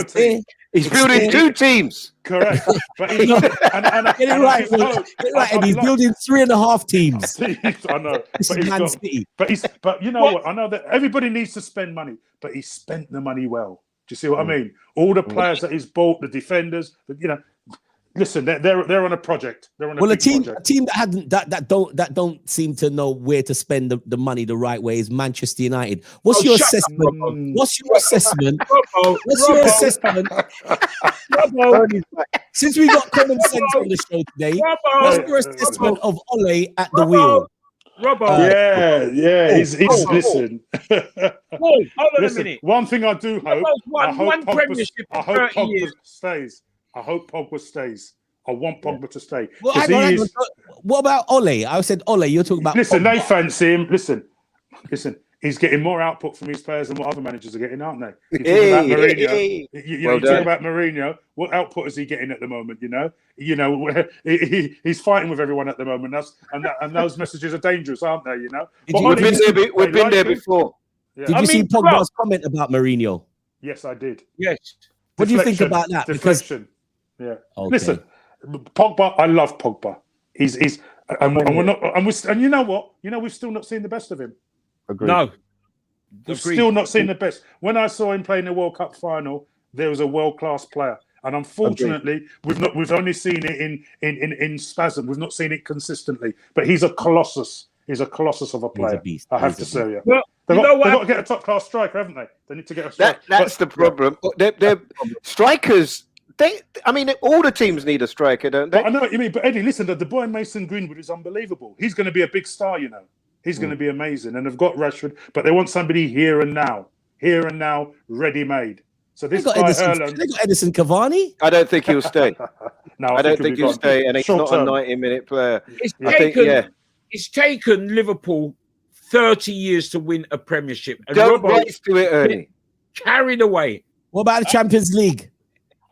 team. He's building 2 teams. Correct. But get it right. And he's building 3.5 teams. I know. This is Man City. But you know what? I know that everybody needs to spend money, but he spent the money well. Do you see what I mean? All the players that he's bought, the defenders, you know. Listen, they're on a project. They're on a team project. that don't seem to know where to spend the money the right way is Manchester United. What's your assessment? What's your assessment? What's your assessment? Since we got common sense on the show today, what's your assessment of Ole at the wheel? He's listen. Hold on a minute. One thing I do hope, I hope Pogba stays. I hope Pogba stays. I want Pogba to stay. Well, hang on. What about Ole? I said Ole. You're talking about. Listen, Pogba. they fancy him. Listen. He's getting more output from his players than what other managers are getting, aren't they? You talk about Mourinho. You talk about Mourinho. What output is he getting at the moment? He's fighting with everyone at the moment. And those messages are dangerous, aren't they? You know. We've been there before. Yeah. Did you see Pogba's comment about Mourinho? Yes, I did. Yes. What do you think about that? Deflection. Yeah. Okay. Listen, Pogba. I love Pogba. He's we're not. And you know what? We've still not seen the best of him. Agreed. No. We've still not seen the best. When I saw him play in the World Cup final, there was a world-class player. And unfortunately, we've only seen it in spasm. We've not seen it consistently. But he's a colossus. He's a colossus of a player. I have to say, yeah. Well, they've got to get a top-class striker, haven't they? They need to get a striker. That's the problem. They're strikers. All the teams need a striker, don't they? But I know what you mean. But Eddie, listen, the boy Mason Greenwood is unbelievable. He's going to be a big star, you know. He's going to be amazing. And they've got Rashford, but they want somebody here and now, ready-made. So this guy Haaland... They got Edison Cavani? I don't think he'll stay. No, I don't think he'll stay, and he's not a 90-minute player. It's taken Liverpool 30 years to win a Premiership. And don't race to it, Ernie. Carried away. What about the Champions League?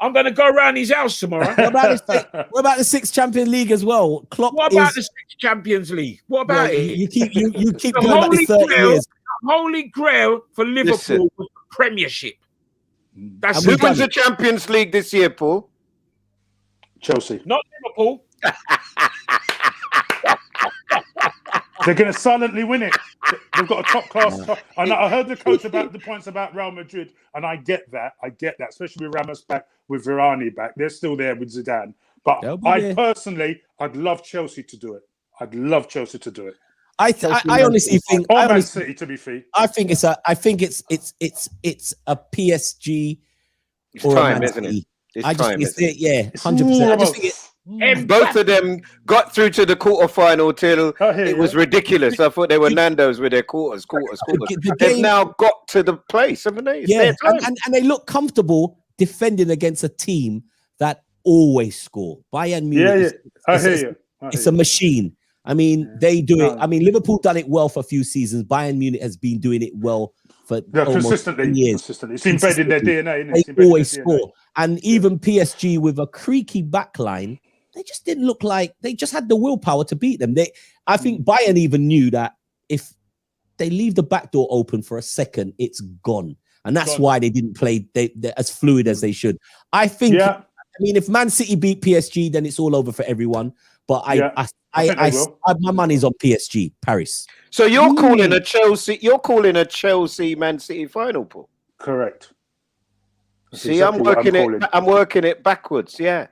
I'm going to go around his house tomorrow. What about the 6th Champions League as well? What about the 6th Champions League? What about it? You keep going back to 30 years. The holy grail for Liverpool was the Premiership. Who wins the Champions League this year, Paul? Chelsea. Not Liverpool. They're going to silently win it. They've got a top-class... I heard the coach about the points about Real Madrid, and I get that, especially with Ramos back, with Varane back. They're still there with Zidane. But I'd love Chelsea to do it. I honestly think... Man City, to be fair. I think it's a PSG or time, a Man isn't City. It's 100%. I just think both of them got through to the quarterfinal till it was ridiculous. I thought they were Nando's with their quarters. They've now got to the place, haven't they? And they look comfortable defending against a team that always score. Bayern Munich. It's a machine. I mean, they do it. I mean, Liverpool done it well for a few seasons. Bayern Munich has been doing it well for consistently. Years. It's embedded in their DNA. They always score. And even PSG with a creaky backline, they just didn't look like they just had the willpower to beat them. I think Bayern even knew that if they leave the back door open for a second, it's gone. And that's why they didn't play they're as fluid as they should. I think, if Man City beat PSG, then it's all over for everyone. But my money's on PSG, Paris. So you're calling a Chelsea Man City final, Paul? Correct. See, I'm working it backwards. Yeah,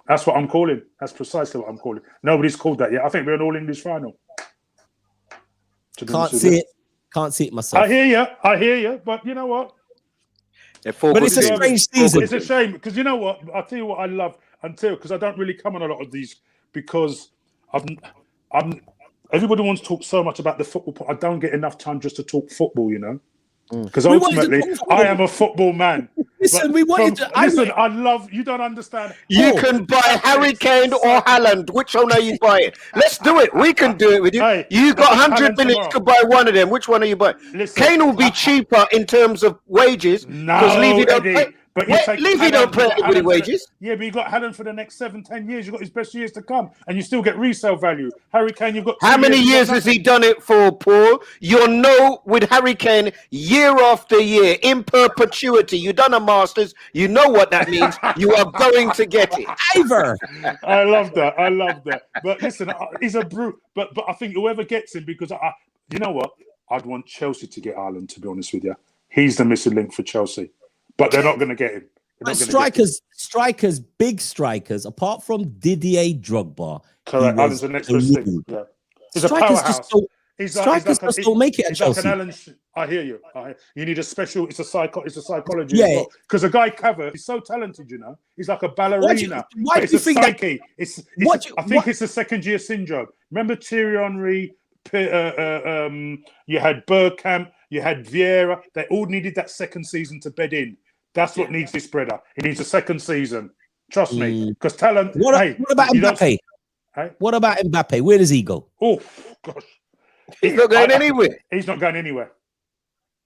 that's what I'm calling. That's precisely what I'm calling. Nobody's called that yet. I think we're an all-English final. Can't see it myself. I hear you. But you know what? But it's a strange season. It's a shame because you know what? I'll tell you what I love because I don't really come on a lot of these because everybody wants to talk so much about the football, but I don't get enough time just to talk football, you know. Because ultimately, I am a football man. Listen, I love. You don't understand. You can buy Harry Kane or Haaland. Which one are you buying? Let's do it. We can do it with you. Hey, you got 100 minutes to buy one of them. Which one are you buying? Listen, Kane will be cheaper in terms of wages because Levy don't pay. But Levy don't pay anybody wages. Yeah, but you got Haaland for the next 7-10 years. You got his best years to come, and you still get resale value. Harry Kane, you've got. How many years has he done it for, Paul? You'll know with Harry Kane year after year in perpetuity. You done a Masters. You know what that means. You are going to get it. Ivor. I love that. But listen, he's a brute. But I think whoever gets him, because you know what, I'd want Chelsea to get Haaland. To be honest with you, he's the missing link for Chelsea. But they're not going to get him. Strikers, big strikers, apart from Didier Drogba. Correct. Haaland's the next best thing. Yeah. He's a powerhouse. Strikers just don't make it at Chelsea. I hear you. You need a special. It's a psychology. Yeah. Because a guy Cavett is so talented. You know, he's like a ballerina. Why do you think psyche? I think it's a second-year syndrome. Remember Thierry Henry? You had Bergkamp. You had Vieira. They all needed that second season to bed in. That's what needs this brother. He needs a second season. Trust me. Because talent. What about Mbappe? What about Mbappe? Where does he go? Oh, gosh. He's not going anywhere. He's not going anywhere.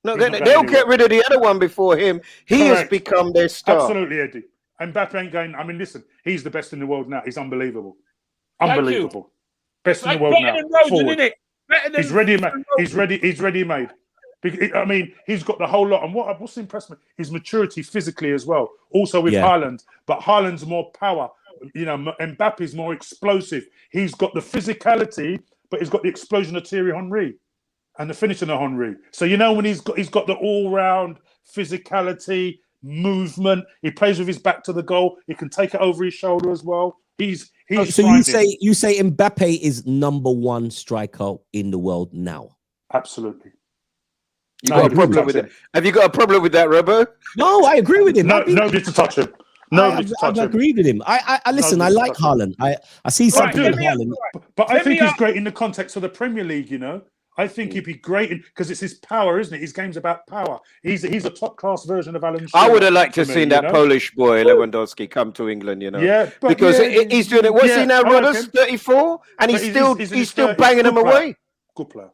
No, they'll get rid of the other one before him. He has become their star. Absolutely, Eddie. Mbappe ain't going. I mean, listen, he's the best in the world now. He's unbelievable. Unbelievable. Best in the world now. Forward. He's ready. He's ready made. I mean, he's got the whole lot. And what's impressed me? His maturity physically as well. Also with Haaland. But Haaland's more power. You know, Mbappe's more explosive. He's got the physicality, but he's got the explosion of Thierry Henry and the finishing of Henry. So, you know, when he's got the all-round physicality, movement, he plays with his back to the goal. He can take it over his shoulder as well. So you say Mbappe is number one striker in the world now? Absolutely. You got a problem with it? Have you got a problem with that, Robo? No, I agree with him. Nobody to touch him. I agree with him. I listen. I like Haaland. I see something in Haaland. But I think he's great in the context of the Premier League. You know, I think he'd be great because it's his power, isn't it? His game's about power. He's a top class version of Alan Shearer. I would have liked to see that Polish boy Lewandowski come to England. You know, because he's doing it. What's he now, Rodders? 34, and he's still banging them away. Good player.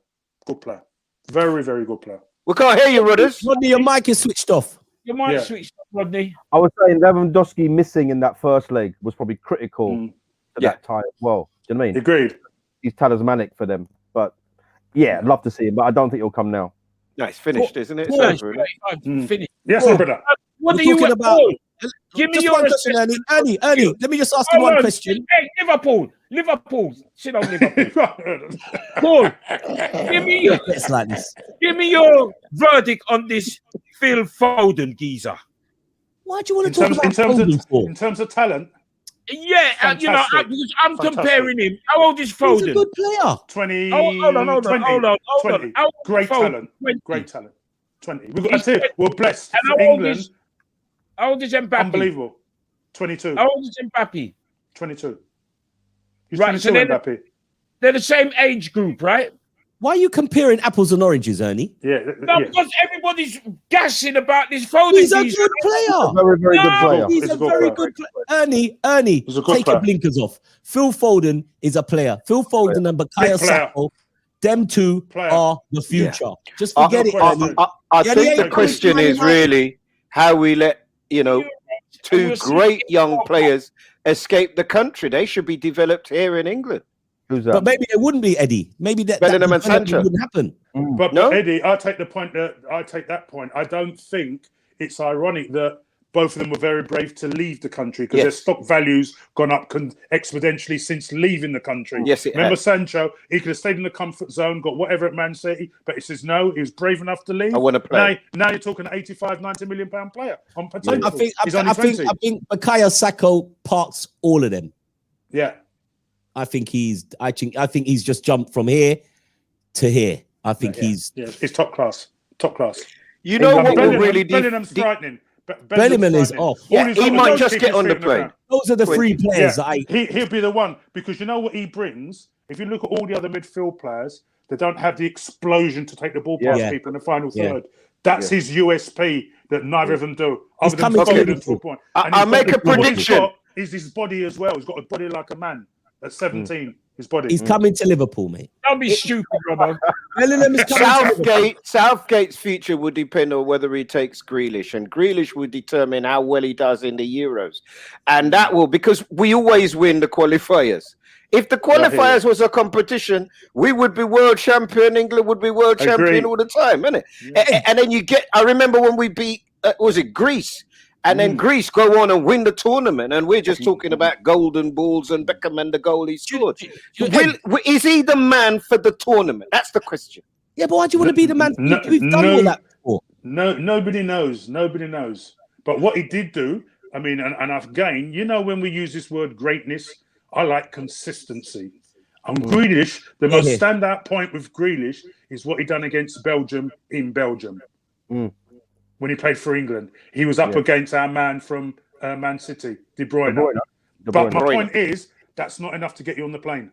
Very, very good player. We can't hear you, Rodders. Rodney, your mic is switched off. Your mic switched off, Rodney. I was saying Lewandowski missing in that first leg was probably critical to that time as well. Do you know what I mean? Agreed. He's talismanic for them. But yeah, I'd love to see him, but I don't think he'll come now. No, it's finished, isn't it? It's finished. Yes, brother. What are you talking about? Give me your question, Ernie. Let me just ask you one question. Hey, Liverpool. Sit down, Liverpool. Paul, give me your verdict on this Phil Foden geezer. Why do you want to talk about Foden in terms of talent? Yeah, because I'm comparing him. How old is Foden? He's a good player. 20. Hold on. 20. Great talent. 20. We're blessed. And how old is Mbappe? Unbelievable. 22. How old is Mbappe? 22. He's right, 22, Mbappe. They're the same age group, right? Why are you comparing apples and oranges, Ernie? Because everybody's gassing about this Foden. He's a good player. Very, very good player. He's a very good player. Ernie, take your blinkers off. Phil Foden is a player. Phil Foden and Bukayo Saka, them two are the future. Just forget it, Ernie. I think the question is really how we let, two great young players escape the country. They should be developed here in England. But maybe it wouldn't be, Eddie. Maybe that wouldn't happen. But Eddie, I take that point. I don't think it's ironic that both of them were very brave to leave the country because their stock value's gone up exponentially since leaving the country. Yes, it Remember has. Sancho? He could have stayed in the comfort zone, got whatever at Man City, but he says no. He was brave enough to leave. I want to play. Now you're talking an 85, 90 million pound player on potential. I think He's only 20. Bukayo Saka parks all of them. Yeah. I think he's just jumped from here to here. I think he's top class. Top class. You know what will really Bellingham's frightening. Bellingham is off. Yeah, he might just get on the plane. Those are the three players. He'll be the one because you know what he brings. If you look at all the other midfield players, they don't have the explosion to take the ball past people in the final third. That's his USP that neither of them do. He's coming to Liverpool. I'll make a prediction. Is his body as well? He's got a body like a man at 17. His body. He's coming to Liverpool, mate. Don't be stupid, Robbo. Southgate's future would depend on whether he takes Grealish, and Grealish would determine how well he does in the Euros, and that will because we always win the qualifiers. If the qualifiers was a competition, we would be world champion. England would be world champion all the time, isn't it? Yeah. And then you get. I remember when we beat. Was it Greece? And then Greece go on and win the tournament, and we're just talking about golden balls and Beckham and the goal he scored. Is he the man for the tournament? That's the question. Yeah, but why do you want to be the man? We've done all that before. No, nobody knows. Nobody knows. But what he did do, I mean, and again, you know, when we use this word greatness, I like consistency. And Grealish, the most standout point with Grealish is what he done against Belgium in Belgium. When he played for England, he was up against our man from Man City, De Bruyne. But my point is, that's not enough to get you on the plane.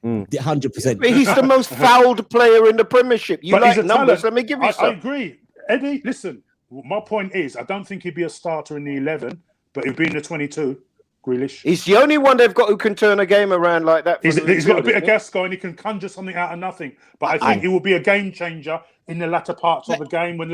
100%. He's the most fouled player in the Premiership. You like numbers? Let me give you some. I agree. Eddie, listen, my point is, I don't think he'd be a starter in the 11, but he'd be in the 22, Grealish. He's the only one they've got who can turn a game around like that. He's got a bit of gas going. He can conjure something out of nothing. But I think he will be a game changer in the latter parts of the game when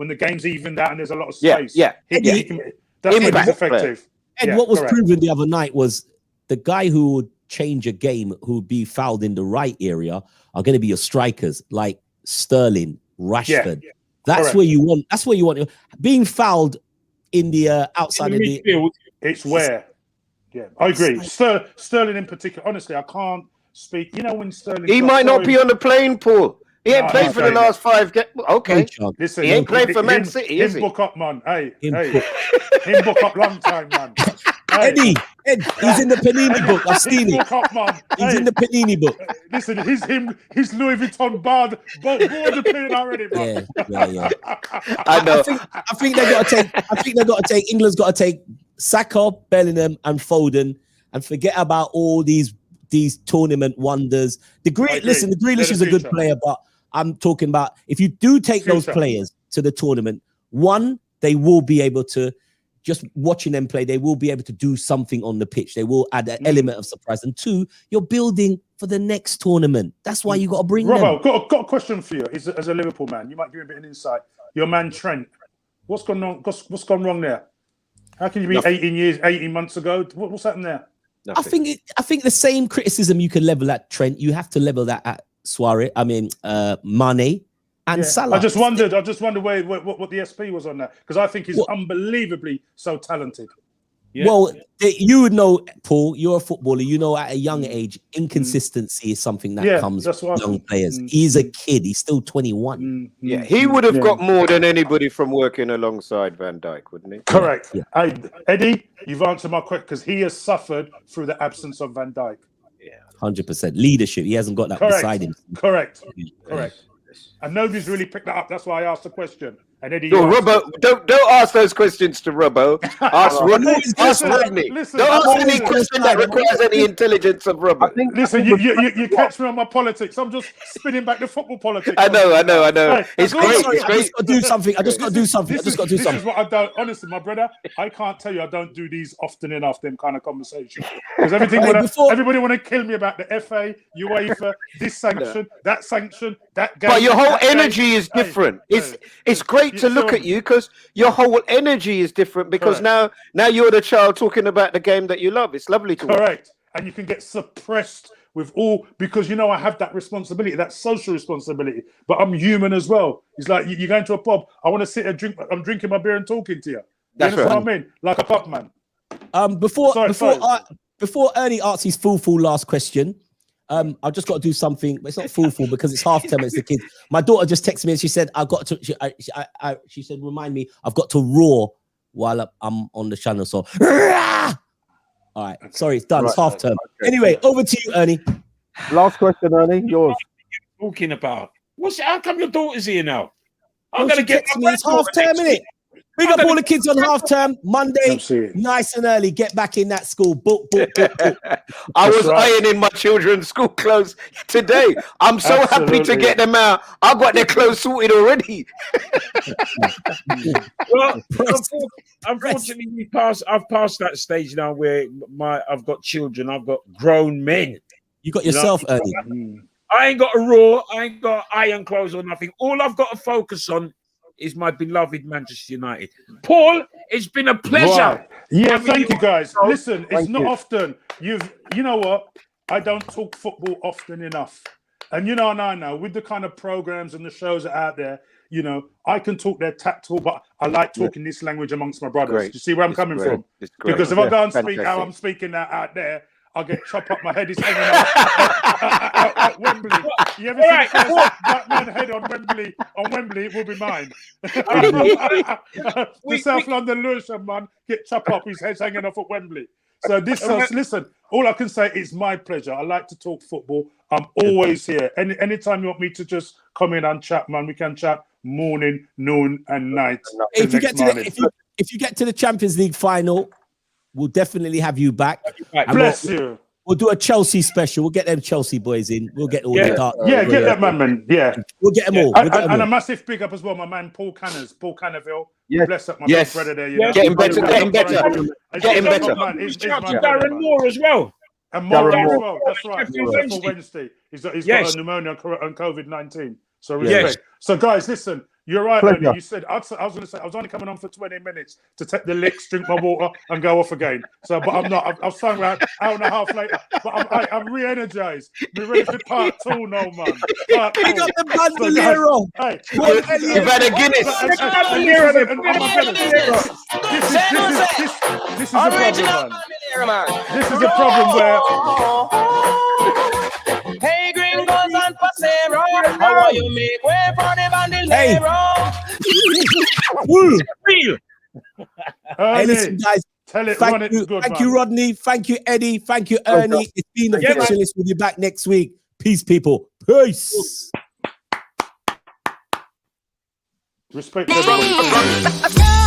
the game's evened out and there's a lot of space. That's effective. And what was proven the other night was the guy who would change a game, who would be fouled in the right area, are going to be your strikers like Sterling, Rashford. That's where you want. That's where you want. Being fouled in the outside of the midfield. It's where. Yeah, I agree. Sterling in particular. Honestly, I can't speak. You know when Sterling. He might not be on the plane, Paul. He ain't played for the last 5 games. Okay. Listen, he ain't played for Man City, is he? Book up, man. Hey. Him book up long time, man. Eddie, he's in the Panini book. I've seen it. Book up, man. He's in the Panini book. Listen, his Louis Vuitton board appearing already, man. Yeah. I know. I think they got to take. England's got to take Saka, Bellingham, and Foden, and forget about all these tournament wonders. The Grealish is a good player, but I'm talking about if you do take those players to the tournament, one, they will be able to, just watching them play, they will be able to do something on the pitch. They will add an element of surprise. And two, you're building for the next tournament. That's why you got to bring them. Robbo, got a question for you. As a Liverpool man, you might give me a bit of insight. Your man Trent, what's gone wrong? What's gone wrong there? How can you be 18 months ago? What's happened there? Nothing. I think the same criticism you can level at Trent, you have to level that at Mane and Salah. I just wondered what the SP was on that, because I think he's unbelievably so talented. Yeah. Well, you would know, Paul, you're a footballer. You know, at a young age, inconsistency is something that comes with young players. He's a kid. He's still 21. Yeah, he would have got more than anybody from working alongside Van Dijk, wouldn't he? Correct. Yeah. Eddie, you've answered my question, because he has suffered through the absence of Van Dijk. Yeah, 100% leadership. He hasn't got that beside him. Correct. And nobody's really picked that up. That's why I asked the question. And Eddie, Robbo, don't ask those questions to Robbo. Ask Rodney. Don't ask any question that requires any intelligence of Robbo. Listen, you catch me on my politics. I'm just spinning back the football politics. I know. Hey, it's great. I just got to do something. This is what I don't. Honestly, my brother, I can't tell you I don't do these often enough. Them kind of conversations, because everybody want to kill me about the FA, UEFA, this sanction, that game. But your whole energy is different. It's great to look at you, because your whole energy is different, because now you're the child talking about the game that you love. It's lovely to watch. And you can get suppressed with all, because I have that responsibility, that social responsibility, but I'm human as well. It's like you're going to a pub, I want to sit and drink, I'm drinking my beer and talking to you. That's what right. I mean? Like a pub man. Before Ernie asks his full last question, I've just got to do something. But it's not full because it's half term. It's the kids. My daughter just texted me and she said, "I've got to." She said, "Remind me, I've got to roar while I'm on the channel." So, all right, sorry, it's done. Right, it's half term. Okay. Anyway, over to you, Ernie. Last question, Ernie. Yours. What are you talking about? How come your daughter's here now? I'm gonna get me. It's half term, innit? Big up all the kids on half term. Monday, nice and early. Get back in that school. Book. I was ironing my children's school clothes today. I'm so happy to get them out. I got their clothes sorted already. Well, unfortunately, I've passed that stage now where I've got children. I've got grown men. You got yourself, Ernie. I ain't got a raw. I ain't got iron clothes or nothing. All I've got to focus on is my beloved Manchester United. Paul, it's been a pleasure. Right. Yeah, thank you guys. Listen, it's not often you know what? I don't talk football often enough. And you know, and I know with the kind of programs and the shows that are out there, you know, I can talk their tactile, but I like talking this language amongst my brothers. Great. You see where I'm coming from? Because if I go and speak how I'm speaking that out there, I'll get chopped up. My head is hanging out at Wembley. You ever see the first black man head on Wembley? It will be mine. The South London Lewisham man get chopped up. His head's hanging off at Wembley. So listen, all I can say is my pleasure. I like to talk football. I'm always here. Anytime you want me to just come in and chat, man, we can chat morning, noon, and night. If you get to the Champions League final, we'll definitely have you back. Bless you. We'll do a Chelsea special. We'll get them Chelsea boys in. We'll get all the dark. Get that man. Yeah. We'll get them all. And a massive big up as well, my man Paul Cannerville. Yes. Bless up my big brother there. You know? Getting better. Getting better. Darren Moore as well. And Moore as well. That's right. For Wednesday. He's got a pneumonia and COVID-19. So respect. So guys, listen. You're right, Ernie. You said I was going to say I was only coming on for 20 minutes to take the licks, drink my water, and go off again. So, but I'm not. I was saying around an hour and a half later. But I'm re-energized. We're ready for part 2 now, man. Part 2. Pick up the bandolero. Hey, you've had a Guinness. This is a problem, man. This is a problem where. Hey, gringos and pasero, how you make way for the bandolero? Hey, listen, guys. Thank you, Rodney. Thank you, Eddie. Thank you, Ernie. It's been the Fixture List. We'll be back next week. Peace, people. Peace. Respect everybody.